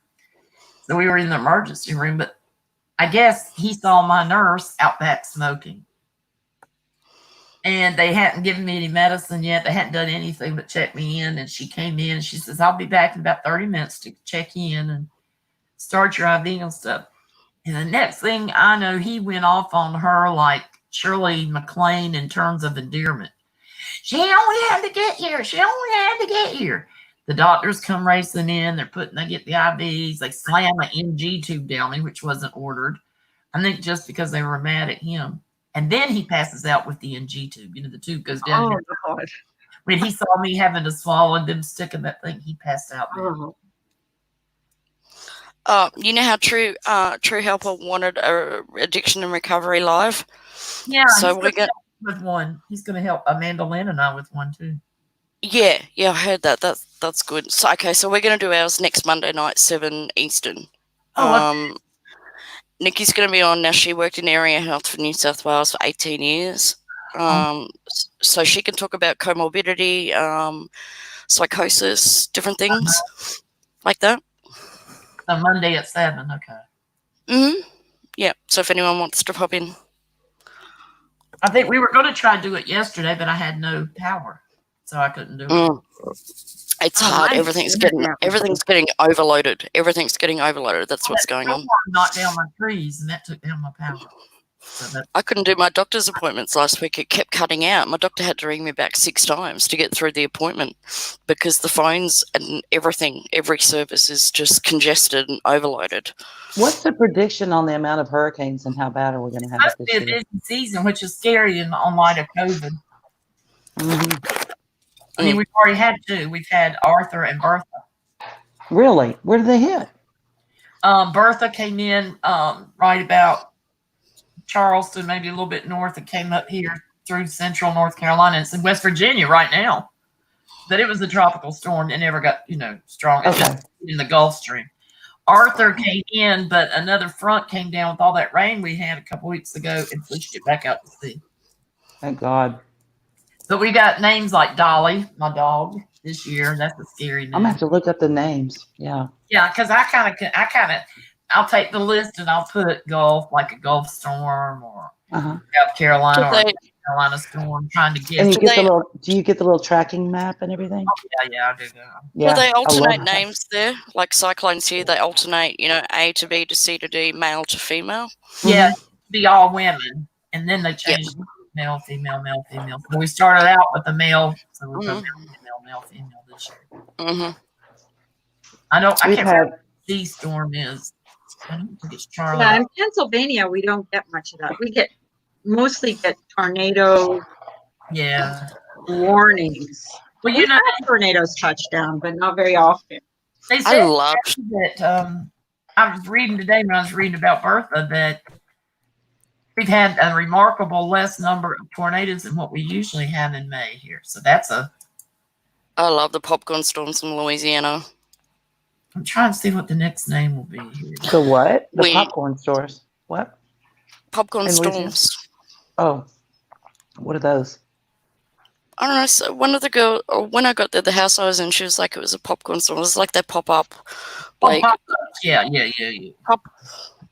So we were in the emergency room, but I guess he saw my nurse out back smoking. And they hadn't given me any medicine yet. They hadn't done anything but check me in. And she came in and she says, "I'll be back in about 30 minutes to check in and start your IV and stuff." And the next thing I know, he went off on her like Shirley MacLaine in terms of endearment. "She only had to get here. She only had to get here." The doctors come racing in. They get the IVs. They slam an NG tube down me, which wasn't ordered. I think just because they were mad at him. And then he passes out with the NG tube. You know, the tube goes down.
Oh, God.
When he saw me having to swallow and them sticking that thing, he passed out.
You know how True Helper wanted a Addiction and Recovery Live?
Yeah,
So
he's
we're
gonna help with one. He's going to help Amanda Lynn and I with one too.
Yeah, I heard that. That's good. So so we're going to do ours next Monday night, 7 Eastern.
Oh,
Nikki's going to be on now. She worked in area health for New South Wales for 18 years. So she can talk about comorbidity, psychosis, different things like that.
so Monday at 7. Okay.
Yeah. So if anyone wants to pop in.
I think we were going to try to do it yesterday, but I had no power, so I couldn't do it.
It's hard. Everything's getting overloaded. Everything's getting overloaded. That's what's going on.
Knocked down my trees, and that took down my power. So
I couldn't do my doctor's appointments last week. It kept cutting out. My doctor had to ring me back 6 times to get through the appointment because the phones and everything, every service is just congested and overloaded.
What's the prediction on the amount of hurricanes and how bad are we going to have
must
it
be
this
a
year?
busy season, which is scary on light of COVID. I mean, we've already had 2. We've had Arthur and Bertha.
Really? Where did they hit?
Bertha came in right about Charleston, maybe a little bit north, and came up here through central North Carolina. It's in West Virginia right now. But it was a tropical storm. It never got, strong. It's just in the Gulf Stream. Arthur came in, but another front came down with all that rain we had a couple weeks ago and pushed it back out to sea.
Thank God.
But we got names like Dolly, my dog, this year. That's a scary name.
I'm gonna have to look up the names. Yeah.
Yeah, because I'll take the list and I'll put Gulf, like a Gulf storm or South Carolina or North Carolina storm, trying to get.
And do you get the little tracking map and everything?
Oh, yeah, I do that.
Yeah.
Do they alternate names there? Like cyclones here, they alternate, A to B to C to D, male to female?
Yeah, be all women. And then they changed male, female, male, female. So we started out with the male, so we're going male, female this year. I can't remember what the storm is. I don't think it's Charlie.
Yeah, in Pennsylvania, we don't get much of that. We mostly get tornado warnings. Well, we've had tornadoes touch down, but not very often.
They said that I was reading today when I was reading about Bertha that we've had a remarkable less number of tornadoes than what we usually have in May here. So
I love the popcorn storms in Louisiana.
I'm trying to see what the next name will be here.
The what? The popcorn stores. What?
Popcorn storms.
Oh, what are those?
I don't know. So one of the girls, when I got there, the house I was in, she was like, it was a popcorn storm. It was like they pop up. Like,
yeah.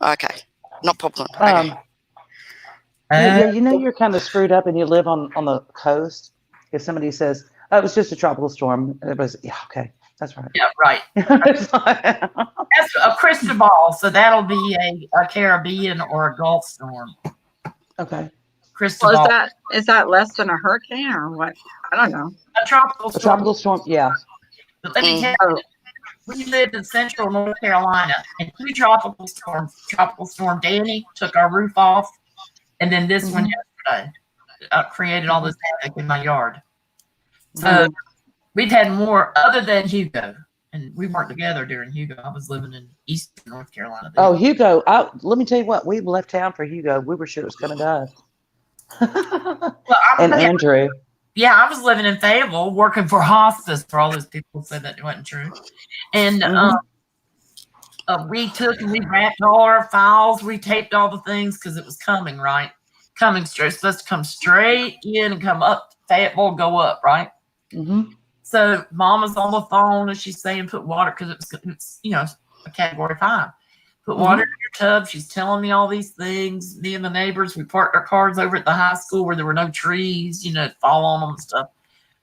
Okay. Not popcorn.
Okay. You're kind of screwed up and you live on the coast. If somebody says, "Oh, it was just a tropical storm," everybody's, "Yeah, okay. That's right."
Yeah, right. That's a Cristobal, so that'll be a Caribbean or a Gulf storm.
Okay.
Cristobal.
Well, is that less than a hurricane or what? I don't know.
A tropical storm.
A tropical storm, yeah.
But let me tell you, we lived in central North Carolina, and 2 tropical storms. Tropical Storm Danny took our roof off, and then this one yesterday created all this havoc in my yard. So we've had more other than Hugo, and we weren't together during Hugo. I was living in eastern North Carolina.
Oh, Hugo. Let me tell you what. We left town for Hugo. We were sure it was coming to us. And Andrew.
Yeah, I was living in Fayetteville working for hospice for all those people who said that it wasn't true. And we wrapped all our files. We taped all the things because it was coming, right? Coming straight. It's supposed to come straight in and come up fat boy go up, right?
Mm-hmm.
So mama's on the phone and she's saying put water because it's a category 5. Put water in your tub. She's telling me all these things. Me and the neighbors, we parked our cars over at the high school where there were no trees, fall on them and stuff.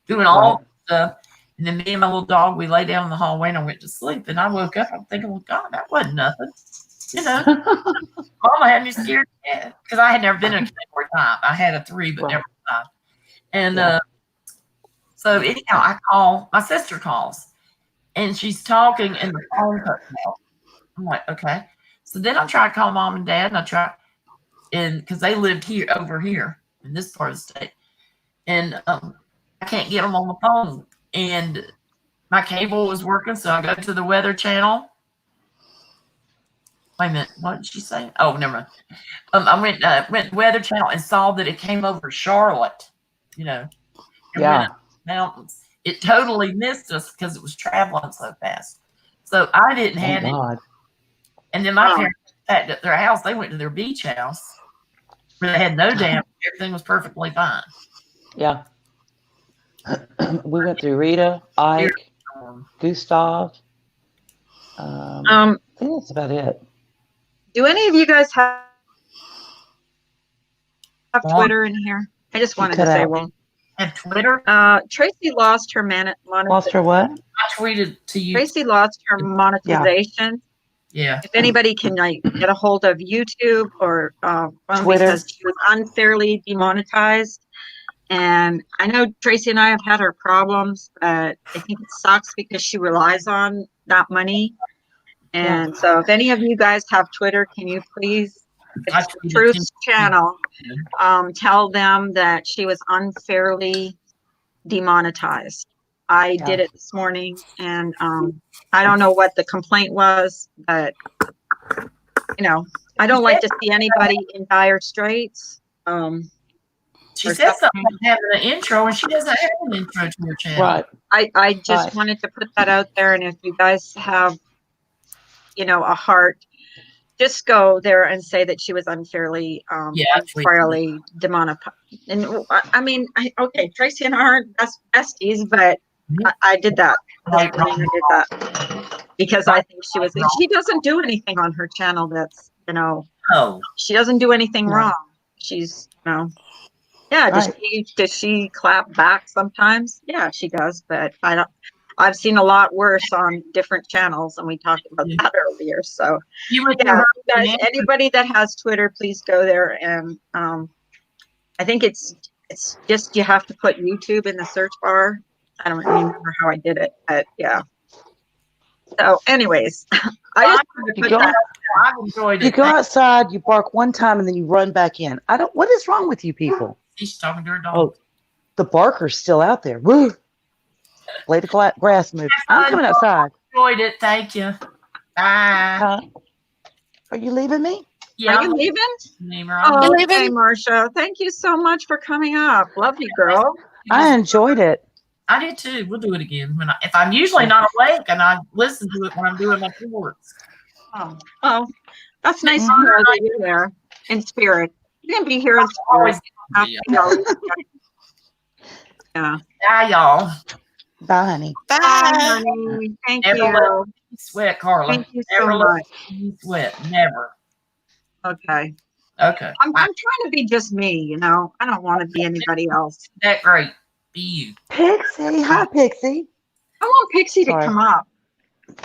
Doing all the stuff. And then me and my little dog, we lay down in the hallway and I went to sleep. And I woke up, I'm thinking, well, God, that wasn't nothing. Mama had me scared because I had never been in a category 5. I had a 3, but never a 5. And so anyhow, my sister calls and she's talking and the phone cuts out. I'm like, okay. So then I tried to call mom and dad and because they lived over here in this part of the state. And I can't get them on the phone. And my cable was working, so I go to the Weather Channel. Wait a minute, what did she say? Oh, never mind. I went to Weather Channel and saw that it came over Charlotte, and went up the mountains. It totally missed us because it was traveling so fast. So I didn't have it. And then my parents packed up their house. They went to their beach house where they had no damage. Everything was perfectly fine.
Yeah. We went through Rita, Ike, Gustav. I think that's about it.
Do any of you guys have Twitter in here? I just wanted to say one.
Have Twitter?
Tracy lost her
Lost her what?
I tweeted to you.
Tracy lost her monetization.
Yeah.
If anybody can get a hold of YouTube or
Twitter,
because she was unfairly demonetized. And I know Tracy and I have had our problems, but I think it sucks because she relies on that money. And so if any of you guys have Twitter, can you please, it's Truth's channel, tell them that she was unfairly demonetized. I did it this morning, and I don't know what the complaint was, but I don't like to see anybody in dire straits.
She said something about having an intro, and she doesn't have an intro to her channel.
Right.
I just wanted to put that out there, and if you guys have, a heart, just go there and say that she was unfairly demonetized. And I mean, okay, Tracy and I aren't besties, but I did that. I did that because I think she doesn't do anything on her channel that's, she doesn't do anything wrong. She's, does she clap back sometimes? Yeah, she does, but I've seen a lot worse on different channels, and we talked about that earlier. So, guys, anybody that has Twitter, please go there. And I think it's just you have to put YouTube in the search bar. I don't remember how I did it, but yeah. So, anyways, I just wanted to put that.
I've enjoyed it.
You go outside, you bark one time, and then you run back in. What is wrong with you people?
She's talking to her dog.
Oh, the barker's still out there. Woo! Blade of grass moved. I'm coming outside.
Enjoyed it. Thank you. Bye.
Are you leaving me?
Yeah.
Are you leaving?
Okay,
Marcia. Thank you so much for coming up. Love you, girl.
I enjoyed it.
I did too. We'll do it again if I'm usually not awake and I listen to it when I'm doing my chores.
Oh, that's nice to know that you're there in spirit. You're gonna be here in spirit. Yeah.
Bye, y'all.
Bye, honey.
Bye, honey. Thank you.
Sweat, Carla.
Thank you so much.
Sweat. Never.
Okay.
I'm
trying to be just me, I don't want to be anybody else.
That great. Be you.
Pixie. Hi, Pixie.
I want Pixie to come up.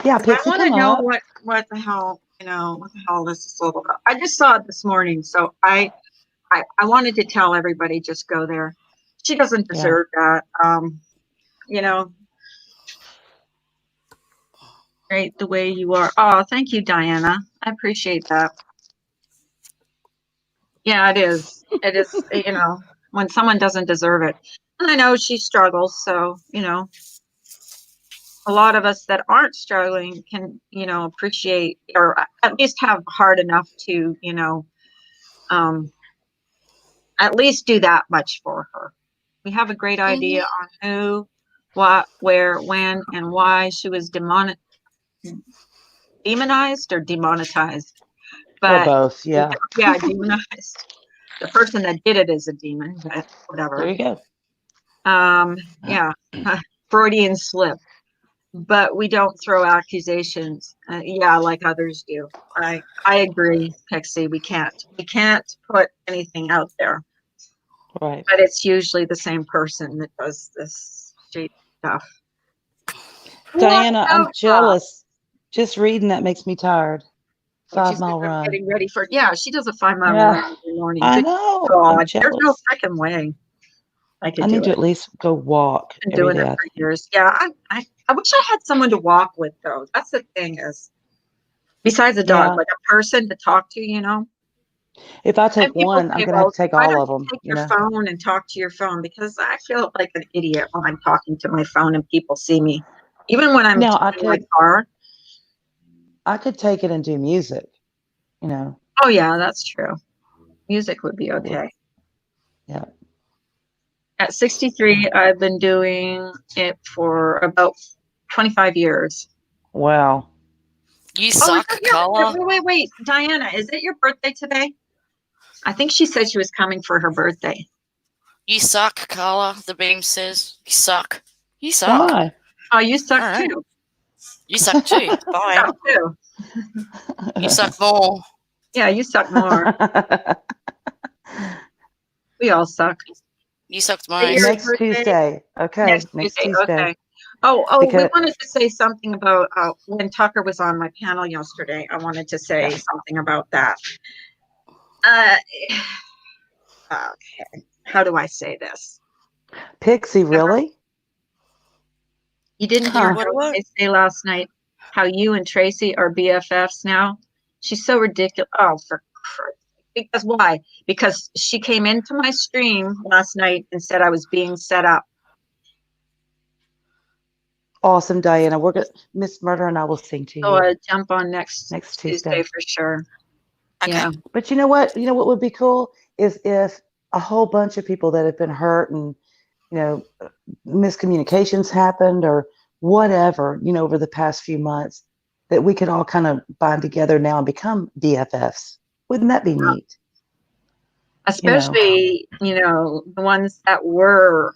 Yeah, Pixie,
I want to know what the hell, what the hell this is all about. I just saw it this morning, so I wanted to tell everybody just go there. She doesn't deserve that. Great the way you are. Oh, thank you, Diana. I appreciate that. Yeah, it is. It is, when someone doesn't deserve it. And I know she struggles, so, a lot of us that aren't struggling can, appreciate or at least have heart enough to, at least do that much for her. We have a great idea on who, what, where, when, and why she was demonized or demonetized. But
both, yeah.
Yeah, demonized. The person that did it is a demon, but whatever.
There you go.
Yeah, Freudian slip. But we don't throw accusations. Yeah, like others do. I agree, Pixie. We can't put anything out there.
Right.
But it's usually the same person that does this shady stuff.
Diana, I'm
What?
jealous. Just reading that makes me tired.
Oh, she's
5 mile run.
getting ready for. Yeah, she does a 5 mile
Yeah.
run every morning.
I
Good
know.
God,
I'm
there's no
jealous.
freaking way I could
I
do
need to
it.
at least go walk
Been
every
doing
day.
it for years. Yeah, I wish I had someone to walk with though. That's the thing is, besides a dog,
Yeah.
like a person to talk to, you know.
If I
And
take
people
one, I'm
say,
going to have
well,
to take
why
all
don't
of
you
them,
take
you
your
know?
phone and talk to your phone? Because I feel like an idiot when I'm talking to my phone and people see me. Even when I'm
Now,
in my car.
I could take it and do music, you know?
Oh, yeah, that's true. Music would be
I would.
okay.
Yeah.
At 63, I've been doing it for about 25 years.
Wow.
You
Oh, is
suck,
that your,
Carla.
wait, Diana, is it your birthday today? I think she said she was coming for her birthday.
You suck, Carla. The beam says you suck. You suck.
Why?
Oh, you suck
All right.
too.
You suck too.
You
Bye.
suck too.
You suck more.
Yeah, you suck more. We all suck.
You sucked
Is it
most.
your
Next
birthday?
Tuesday. Okay.
Next Tuesday. Okay. Oh, we
Because
wanted to say something about when Tucker was on my panel yesterday. I wanted to say something about that. Okay. How do I say this?
Pixie, really?
You didn't hear
What?
they say last night how you and Tracy are BFFs now? She's so ridiculous. Oh, for Christ. Because why? Because she came into my stream last night and said I was being set up.
Awesome, Diana. We're gonna Miss Murder and I will sing to
So
you
jump on next Tuesday for sure.
Okay.
Yeah.
But you know what? You know what would be cool is if a whole bunch of people that have been hurt and, you know, miscommunications happened or whatever, you know, over the past few months, that we could all kind of bind together now and become BFFs. Wouldn't that be neat?
Especially, you know, the ones that were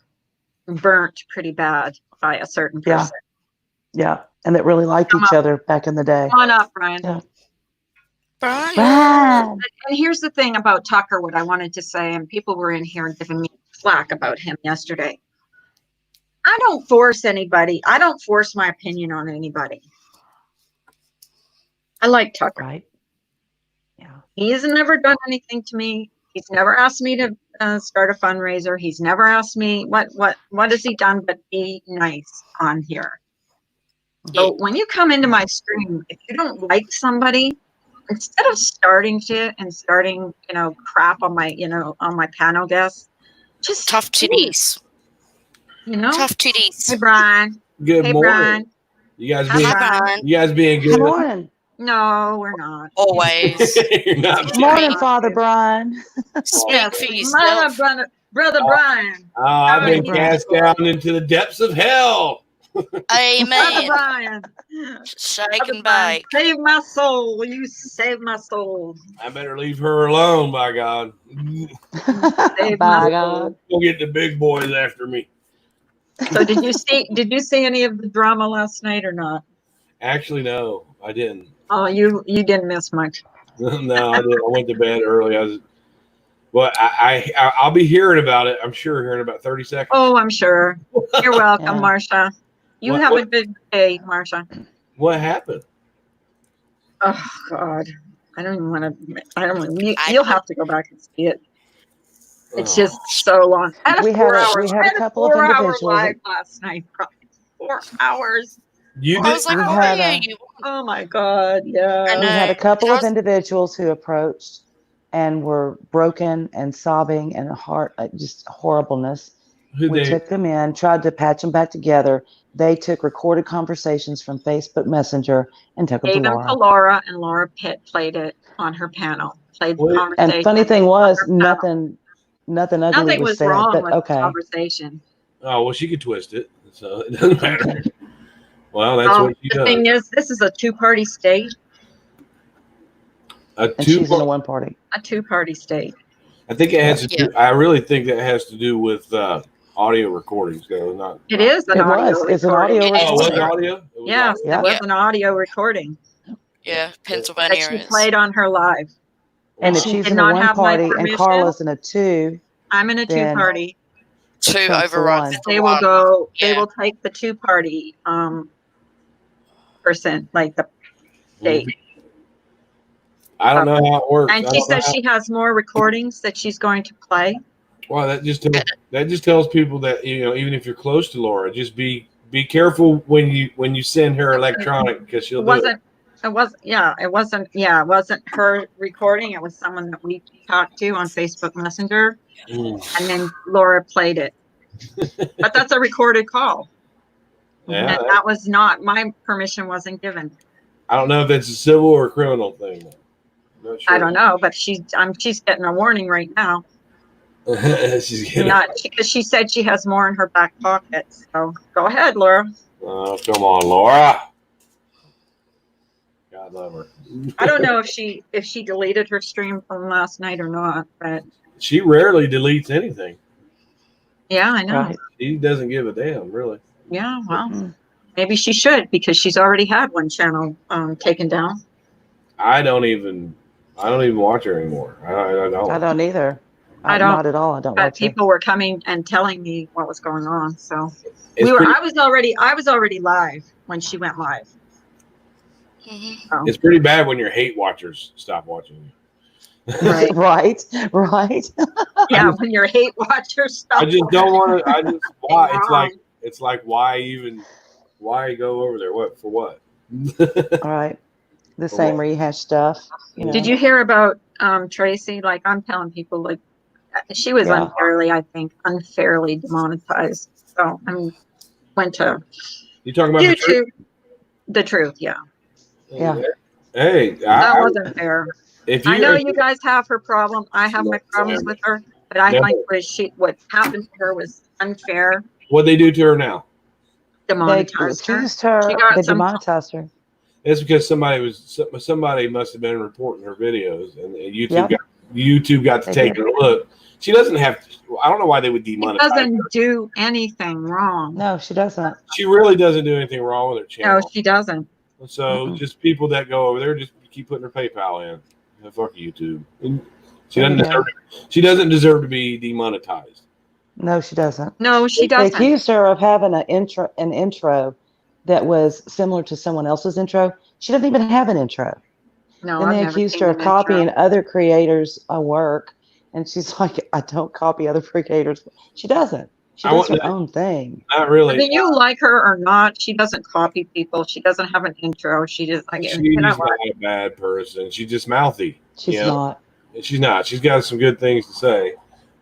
burnt pretty bad by a certain person.
Yeah. And that really liked each other back in the day.
Come on up, Brian.
Yeah.
Brian.
And here's the thing about Tucker, what I wanted to say, and people were in here giving me flack about him yesterday. I don't force anybody. I don't force my opinion on anybody. I like Tucker.
Right. Yeah.
He has never done anything to me. He's never asked me to start a fundraiser. He's never asked me what has he done but be nice on here. So when you come into my stream, if you don't like somebody, instead of starting shit and starting, you know, crap on my, you know, on my panel guests, just
Tough titties.
You know?
Tough titties.
Hey, Brian.
Good
Hey,
morning.
Brian.
You guys
Hi,
being
Brian.
you guys being
Good
good.
morning.
No, we're not.
Always.
You're not
Morning,
Speak.
Father Brian.
Speak
Yes,
for
Mother,
yourself.
brother Brian.
I've been
Brian.
cast down into the depths of hell.
Brother
Amen.
Brian.
Shake
Brother
and
Brian.
bake.
Save my soul. You save my soul.
I better leave her alone, by God.
Save
By
my
God.
Go get the big boys after me.
So did you see any of the drama last night or not?
Actually, no, I didn't.
Oh, you didn't miss much.
No, I didn't. I went to bed early. I'll be hearing about it. I'm sure hearing about 30 seconds.
Oh, I'm sure. You're welcome,
Yeah.
Marcia. You
What-
have a
what-
good day, Marcia.
What happened?
Oh God, I don't even want to. I don't. You'll have to go back and see it. It's just so long. I had
We
a
had
4
a-
hours.
we had
I
a
had
couple of
4 hour
individuals
live last night. 4 hours.
You
I
did.
was like,
We
oh,
had
yeah,
a-
you.
Oh my God. Yeah.
I
We had a
know.
couple
I
of
was-
individuals who approached and were broken and sobbing and just horribleness.
Who
We
they?
took them in, tried to patch them back together. They took recorded conversations from Facebook Messenger and took them
Gave
to
him
Laura.
to Laura, and Laura Pitt played it on her panel. Played the
Wait.
conversation.
And funny thing was,
on her panel.
nothing ugly
Nothing
was
was
said,
wrong
but
with the
okay.
conversation.
Oh well, she could twist it, so it doesn't matter.
Okay.
Well, that's what she
The
does.
thing is, this is a two-party state.
And she's in the one party.
A two-party state.
I think it has to do. I really think that has to do with audio recordings go, not.
It is an
It
audio
was. It's an
recording.
audio
It is.
Oh, it was
recording.
audio. It was
Yes,
audio?
it was
Yeah.
an audio recording
Yeah,
that
Pennsylvania
she
is.
played on her live.
And
Wow.
if
she
she's
did
in a
not
one
have my
party and
permission.
Carla's in a two,
I'm in a
then
two-party.
Two
trumps the
overrides
one.
the
They will
one.
go. They
Yeah.
will take the two-party person, like the date.
I don't know how it works.
And
I
she
don't know
says
how-
she has more recordings that she's going to play.
Well, that just tells people that, you know, even if you're close to Laura, just be careful when you send her electronic, because she'll
It
do
wasn't. It was. Yeah. It wasn't. Yeah. It wasn't her recording. It was someone that we talked to on Facebook Messenger,
it.
and then Laura played it. But that's a recorded call,
Yeah,
and that was not my permission. Wasn't given.
I don't know if it's a civil or a criminal thing. I'm not sure.
I don't know, but she's getting a warning right now.
She's getting.
Not because she said she has more in her back pocket. So go ahead, Laura.
Oh, come on, Laura. God love her.
I don't know if she deleted her stream from last night or not, but
She rarely deletes anything.
yeah, I know.
Right.
She doesn't give a damn, really.
Yeah, well,
Mm.
maybe she should because she's already had one channel taken down.
I don't even watch her anymore. I don't.
I don't either.
I don't-
Not at all. I don't
But
watch her.
people were coming and telling me what was going on. So
It's pretty,
I was already live when she went live.
Mhm.
So,
it's pretty bad when your hate watchers stop watching you.
Right.
right.
yeah, when your hate watchers stop.
I just don't want to. I just why
wrong.
it's like why go over there? What for? What?
All right. The same rehash stuff. You know.
Did you hear about Tracy? Like I'm telling people, like she was
Yeah.
unfairly demonetized. So went to
You talking about the truth?
YouTube. The truth, yeah.
Yeah.
Hey,
That wasn't fair.
if
I
you
know you guys have her problem. I have my problems with her, but I
Never.
think what happened to her was unfair.
what they do to her now?
They
Demonetized her.
accused her.
She got
They
some-
demonetized her.
It's because somebody must have been reporting her videos, and
Yep.
YouTube got to
They
take
did.
a look. She doesn't have. I don't know why they would
She
demonetize
doesn't
her.
do anything wrong.
No, she doesn't.
She really doesn't do anything wrong with her
No,
channel.
she doesn't.
So
Mm-mm.
just people that go over there, just keep putting her PayPal in. Yeah, fuck YouTube. And she
There you
doesn't
go.
deserve. She doesn't deserve to be demonetized.
No, she doesn't.
No, she
They
doesn't.
accused her of having an intro that was similar to someone else's intro. She doesn't even have an intro.
No,
Then
I've
they
never
accused
seen
her
an
of copying
intro.
other creators' work, and she's like, "I don't copy other creators." She doesn't. She
I
does
want
her own thing.
Not really.
Whether you like her or not, she doesn't copy people. She doesn't have an intro. She just like
She's
you know
not
what?
a bad person. She's just mouthy.
She's
Yeah.
not.
She's not. She's got some good things to say.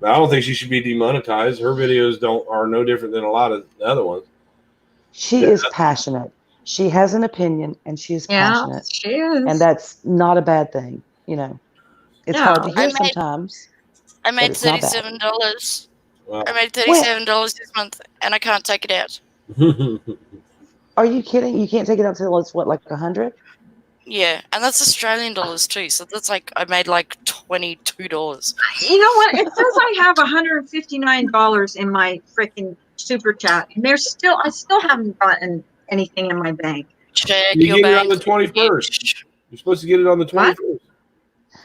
But I don't think she should be demonetized. Her videos are no different than a lot of the other ones.
She is passionate. She has an opinion, and she is
Yeah,
passionate,
she is.
and that's not a bad thing. You know, it's
Yeah.
hard to hear
I made-
sometimes.
I made
it's not bad.
$37.
Well,
I made $37 this month, and I can't take it out.
Are you kidding? You can't take it out till it's what, like 100?
Yeah, and that's Australian dollars too. So that's like I made like $22.
You know what? It says I have $159 in my freaking super chat, and I still haven't gotten anything in my bank.
Check
You
your
get it
bank.
on the 21st. You're supposed to get it on the 21st.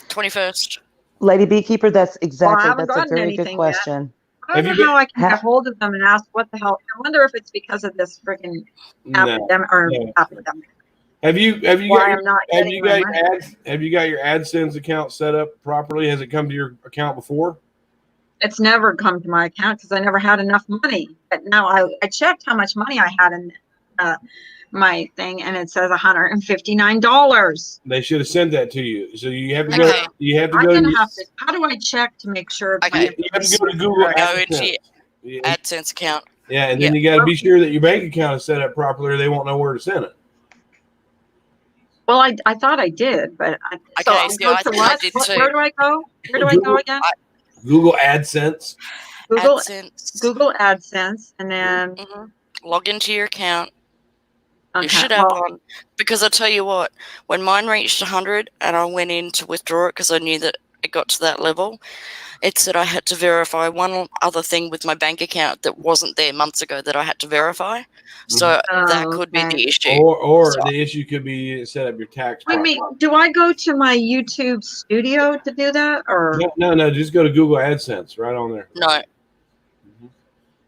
21st.
Lady Beekeeper, that's exactly,
haven't
that's a
gotten
very good
anything yet.
question.
I
Have
don't
you
know how I can
been-
get hold of them and ask what the hell. I wonder if it's because of this freaking
No.
epidemic or
No.
epidemic.
Have you
Why
got
I'm not
have
getting
you
my
got
money.
your ads? Have you got your AdSense account set up properly? Has it come to your account before?
It's never come to my account because I never had enough money. But now I checked how much money I had in my thing, and it says $159.
They should have sent that to you. So you have to
Okay.
go. You have to
I'm
go.
gonna
To,
have to. How do I check to make sure?
Okay.
you have to go to Google
Go into
AdSense.
your AdSense account.
Yeah, and then you got to be sure that your bank account is set up properly, or they won't know where to send it.
Well, I thought I did, but so
Okay,
I
so
go
I
to
think I
what?
did
What-
too.
Where do I go? Where do I go again?
Google AdSense.
Google
AdSense.
Google AdSense, and then
Mhm. Log into your account.
okay,
You should have
well,
one. Because I tell you what, when mine reached 100 and I went in to withdraw it because I knew that it got to that level. It said I had to verify one other thing with my bank account that wasn't there months ago that I had to verify. So that could be the issue.
Or
So-
the issue could be set up your tax.
Wait a minute, do I go to my YouTube studio to do that, or
No. Just go to Google AdSense right on there.
No.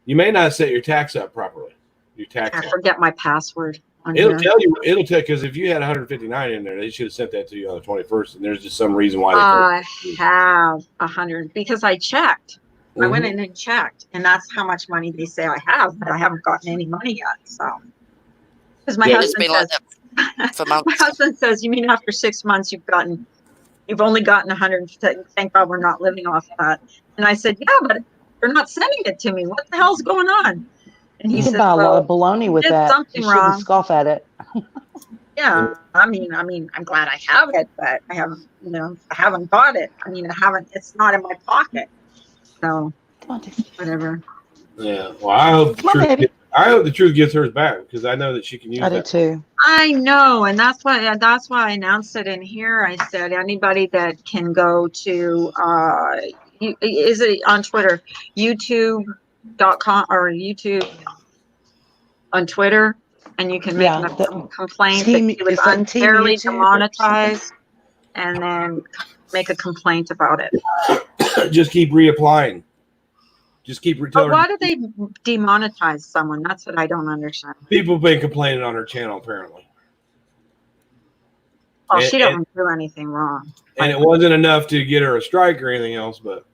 You may not set your tax up properly. Your tax.
I forget my password on
It'll
here?
tell you. It'll tell because if you had 159 in there, they should have sent that to you on the 21st, and there's just some reason why.
I have 100 because I checked. I went in and checked, and that's how much money they say I have, but I haven't gotten any money yet. So, because my
Yeah,
It's
husband
been like
says,
that for
my
months.
husband says, you mean after 6 months you've only gotten 100? Thank God we're not living off that. And I said, yeah, but they're not sending it to me. What the hell's going on? And he
You can
said,
buy a lot
well,
of baloney with
did
that.
something
You shouldn't
wrong.
scoff at it.
Yeah, I mean, I'm glad I have it, but I haven't bought it. I mean, it's not in my pocket. So
Come on, Dixie.
whatever.
Yeah. Well, I hope the
Come on,
truth.
baby.
I hope the truth gets hers back because I know that she can use
I do
that.
too.
I know, and that's why I announced it in here. I said anybody that can go to is it on Twitter, YouTube.com or YouTube on Twitter, and you can make
Yeah,
a complaint
Team-
that she was
is that Team
unfairly
YouTube or something?
demonetized, and then make a complaint about it.
Just keep reapplying. Just keep
But
telling
why
her.
do they demonetize someone? That's what I don't understand.
People have been complaining on her channel apparently,
Well,
And-
she don't do anything wrong.
and it wasn't enough to get her a strike or anything else, but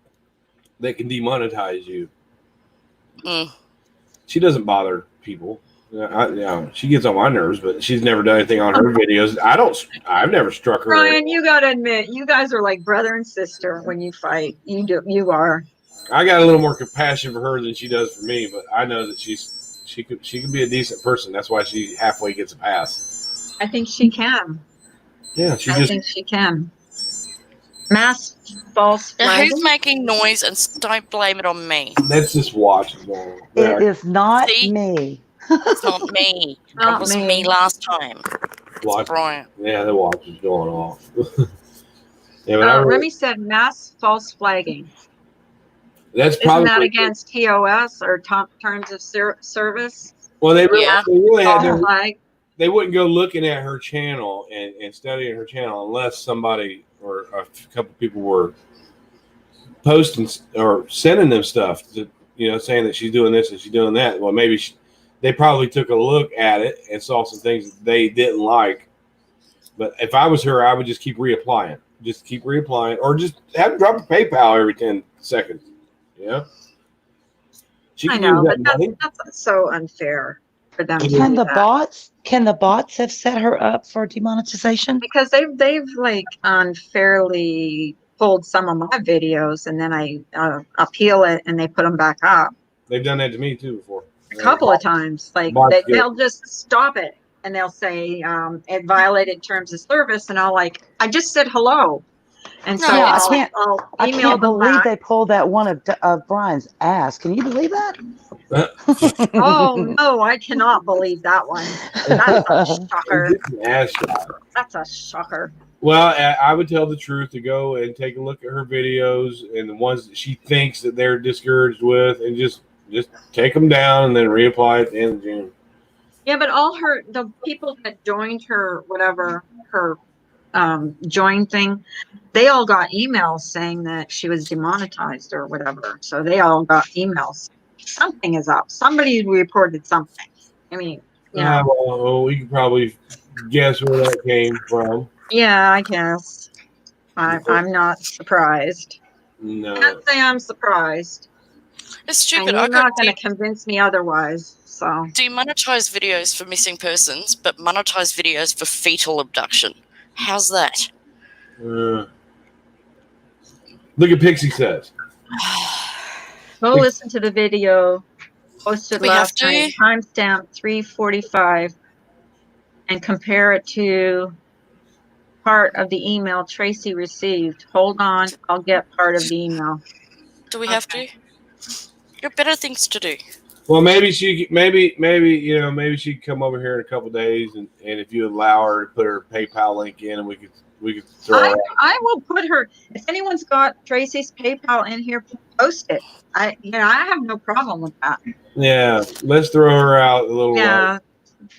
they can demonetize you.
Mm.
She doesn't bother people. She gets on my nerves, but she's never done anything on her videos. I've never struck her.
Brian, you gotta admit, you guys are like brother and sister when you fight. You are.
I got a little more compassion for her than she does for me, but I know that she could be a decent person. That's why she halfway gets a pass.
I think she can.
Yeah,
I think she can. Mass false
Now,
flagging.
who's making noise and don't blame it on me?
That's just watching.
It is not
See?
me.
It's not me.
Not
It was
me.
me last time.
Watch.
Brian.
Yeah, the watch is going off. Yeah, but I really-
Remy said mass false flagging.
that's
Isn't
probably
that against TOS or terms of service?
well. They really,
Yeah.
they really had
False
to,
flag.
they wouldn't go looking at her channel and studying her channel unless somebody or a couple people were posting or sending them stuff to, saying that she's doing this and she's doing that. Well, maybe they probably took a look at it and saw some things that they didn't like. But if I was her, I would just keep reapplying. Just keep reapplying, or just have them drop a PayPal every 10 seconds. Yeah. She
I
can
know,
use
but
that money.
that's so unfair for them to
Can
do
the
that.
bots have set her up for demonetization?
Because they've like unfairly pulled some of my videos, and then I appeal it, and they put them back up
They've done that to me too before.
a couple of times. Like
Bots get-
they'll just stop it, and they'll say it violated terms of service, and I just said hello, and so
No,
Yeah,
it's-
I'll
I
email
can't
them
believe
back.
they pulled that one of Brian's ass. Can you believe that?
Oh no, I cannot believe that one. That's a shocker.
It's an ass shot.
That's a shocker.
Well, I would tell the truth to go and take a look at her videos and the ones that she thinks that they're discouraged with, and just take them down and then reapply at the end of June.
Yeah, but the people that joined her, whatever, her join thing, they all got emails saying that she was demonetized or whatever. So they all got emails. Something is up. Somebody reported something. I mean,
Well, we can probably guess where that came from.
yeah, I guess. I'm not surprised.
No.
Can't say I'm surprised.
It's
And
stupid.
you're
I got
not going to convince me otherwise. So
demonetized videos for missing persons, but monetized videos for fetal abduction. How's that?
Look at Pixie Says.
go listen to the video posted
We have
last
to?
night, timestamp 3:45, and compare it to part of the email Tracy received. Hold on, I'll get part of the email.
Do we have to? You got better things to do.
Well, maybe she'd come over here in a couple days, and if you allow her to put her PayPal link in, and we we could throw her out.
I will put her. If anyone's got Tracy's PayPal in here, post it. I have no problem with that.
Yeah, let's throw her out a little.
Yeah,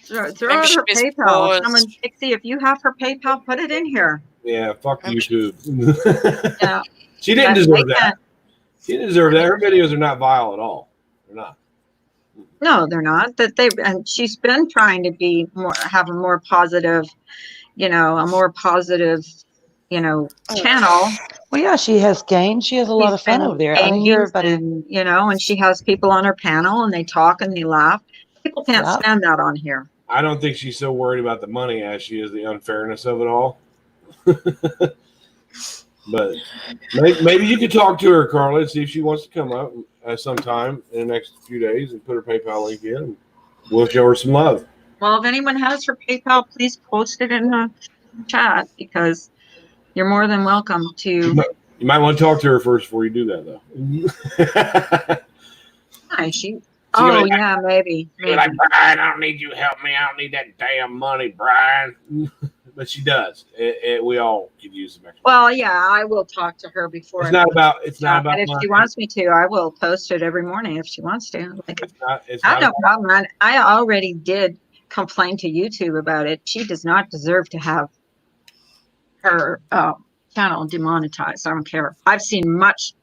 throw out her
Membership is
PayPal.
paused.
Someone, Pixie, if you have her PayPal, put it in here.
Yeah, fuck
Membership.
YouTube.
Yeah,
She didn't
They
deserve that.
can't-
She didn't deserve that. Her videos are not vile at all. They're not.
No, they're not. And she's been trying to be have a more positive, a more positive, channel.
Well, yeah, she has games. She has a lot of fun over there. I hear everybody.
And, and she has people on her panel and they talk and they laugh. People can't
Yep.
stand that on here.
I don't think she's so worried about the money as she is the unfairness of it all. But maybe you could talk to her, Carla, and see if she wants to come up sometime in the next few days and put her PayPal link in. And we'll show her some love.
Well, if anyone has her PayPal, please post it in the chat because you're more than welcome to.
You might want to talk to her first before you do that, though.
Hi, oh, yeah, maybe.
Like, Brian, I don't need you to help me. I don't need that damn money, Brian. But she does. We all could use some extra.
Well, yeah, I will talk to her before.
It's not about.
But if she wants me to, I will post it every morning if she wants to. Like,
It's
I have
not
no problem. I already did complain to YouTube about it. She does not deserve to have her channel demonetized. I don't care. I've seen much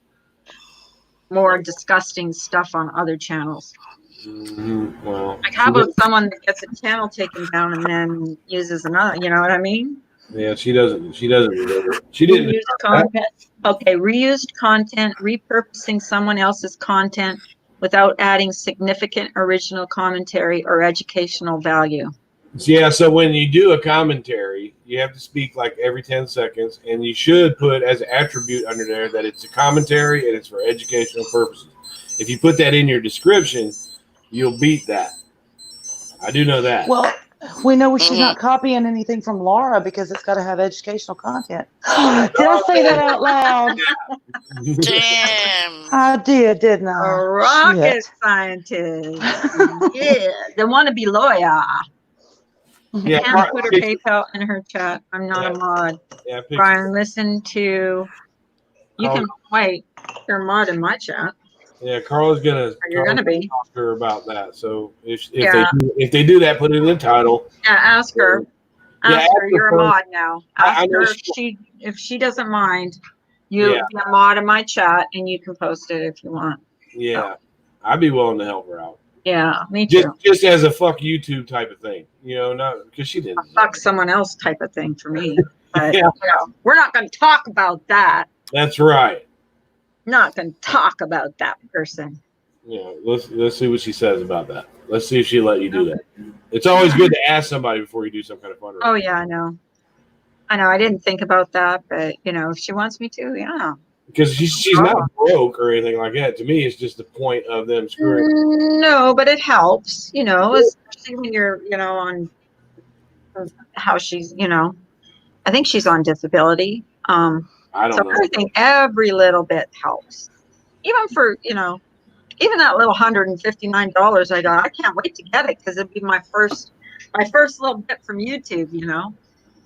more disgusting stuff on other channels.
Well,
Like, how about someone that gets a channel taken down and then uses another? You know what I mean?
yeah, she doesn't. She doesn't. She didn't.
Reused content. Okay, reused content, repurposing someone else's content without adding significant original commentary or educational value.
Yeah, so when you do a commentary, you have to speak like every 10 seconds, and you should put as an attribute under there that it's a commentary and it's for educational purposes. If you put that in your description, you'll beat that. I do know that.
Well, we know she's not copying anything from Laura because it's got to have educational content. Did I say that out loud?
Damn.
I did, didn't I?
A rocket
Shit.
scientist. Yeah, the wannabe lawyer.
Yeah,
Can't put her PayPal in her chat. I'm not a mod.
yeah,
Brian, listen to. You can wait. You're a mod in my chat.
yeah, Carla's gonna.
You're gonna be.
Talk to her about that. So if
Yeah.
they do that, put it in the title.
Yeah, ask her.
Yeah,
Ask
ask
her.
her
You're a
first.
mod now.
I
Ask
know
her if she doesn't mind. You be a mod in my chat, and you can post it if you want.
Yeah, I'd be willing to help her out.
Yeah, me too.
Just as a fuck YouTube type of thing, not because she didn't.
Fuck someone else type of thing for me. But
Yeah.
we're not going to talk about that.
That's right.
Not going to talk about that person.
Yeah, let's see what she says about that. Let's see if she'll let you do that. It's always good to ask somebody before you do some kind of fundraiser.
Oh yeah, I know. I didn't think about that, but if she wants me to, yeah.
Because she's not broke or anything like that. To me, it's just the point of them screwing.
No, but it helps, especially when you're, on how she's, I think she's on disability.
I don't know.
I think every little bit helps. Even for, even that little $159 I got, I can't wait to get it because it'd be my first little bit from YouTube,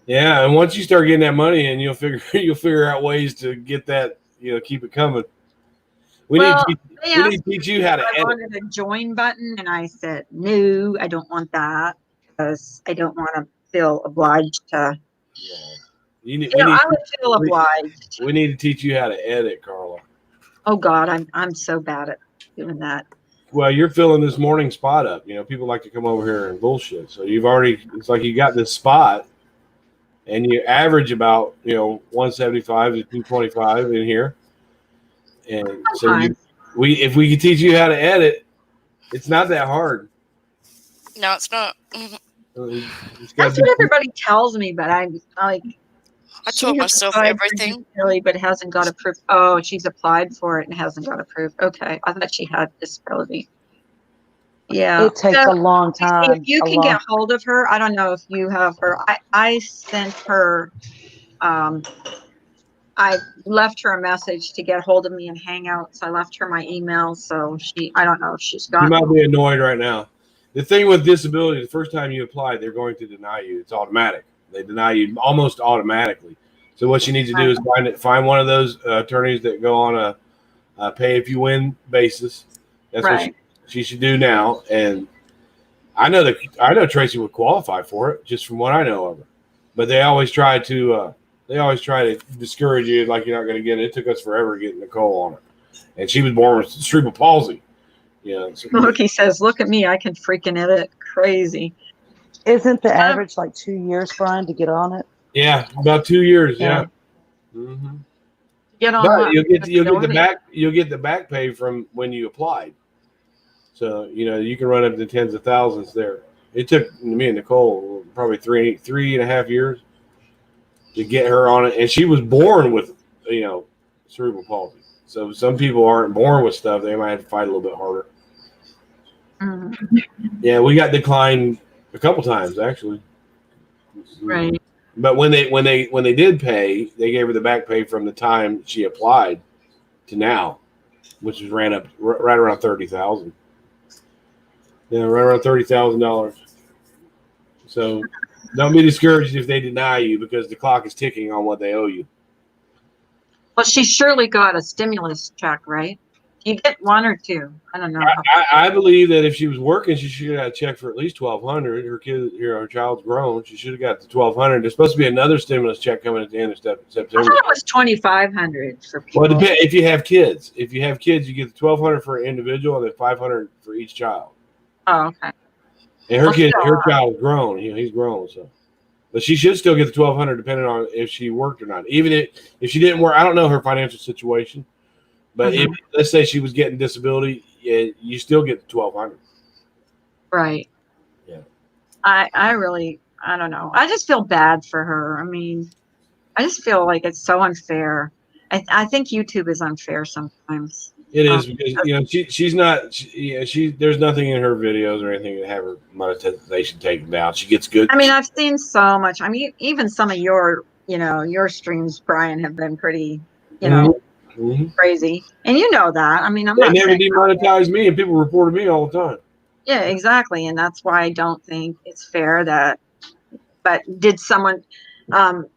Yeah, and once you start getting that money in, you'll figure out ways to get that, keep it coming. We need to teach you how to
I
edit.
wanted a join button, and I said, no, I don't want that because I don't want to feel obliged to. I would feel obliged.
We need to teach you how to edit, Carla.
Oh God, I'm so bad at doing that.
Well, you're filling this morning spot up. People like to come over here and bullshit. So it's like you got this spot, and you average about 175 to 225 in here. And so if we could teach you how to edit, it's not that hard.
No, it's not.
That's what everybody tells me, but I'm like.
I taught myself everything.
But hasn't got approved. Oh, she's applied for it and hasn't got approved. Okay, I thought she had disability. Yeah,
it takes a long time.
If you can get hold of her, I don't know if you have her. I sent her. I left her a message to get hold of me in Hangouts. I left her my email, so I don't know if she's got.
You might be annoyed right now. The thing with disability, the first time you apply, they're going to deny you. It's automatic. They deny you almost automatically. So what she needs to do is find one of those attorneys that go on a pay if you win basis. That's what she should do now. And I know Tracy would qualify for it just from what I know of her. But they always try to discourage you like you're not going to get it. It took us forever getting Nicole on it, and she was born with cerebral palsy. Yeah. So,
Loki says, "Look at me, I can freaking edit crazy."
Isn't the average like 2 years, Brian, to get on it?
Yeah, about 2 years. Yeah. Mm-hmm.
Get on.
But you'll get the back pay from when you applied. So you can run up to tens of thousands there. It took me and Nicole probably three and a half years to get her on it, and she was born with cerebral palsy. So some people aren't born with stuff; they might have to fight a little bit harder.
Mm-hmm.
Yeah, we got declined a couple times actually.
Right.
But when they did pay, they gave her the back pay from the time she applied to now, which was ran up right around $30,000. Yeah, right around $30,000. So don't be discouraged if they deny you because the clock is ticking on what they owe you.
Well, she surely got a stimulus check, right? You get one or two. I don't know.
I believe that if she was working, she should have got a check for at least $1,200. Her child's grown. She should have got the $1,200. There's supposed to be another stimulus check coming at the end of September.
I thought it was $2,500 for people.
Well, if you have kids, you get the $1,200 for an individual and then $500 for each child.
Oh, okay.
And her child's grown. He's grown, so. But she should still get the $1,200 depending on if she worked or not. Even if she didn't work, I don't know her financial situation. But if let's say she was getting disability, you still get the $1,200.
Right.
Yeah.
I don't know. I just feel bad for her. I mean, I just feel like it's so unfair. I think YouTube is unfair sometimes.
It is because she's not. There's nothing in her videos or anything that have her monetization taken down. She gets good.
I mean, I've seen so much. I mean, even some of your streams, Brian, have been pretty, crazy, and you know that. I mean,
they never demonetized me, and people reported me all the time.
Yeah, exactly, and that's why I don't think it's fair that. But did someone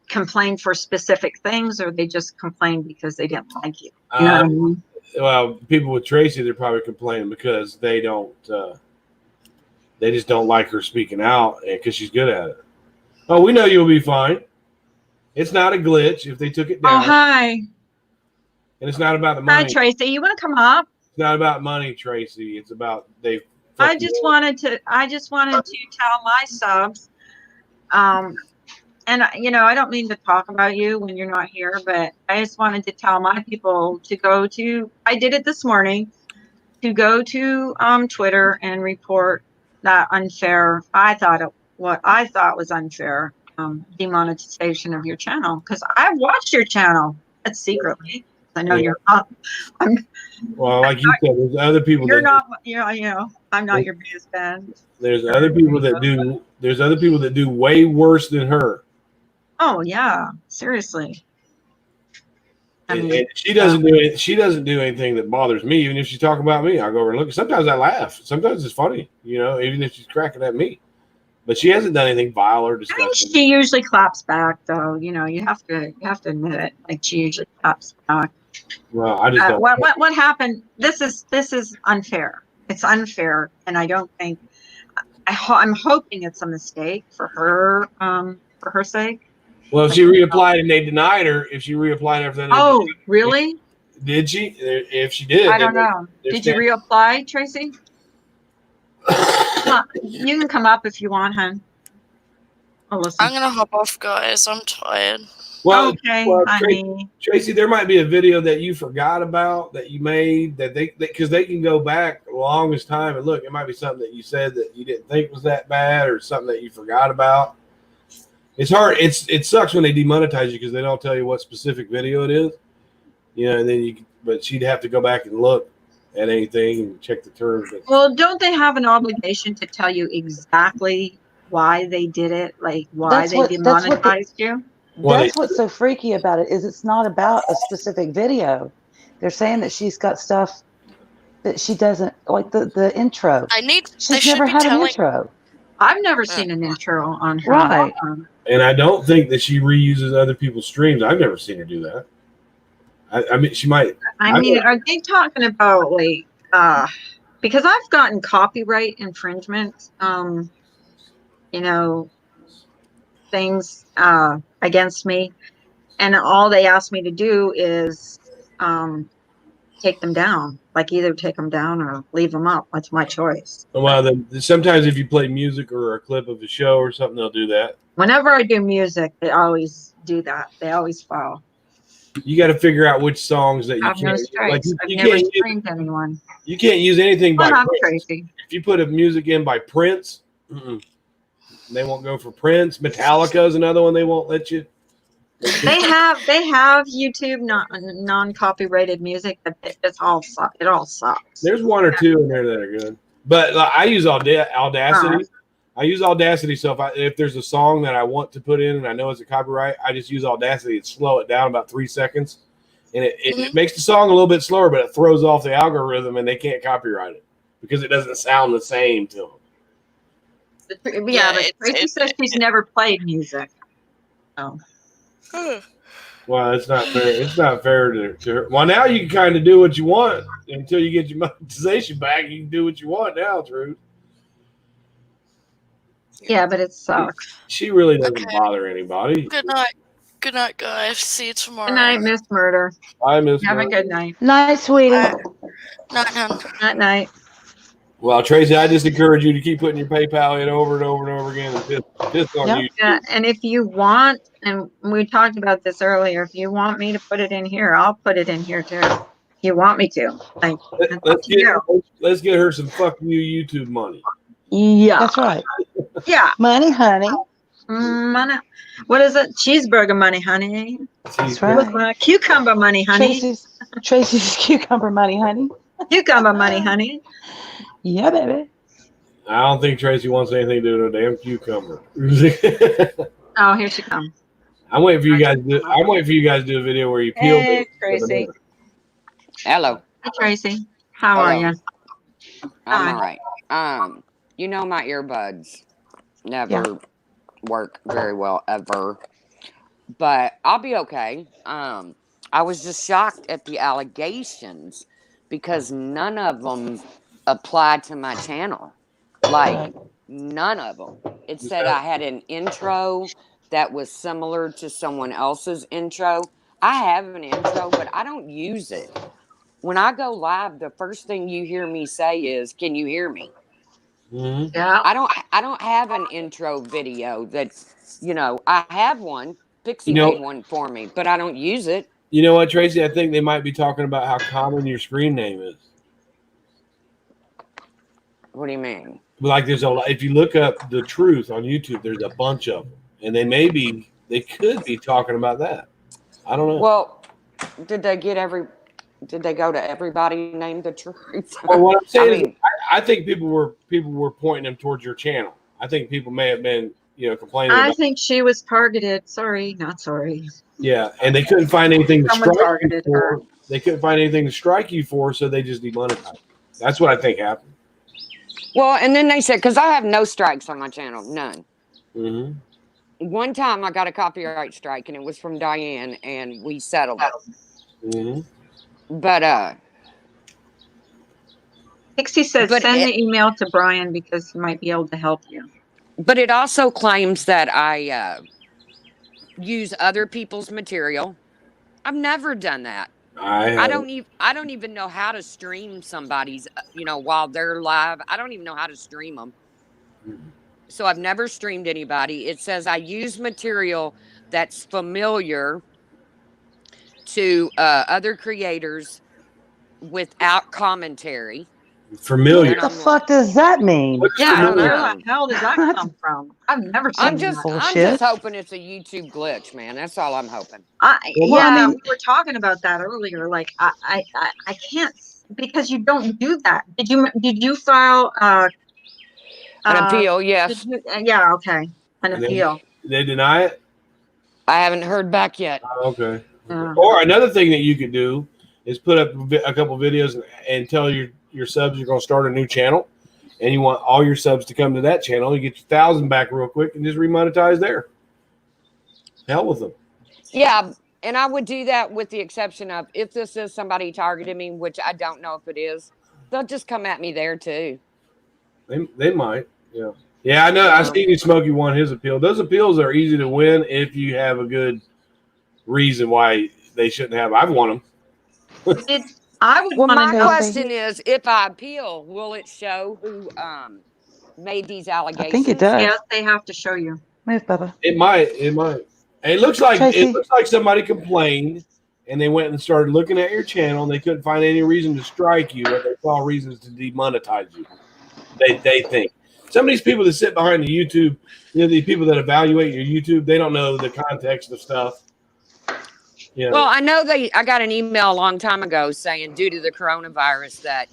complain for specific things, or they just complained because they didn't like you? You know what I mean?
Well, people with Tracy, they're probably complaining because they don't. They just don't like her speaking out, because she's good at it. Oh, we know you'll be fine. It's not a glitch if they took it down.
Oh, hi.
And it's not about the money.
Hi, Tracy. You want to come up?
It's not about money, Tracy. It's about they.
I just wanted to tell my subs, and I don't mean to talk about you when you're not here, but I just wanted to tell my people to go to. I did it this morning. To go to Twitter and report that unfair. What I thought was unfair demonetization of your channel, because I watched your channel secretly. I know you're not.
Well, like you said, there's other people.
You're not. I'm not your biggest fan.
There's other people that do. There's other people that do way worse than her.
Oh yeah, seriously.
And she doesn't do it. She doesn't do anything that bothers me. Even if she's talking about me, I go over and look. Sometimes I laugh. Sometimes it's funny. Even if she's cracking at me. But she hasn't done anything vile or disgusting.
I think she usually claps back, though. You have to admit it. Like she usually claps back.
Well, I just don't.
What happened? This is unfair. It's unfair, and I don't think. I'm hoping it's a mistake for her sake.
Well, if she reapplied and they denied her, if she reapplied after that.
Oh, really?
Did she? If she did,
I don't know. Did you reapply, Tracy? You can come up if you want, hon. Oh, listen.
I'm gonna hop off, guys. I'm tired.
Well,
okay, honey.
Tracy, there might be a video that you forgot about that you made because they can go back the longest time and look. It might be something that you said that you didn't think was that bad, or something that you forgot about. It's hard. It sucks when they demonetize you because they don't tell you what specific video it is. And then but she'd have to go back and look at anything and check the terms.
Well, don't they have an obligation to tell you exactly why they did it? Like why they demonetized you?
That's what's so freaky about it, is it's not about a specific video. They're saying that she's got stuff that she doesn't like. The intro.
She's
never had an intro.
I've never seen an intro on her.
Right.
And I don't think that she reuses other people's streams. I've never seen her do that. I mean, she might.
I mean, are they talking about like because I've gotten copyright infringement you know, things against me, and all they ask me to do is take them down, like either take them down or leave them up. That's my choice.
Well, sometimes if you play music or a clip of a show or something, they'll do that.
Whenever I do music, they always do that. They always file.
You got to figure out which songs that you
I have no
can't. Like
strikes. I've
you
never
can't.
streamed anyone.
You can't use anything by
Well, I'm
Prince.
crazy.
If you put a music in by Prince, they won't go for Prince. Metallica is another one they won't let you.
They have YouTube non-copyrighted music, but it all sucks.
There's one or two in there that are good, but I use Audacity. I use Audacity, so if there's a song that I want to put in and I know it's a copyright, I just use Audacity and slow it down about 3 seconds, and it makes the song a little bit slower, but it throws off the algorithm and they can't copyright it because it doesn't sound the same to them.
Yeah, but Tracy says she's never played music. Oh.
Well, it's not fair. It's not fair to her. Well, now you can kind of do what you want until you get your monetization back. You can do what you want now, Drew.
Yeah, but it sucks.
She really doesn't bother anybody.
Good night. Good night, guys. See you tomorrow.
Good night, Miss Murder.
I miss.
Have a good night.
Night, sweetie.
Night, hon.
Night, night.
Well, Tracy, I just encourage you to keep putting your PayPal in over and over and over again and piss on you.
Yeah, and if you want, and we talked about this earlier, if you want me to put it in here, I'll put it in here too. If you want me to. Like,
let's get her some fuck you YouTube money.
Yeah.
That's right.
Yeah.
Money, honey.
Money. What is it? Cheeseburger money, honey.
That's right.
Cucumber money, honey.
Tracy's cucumber money, honey.
Cucumber money, honey.
Yeah, baby.
I don't think Tracy wants anything to do with a damn cucumber.
Oh, here she comes.
I'm waiting for you guys to do a video where you peel.
Hey, Tracy.
Hello.
Hi, Tracy. How are you?
I'm all right. You know, my earbuds never work very well ever, but I'll be okay. I was just shocked at the allegations because none of them applied to my channel. Like, none of them. It said I had an intro that was similar to someone else's intro. I have an intro, but I don't use it. When I go live, the first thing you hear me say is, "Can you hear me?"
Mm-hmm.
Yeah.
I don't have an intro video that, I have one. Pixie made one for me, but I don't use it.
You know what, Tracy? I think they might be talking about how common your screen name is.
What do you mean?
Like, if you look up The Truth on YouTube, there's a bunch of them, and they could be talking about that. I don't know.
Well, did they go to everybody named The Truth?
Well, what I'm saying is, I think people were pointing them towards your channel. I think people may have been, complaining.
I think she was targeted. Sorry, not sorry.
Yeah, and they couldn't find anything to
Someone
strike
targeted
you for.
her.
They couldn't find anything to strike you for, so they just demonetized. That's what I think happened.
Well, and then they said, because I have no strikes on my channel, none.
Mm-hmm.
One time I got a copyright strike, and it was from Diane, and we settled it.
Mm-hmm.
But
Pixie said send the email to Brian because he might be able to help you.
But it also claims that I use other people's material. I've never done that. I don't even know how to stream somebody's, while they're live. I don't even know how to stream them. So I've never streamed anybody. It says I use material that's familiar to other creators without commentary.
Familiar.
What the fuck does that mean?
Yeah, I don't know.
know.
Where the hell did that come from? I've never seen
I'm just hoping it's a YouTube glitch, man. That's all I'm hoping.
we were talking about that earlier. Like, I can't, because you don't do that. Did you file
An appeal? Yes.
Yeah. Okay. An appeal.
They deny it?
I haven't heard back yet.
Okay. Or another thing that you could do is put up a couple videos and tell your subs you're going to start a new channel, and you want all your subs to come to that channel. You get your 1,000 back real quick and just remonetize there. hell with them.
Yeah, and I would do that with the exception of if this is somebody targeting me, which I don't know if it is, they'll just come at me there too.
They might. Yeah. Yeah, I know. I seen Smokey won his appeal. Those appeals are easy to win if you have a good reason why they shouldn't have. I've won them.
I would
Well,
want
my
to know.
question is, if I appeal, will it show who made these allegations?
I think it does.
Yes, they have to show you.
Move, Bubba.
It might. It might. It looks like somebody complained, and they went and started looking at your channel, and they couldn't find any reason to strike you, but they saw reasons to demonetize you. They think some of these people that sit behind the YouTube, the people that evaluate your YouTube, they don't know the context of stuff. Yeah.
Well, I know I got an email a long time ago saying due to the coronavirus that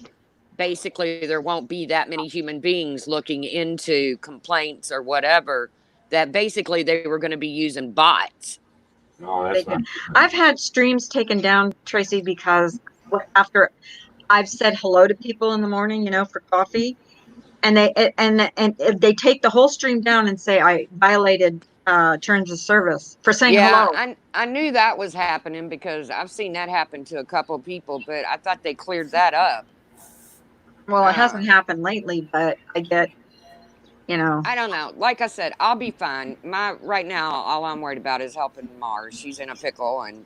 basically there won't be that many human beings looking into complaints or whatever, that basically they were going to be using bots.
No, that's not.
I've had streams taken down, Tracy, because after I've said hello to people in the morning, for coffee, and they take the whole stream down and say I violated terms of service for saying hello.
I knew that was happening because I've seen that happen to a couple of people, but I thought they cleared that up.
Well, it hasn't happened lately, but I get,
I don't know. Like I said, I'll be fine. Right now, all I'm worried about is helping Mars. She's in a pickle, and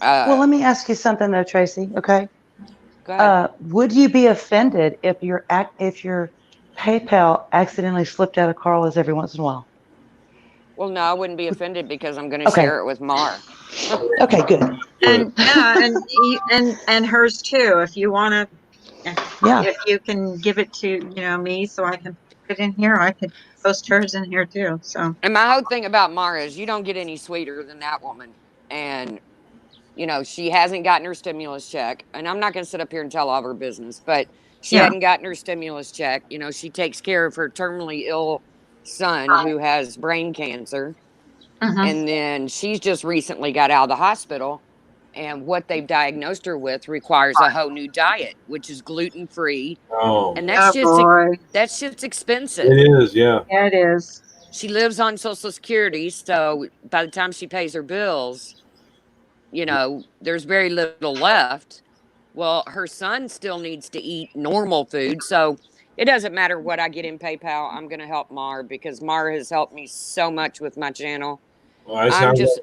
well, let me ask you something though, Tracy. Okay.
Go ahead.
Would you be offended if your PayPal accidentally slipped out of Carla's every once in a while?
Well, no, I wouldn't be offended because I'm going to share it with Mar.
Okay, good.
And and hers too. If you want to, if you can give it to me so I can put it in here, I could post hers in here too. So.
And my whole thing about Mar is you don't get any sweeter than that woman, and she hasn't gotten her stimulus check, and I'm not going to sit up here and tell all of her business, but she hadn't gotten her stimulus check. She takes care of her terminally ill son who has brain cancer. And then she's just recently got out of the hospital, and what they've diagnosed her with requires a whole new diet, which is gluten-free.
Oh.
And that's just expensive.
It is, yeah.
Yeah, it is.
She lives on Social Security, so by the time she pays her bills, there's very little left. Well, her son still needs to eat normal food, so it doesn't matter what I get in PayPal. I'm going to help Mar because Mar has helped me so much with my channel.
Well,
I'm just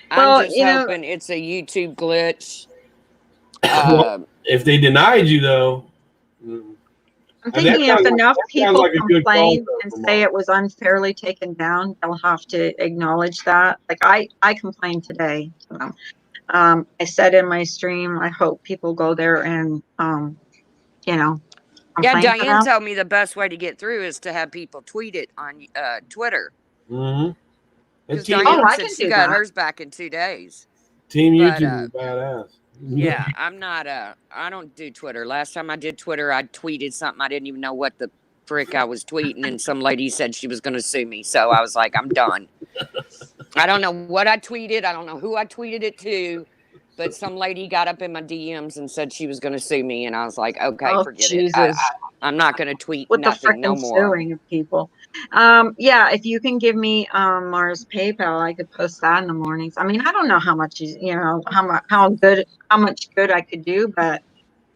hoping it's a YouTube glitch.
If they denied you, though,
I'm thinking if enough people complain and say it was unfairly taken down, they'll have to acknowledge that. Like I complained today. I said in my stream, I hope people go there and,
Yeah, Diane told me the best way to get through is to have people tweet it on Twitter.
Mm-hmm.
Because Diane said she got hers back in 2 days.
Team YouTube is badass.
Yeah, I'm not. I don't do Twitter. Last time I did Twitter, I tweeted something I didn't even know what the frick I was tweeting, and some lady said she was going to sue me. So I was like, I'm done. I don't know what I tweeted. I don't know who I tweeted it to, but some lady got up in my DMs and said she was going to sue me, and I was like, okay, forget it. I'm not going to tweet nothing no more.
Suing people. If you can give me Mars PayPal, I could post that in the mornings. I mean, I don't know how much how much good I could do, but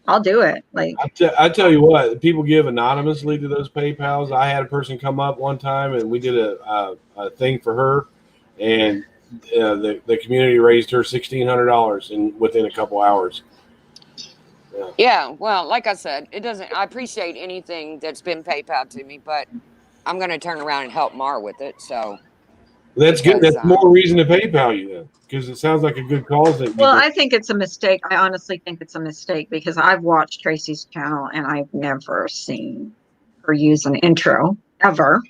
I'll do it. Like
I tell you what, people give anonymously to those PayPals. I had a person come up one time, and we did a thing for her, and the community raised her $1,600 within a couple hours.
Yeah, well, like I said, it doesn't. I appreciate anything that's been PayPal to me, but I'm going to turn around and help Mar with it. So
that's good. That's more reason to PayPal you then, because it sounds like a good cause.
I think it's a mistake. I honestly think it's a mistake because I've watched Tracy's channel and I've never seen her use an intro ever.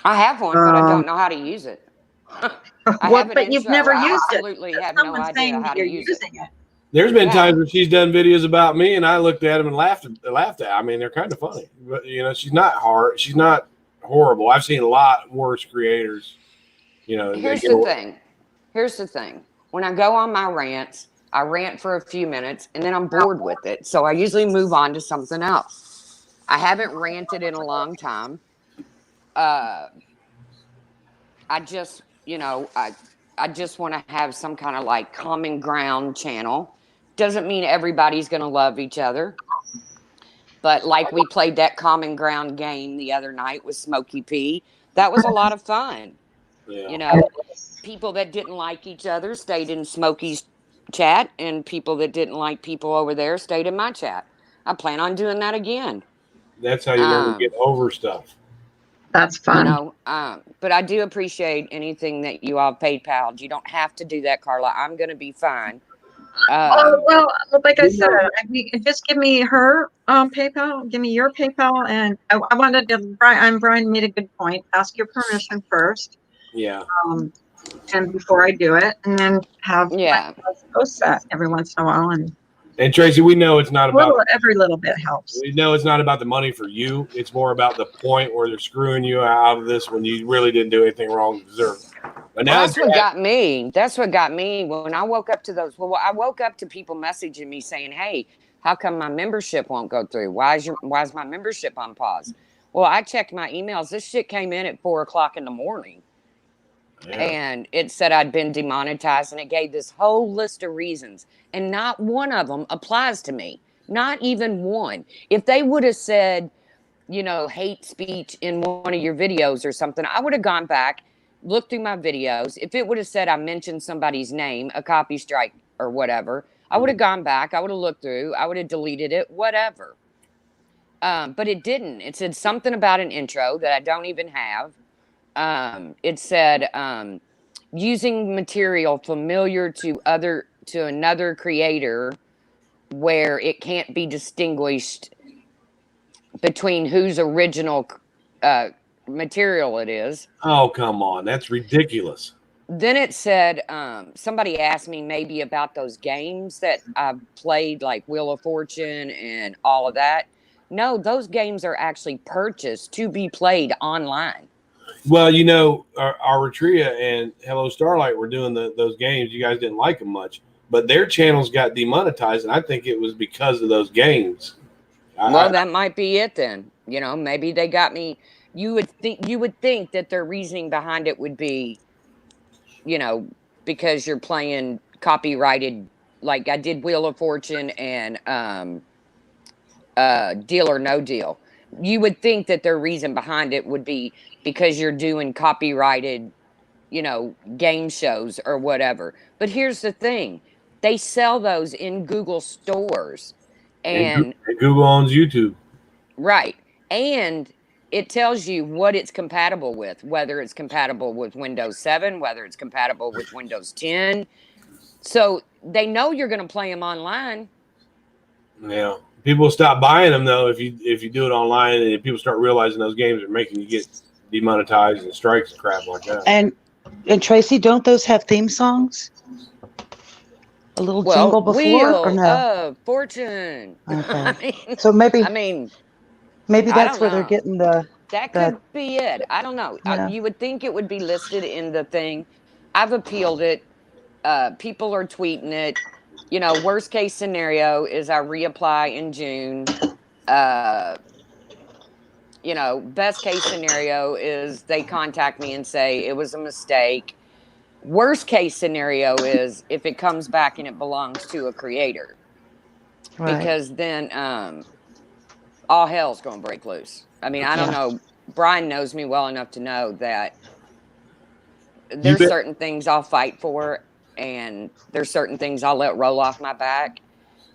I have one, but I don't know how to use it.
But you've never used it.
Absolutely have no idea how to use it.
There's been times where she's done videos about me, and I looked at them and laughed at. I mean, they're kind of funny, but she's not hard. She's not horrible. I've seen a lot worse creators.
Here's the thing. When I go on my rants, I rant for a few minutes, and then I'm bored with it. So I usually move on to something else. I haven't ranted in a long time. I just, I just want to have some kind of like common ground channel. Doesn't mean everybody's going to love each other. But like we played that common ground game the other night with Smokey P. That was a lot of fun.
Yeah.
You know, people that didn't like each other stayed in Smokey's chat, and people that didn't like people over there stayed in my chat. I plan on doing that again.
That's how you learn to get over stuff.
That's fun.
You know, but I do appreciate anything that you all PayPal. You don't have to do that, Carla. I'm going to be fine.
Well, like I said, just give me her PayPal, give me your PayPal, and I wanted to. Brian made a good point. Ask your permission first.
Yeah.
And before I do it, and then have post that every once in a while,
and Tracy, we know it's not about
every little bit helps.
We know it's not about the money for you. It's more about the point where they're screwing you out of this when you really didn't do anything wrong to deserve it. But now
that's what got me. That's what got me when I woke up to those. Well, I woke up to people messaging me saying, "Hey, how come my membership won't go through? Why is my membership on pause?" Well, I checked my emails. This shit came in at 4:00 in the morning. Yeah. And it said I'd been demonetized, and it gave this whole list of reasons, and not one of them applies to me. Not even one. If they would have said, you know, hate speech in one of your videos or something, I would have gone back, looked through my videos. If it would have said I mentioned somebody's name, a copy strike or whatever, I would have gone back, I would have looked through, I would have deleted it, whatever. But it didn't. It said something about an intro that I don't even have. It said using material familiar to another creator where it can't be distinguished between whose original material it is.
Oh, come on. That's ridiculous.
Then it said somebody asked me maybe about those games that I've played, like Wheel of Fortune and all of that. No, those games are actually purchased to be played online.
Well, you know, Artria and Hello Starlight were doing those games. You guys didn't like them much, but their channels got demonetized, and I think it was because of those games.
Well, that might be it then. You know, maybe they got me. You would think that their reasoning behind it would be, you know, because you're playing copyrighted, like I did Wheel of Fortune and Deal or No Deal. You would think that their reason behind it would be because you're doing copyrighted, you know, game shows or whatever. But here's the thing. They sell those in Google stores. And
Google owns YouTube.
Right. And it tells you what it's compatible with, whether it's compatible with Windows 7, whether it's compatible with Windows 10. So they know you're going to play them online.
Yeah. People stop buying them though if you do it online, and people start realizing those games are making you get demonetized and strikes and crap like that.
And Tracy, don't those have theme songs? A little jingle before,
Wheel
or no?
of Fortune.
Okay. So maybe that's where they're getting the.
That could be it. I don't know.
Yeah.
You would think it would be listed in the thing. I've appealed it. People are tweeting it. You know, worst case scenario is I reapply in June. You know, best case scenario is they contact me and say it was a mistake. Worst case scenario is if it comes back and it belongs to a creator. Right. Because then all hell's going to break loose. I mean, I don't know. Brian knows me well enough to know that there's certain things I'll fight for, and there's certain things I'll let roll off my back.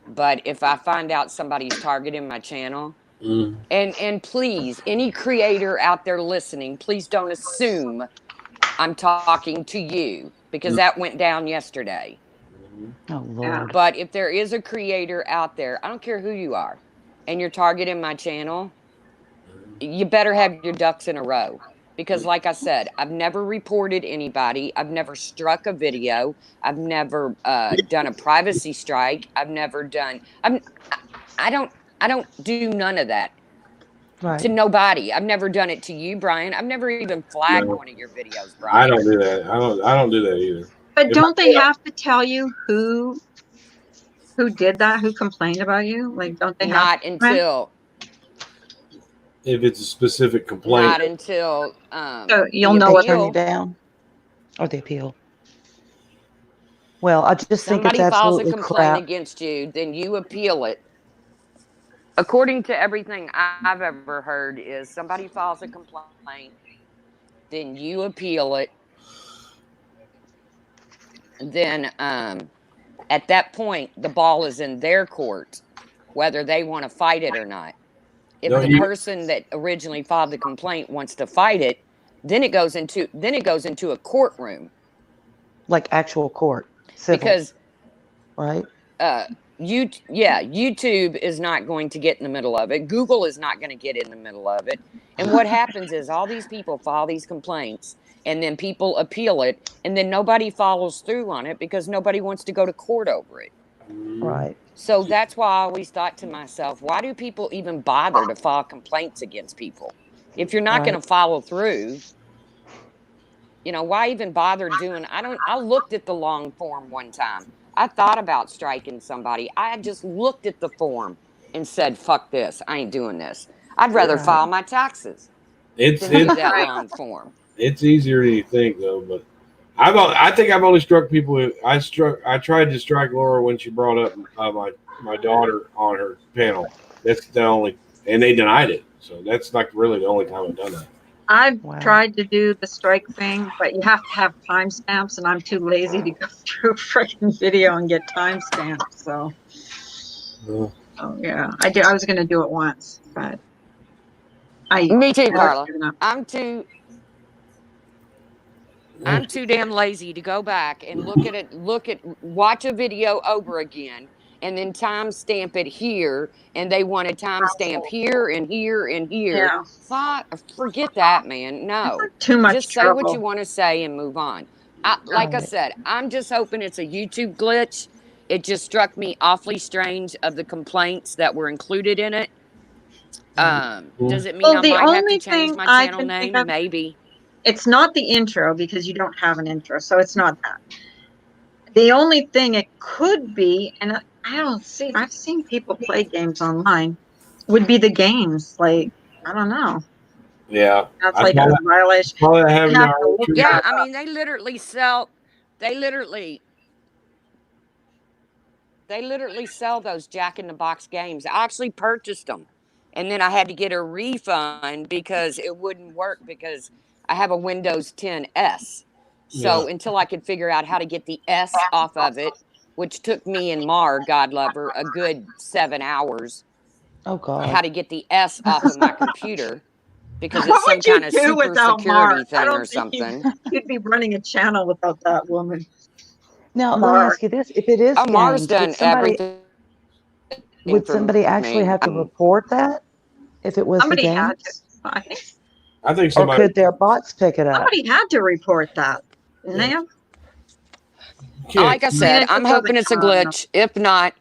But if I find out somebody's targeting my channel, and please, any creator out there listening, please don't assume I'm talking to you, because that went down yesterday.
Oh, Lord.
But if there is a creator out there, I don't care who you are, and you're targeting my channel, you better have your ducks in a row. Because like I said, I've never reported anybody. I've never struck a video. I've never done a privacy strike. I've never done, I don't do none of that. Right. To nobody. I've never done it to you, Brian. I've never even flagged one of your videos, Brian.
I don't do that. I don't do that either.
But don't they have to tell you who did that? Who complained about you? Like, don't they
have to? Not until.
If it's a specific complaint.
Not until
so you'll know what
turn you down or the appeal. Well, I just think it's
Somebody files a
absolutely
complaint
crap.
against you, then you appeal it. According to everything I've ever heard, is somebody files a complaint, then you appeal it. Then at that point, the ball is in their court, whether they want to fight it or not. If
No,
the
you,
person that originally filed the complaint wants to fight it, then it goes into a courtroom,
Like actual court, civil,
because
right?
YouTube is not going to get in the middle of it. Google is not going to get in the middle of it. And what happens is all these people file these complaints, and then people appeal it, and then nobody follows through on it because nobody wants to go to court over it.
Right.
So that's why I always thought to myself, why do people even bother to file complaints against people? If you're not going
Right.
to follow through, why even bother doing? I looked at the long form one time. I thought about striking somebody. I had just looked at the form and said, fuck this. I ain't doing this. I'd rather
Right.
file my taxes
it's
than do
it's
that long form.
it's easier than you think though. But I think I've only struck people. I tried to strike Laura when she brought up my daughter on her panel. That's the only, and they denied it. So that's like really the only time I've done that.
I've
Wow.
tried to do the strike thing, but you have to have timestamps, and I'm too lazy to go through a freaking video and get timestamps. So, yeah, I was going to do it once, but
Me too,
I've
Carla.
given up.
I'm too damn lazy to go back and watch a video over again and then timestamp it here, and they want to timestamp here and here and here.
Yeah,
Forget that, man. No.
too much
Just say what you
trouble.
want to say and move on. Like I
Right.
said, I'm just hoping it's a YouTube glitch. It just struck me awfully strange of the complaints that were included in it. Does it mean
Well,
I
the
might have to
only
change
thing
my
I
channel
can think
name?
of,
Maybe.
it's not the intro because you don't have an intro, so it's not that. The only thing it could be, and I've seen people play games online, would be the games. Like, I don't know.
Yeah,
That's
I
like a violation.
probably having
You have
that
to look
true.
Yeah,
that
I
up.
mean, they literally sell those Jack in the Box games. I actually purchased them, and then I had to get a refund because it wouldn't work because I have a Windows 10 S. So
Yeah.
until I could figure out how to get the S off of it, which took me and Mar, God love her, a good 7 hours,
Oh God.
how to get the S off of my computer because it's
What
some
would you
kind of
do
super
without
security
Mark? I
thing or
don't think
something.
you'd be running a channel without that woman.
Now let me
Mark.
ask you this: if it is
Oh, Mar's
games,
done everything
would
for
somebody actually
me.
have to report that if it was the
Somebody had to.
games,
I think
I think
or
somebody.
could their bots pick it up?
somebody had to report that. Didn't they
Yeah.
have?
Can't.
Like I said,
it
I'm
just
hoping
doesn't
it's a
come out enough.
glitch. If not,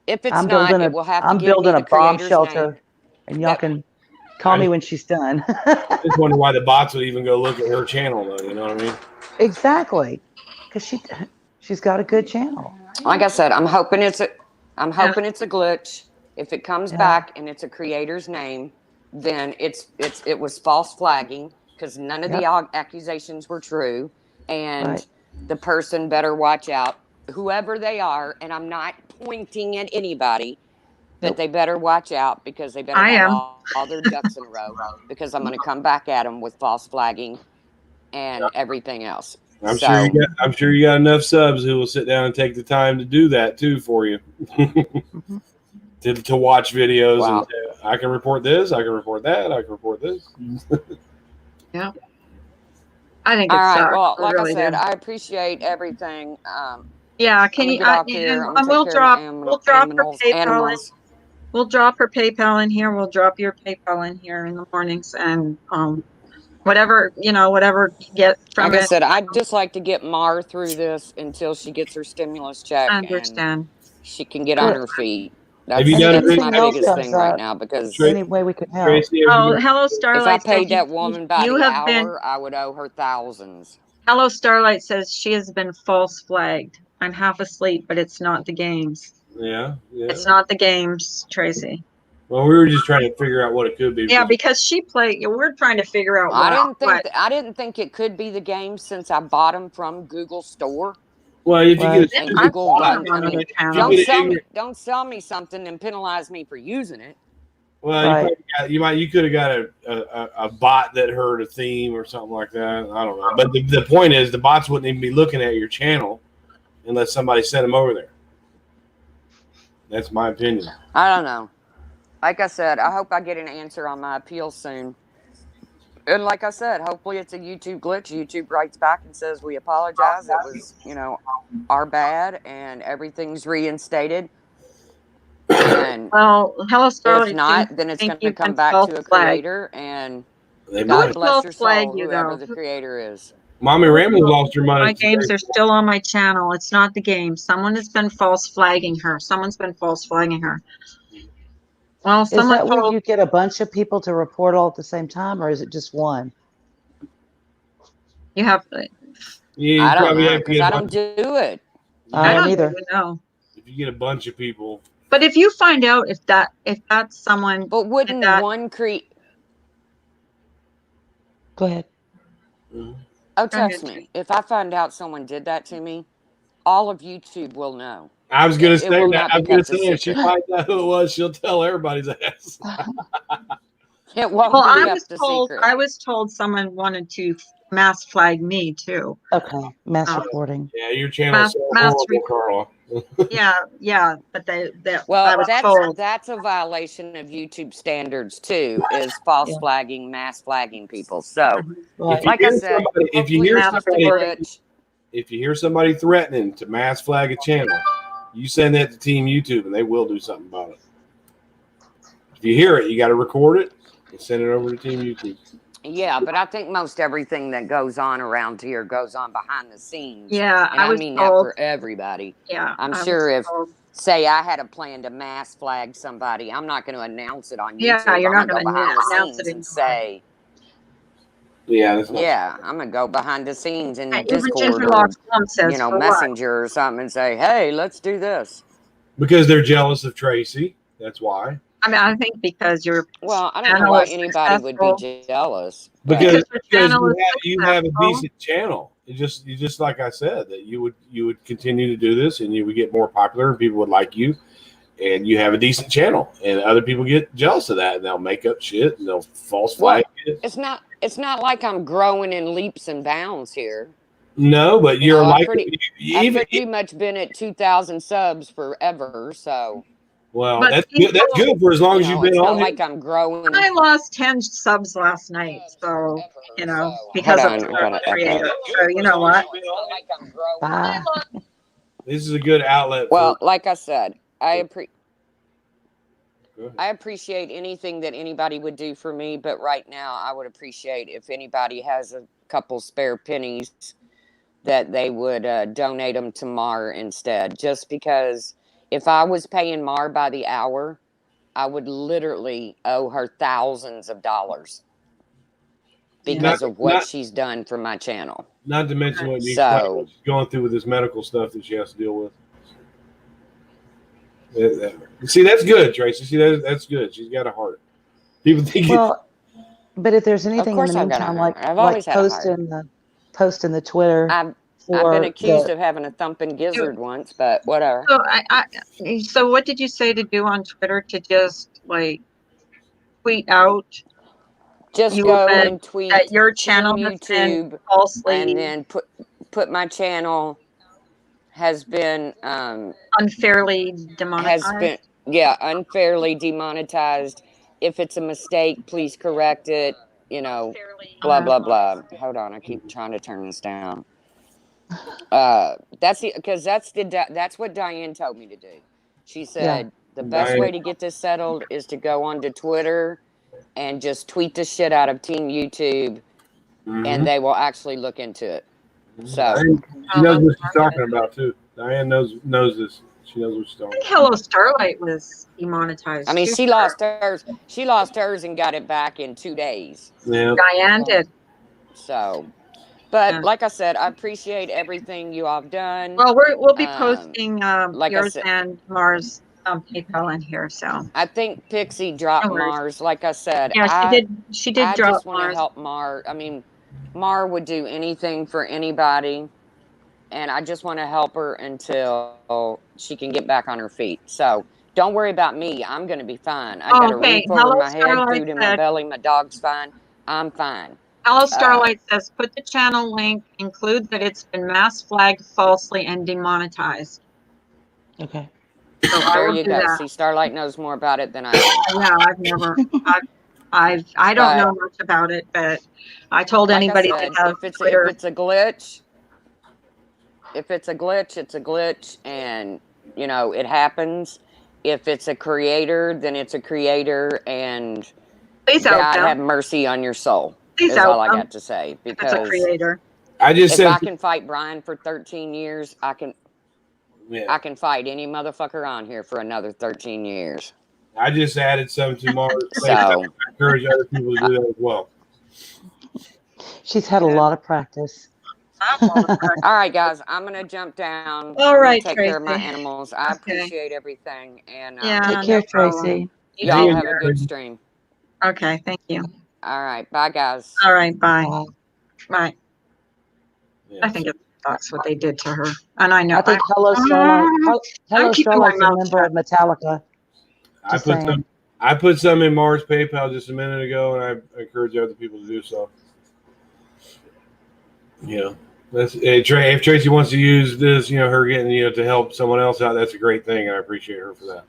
if it's
I'm
not,
building
it
a
will have to
I'm
give me
building a
the
bomb
creator's name.
shelter, and y'all
That
can call
I
me when she's done.
just wonder why the bots would even go look at her channel, though. You know what I mean?
Exactly, because she's got a good channel.
like I said, I'm hoping it's a
Yeah.
glitch. If it comes
Yeah.
back and it's a creator's name, then it was false flagging because none of the accusations were true, and
Right.
the person better watch out, whoever they are. And I'm not pointing at anybody, but
Nope.
they better watch out because they better
I
have
am.
all their ducks in a row because I'm going to come back at them with false flagging and everything else.
I'm sure you got enough subs who will sit down and take the time to do that too for you.
Mhm.
to watch videos
Wow.
and say, I can report this, I can report that, I can report this.
Yeah. I think
All
it's
right.
sucks.
Well,
I
like
really
I said,
do.
I appreciate everything.
Yeah,
I'm
can
gonna
you?
get off here. I'm gonna take
We'll
care of
drop.
my
We'll drop her PayPal.
animals.
We'll drop her PayPal in here. We'll drop your PayPal in here in the mornings, and whatever whatever you get from
Like I
it.
said, I'd just like to get Mar through this until she gets her stimulus check
I
and
understand.
she can get on
Good.
her feet.
Have you
And if
done
That's
anything
my
else
biggest
comes
thing right
up,
now because
any way we can help.
Tracy, have
Oh,
you
hello,
if I
Starlight says
paid that woman by
you
the
have been.
hour, I would owe her thousands.
Hello, Starlight says she has been false flagged. I'm half asleep, but it's not the games.
yeah.
It's not the games, Tracy.
Well, we were just trying to figure out what it could be.
Yeah, because she played. We're trying to figure out
I
what.
didn't think it could be the game since I bought them from Google Store.
Well, if you get
And
I've
Google
seen them
doesn't.
on
I mean,
other channels.
don't sell me something and penalize me for using it.
well, you could have got a bot that heard a theme or something like that. I don't know. But the point is, the bots wouldn't even be looking at your channel unless somebody sent them over there. That's my opinion.
I don't know. Like I said, I hope I get an answer on my appeal soon. And like I said, hopefully it's a YouTube glitch. YouTube writes back and says, we apologize. It was, our bad, and everything's reinstated. And
Well, hello, Starlight.
if not, then it's going to come back to a creator, and God bless your soul, whoever the creator is.
Mommy Ramble lost her money.
My games are still on my channel. It's not the game. Someone has been false flagging her. Someone's been false flagging her. Well,
Is that where you get a bunch of people to report all at the same time, or is it just one?
You have.
I don't know, because I don't do it.
I don't either.
know.
If you get a bunch of people.
But if you find out if that's someone.
But wouldn't one create?
Go ahead.
Oh, trust me. If I find out someone did that to me, all of YouTube will know.
I was going to say that. I was going to say if she
secret.
finds out who it was, she'll tell everybody's ass.
It won't
Well,
be
I was
kept a
told.
secret.
I was told someone wanted to mass flag me too.
Okay, mass reporting.
Yeah, your channel's so horrible, Carla.
Yeah, but
Well,
I was told.
that's a violation of YouTube standards too, is false flagging, mass flagging people. So, like I said,
if you hear somebody threatening to mass flag a channel, you send that to Team YouTube, and they will do something about it. If you hear it, you got to record it and send it over to Team YouTube.
Yeah, but I think most everything that goes on around here goes on behind the scenes.
Yeah,
and I mean that for everybody.
Yeah,
I'm sure if, say, I had a plan to mass flag somebody, I'm not going to announce it on YouTube.
Yeah, you're not
going to go behind the scenes and say.
Yeah,
I'm going to go behind the scenes in
Even
Discord or, Messenger or something and say, hey, let's do this.
Because they're jealous of Tracy. That's why.
I mean, I think because you're.
Well, I don't know why anybody would be jealous.
Because you have a decent channel. You just like I said, that you would continue to do this, and you would get more popular, and people would like you, and you have a decent channel, and other people get jealous of that, and they'll make up shit, and they'll false flag it.
It's not like I'm growing in leaps and bounds here.
No, but you're
I've pretty much been at 2,000 subs forever, so.
Well, that's good. That's good for as long as you've been on.
Like I'm growing.
I lost 10 subs last night, so because of the creator. So you know what?
Bye.
This is a good outlet.
Well, like I said, I appreciate anything that anybody would do for me, but right now I would appreciate if anybody has a couple spare pennies that they would donate them to Mar instead, just because. If I was paying Mar by the hour, I would literally owe her thousands of dollars because of what she's done for my channel.
Not to mention what she's going through with this medical stuff that she has to deal with. See, that's good, Tracy. See, that's good. She's got a heart. People think.
Well, but if there's anything in the meantime, like post in the Twitter.
I've been accused of having a thumping gizzard once, but whatever.
So, so what did you say to do on Twitter to just tweet out?
Just go and tweet
that your channel
YouTube
falsely,
and then put my channel has been
unfairly demonetized.
Unfairly demonetized. If it's a mistake, please correct it. Blah blah blah. Hold on, I keep trying to turn this down. That's what Diane told me to do. She said the best way to get this settled is to go onto Twitter and just tweet the shit out of Team YouTube, and they will actually look into it. So
she knows what she's talking about too. Diane knows this. She knows what she's talking about.
Hello Starlight was demonetized.
I mean, she lost hers. She lost hers and got it back in 2 days.
Yeah,
Diane did.
So. But like I said, I appreciate everything you all have done.
Well, we'll be posting yours and Mar's PayPal in here, so
I think Pixie dropped
No worries.
Mars. Like I said,
yeah,
I
she did
I
drop
just want to
Mars.
help Mar. I mean, Mar would do anything for anybody, and I just want to help her until she can get back on her feet. So don't worry about me. I'm going to be fine. I got a
Okay,
roof over
Hello
my head,
Starlight
food in my
said,
belly. My dog's fine. I'm fine.
Hello Starlight says, put the channel link, include that it's been mass flagged falsely and demonetized.
Okay.
So I
There
will
you
do
go.
that.
See, Starlight knows more about it than I do.
Yeah, I don't
But
know much about it, but I told
like I
anybody that
said,
has
if
Twitter.
it's a glitch, it's a glitch, and you know it happens. If it's a creator, then it's a creator, and
Please out
God have
them.
mercy on your soul.
Please
Is
out
all I
them.
got to say.
If it's a
Because
creator.
I just
if
said,
I can fight Brian for 13 years, I can fight any motherfucker on here for another 13 years.
I just added some to Mars.
So
I encourage other people to do that as well.
She's had a lot of practice.
all right, guys, I'm gonna jump down.
All
I'm gonna
right,
take care of my
Tracy.
animals. I
Okay.
appreciate everything, and
Yeah,
Take
no
care,
problem.
Tracy.
You
y'all
take
have a
care.
good stream.
Okay, thank you.
All right, bye, guys.
All right, bye.
Bye.
Bye.
Yeah.
I think it sucks what they did to her. And I know
I think Hello Starlight. Hello
keeping my
Starlight's a
mouth
member
shut.
of Metallica.
I put
saying.
some in Mars PayPal just a minute ago, and I encourage other people to do so. You know, if Tracy wants to use this, you know, her getting, you know, to help someone else out, that's a great thing, and I appreciate her for that.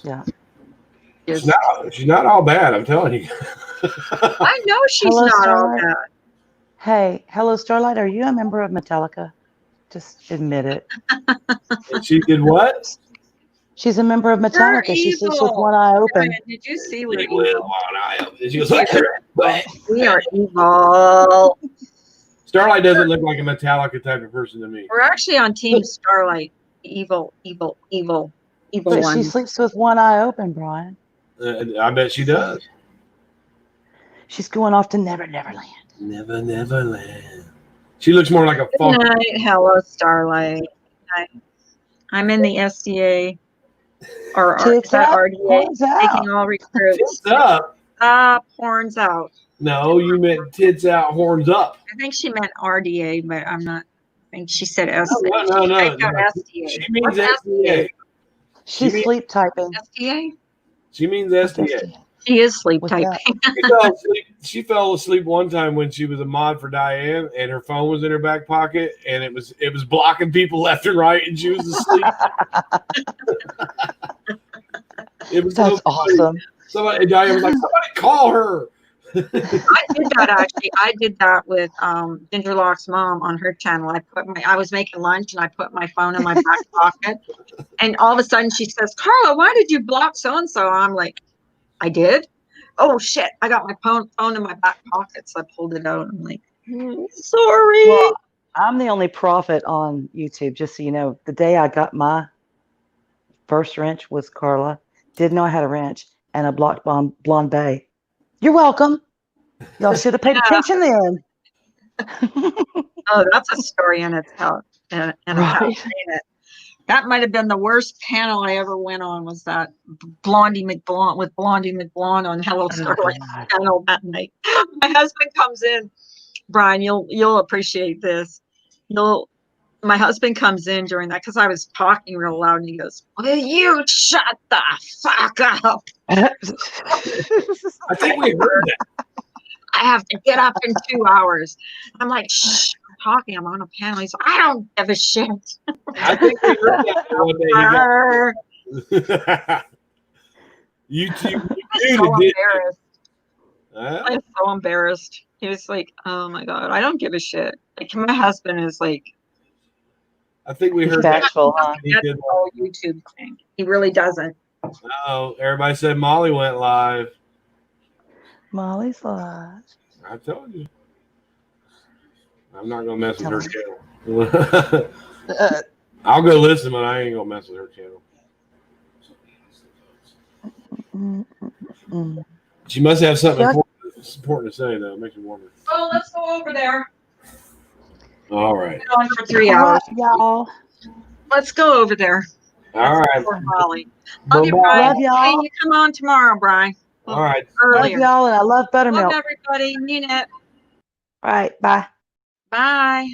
Yeah.
She's not all bad, I'm telling you.
I know she's
Hello,
not all
Starlight.
bad.
Hey, Hello Starlight, are you a member of Metallica? Just admit it.
And she did what?
She's a member of
We're
Metallica. She sleeps with
evil.
one eye open.
Brian, did you see we're evil?
She goes like that.
We are evil.
Starlight doesn't look like a Metallica type of person to me.
We're actually on Team Starlight. Evil
But
one.
she sleeps with one eye open, Brian.
I bet she does.
She's going off to Never Neverland.
Neverland. She looks more like a
Good
funk.
night. Hello, Starlight. I'm in the SDA. Or is
Tits
that
up,
RDA?
horns out.
Taking all recruits.
Tits up.
Horns out.
No, you meant tits out, horns up.
I think she meant RDA, but I'm not. I think she said S.
No.
SDA.
She means
What's
SDA.
She's sleep typing.
SDA?
She means
What's
SDA.
SDA?
She is sleep
What's
typing.
She fell asleep one time when she was a mod for Diane, and her phone was in her back pocket, and it was blocking people left and right, and she was asleep. It was
That's awesome.
Diane was like, "Somebody call her."
I did that actually. I did that with Ginger Lock's mom on her channel. I was making lunch and I put my phone in my back pocket, and all of a sudden she says, "Carla, why did you block so and so?" I'm like, "I did." Oh shit! I got my phone in my back pocket, so I pulled it out. I'm like, sorry.
Well, I'm the only prophet on YouTube, just so you know. The day I got my first wrench was Carla. Didn't know I had a wrench, and I blocked Blonde Bay. You're welcome. Y'all should have paid attention then.
Oh, that's a story in itself. And
Right.
it. That might have been the worst panel I ever went on. Was that Blondie McBlonde on Hello Starlight panel that night? My husband comes in. Brian, you'll appreciate this. My husband comes in during that because I was talking real loud, and he goes, "Will you shut the fuck up?"
I think we heard that.
I have to get up in 2 hours. I'm like, shh, I'm talking. I'm on a panel. He's like, I don't give a shit.
I think we heard that one day. You
so embarrassed.
Huh?
I'm so embarrassed. He was like, "Oh my god, I don't give a shit." Like my husband is like,
I think we heard
bashful,
that.
huh?
He
That's
did
the whole YouTube thing. He really doesn't.
Oh, everybody said Molly went live.
Molly's live.
I told you. I'm not gonna mess with her channel. I'll go listen, but I ain't gonna mess with her channel. She must have something important to say, though. It makes me wonder.
Oh, let's go over there.
All right.
Been on for 3 hours.
Y'all.
Let's go over there.
All right.
Poor Holly. Love you,
Bye-bye.
Brian.
Love y'all.
Hey, you come on tomorrow, Brian.
All right.
Love
Earlier.
y'all, and I love
Love
buttermilk.
everybody. Mean it.
All right, bye.
Bye.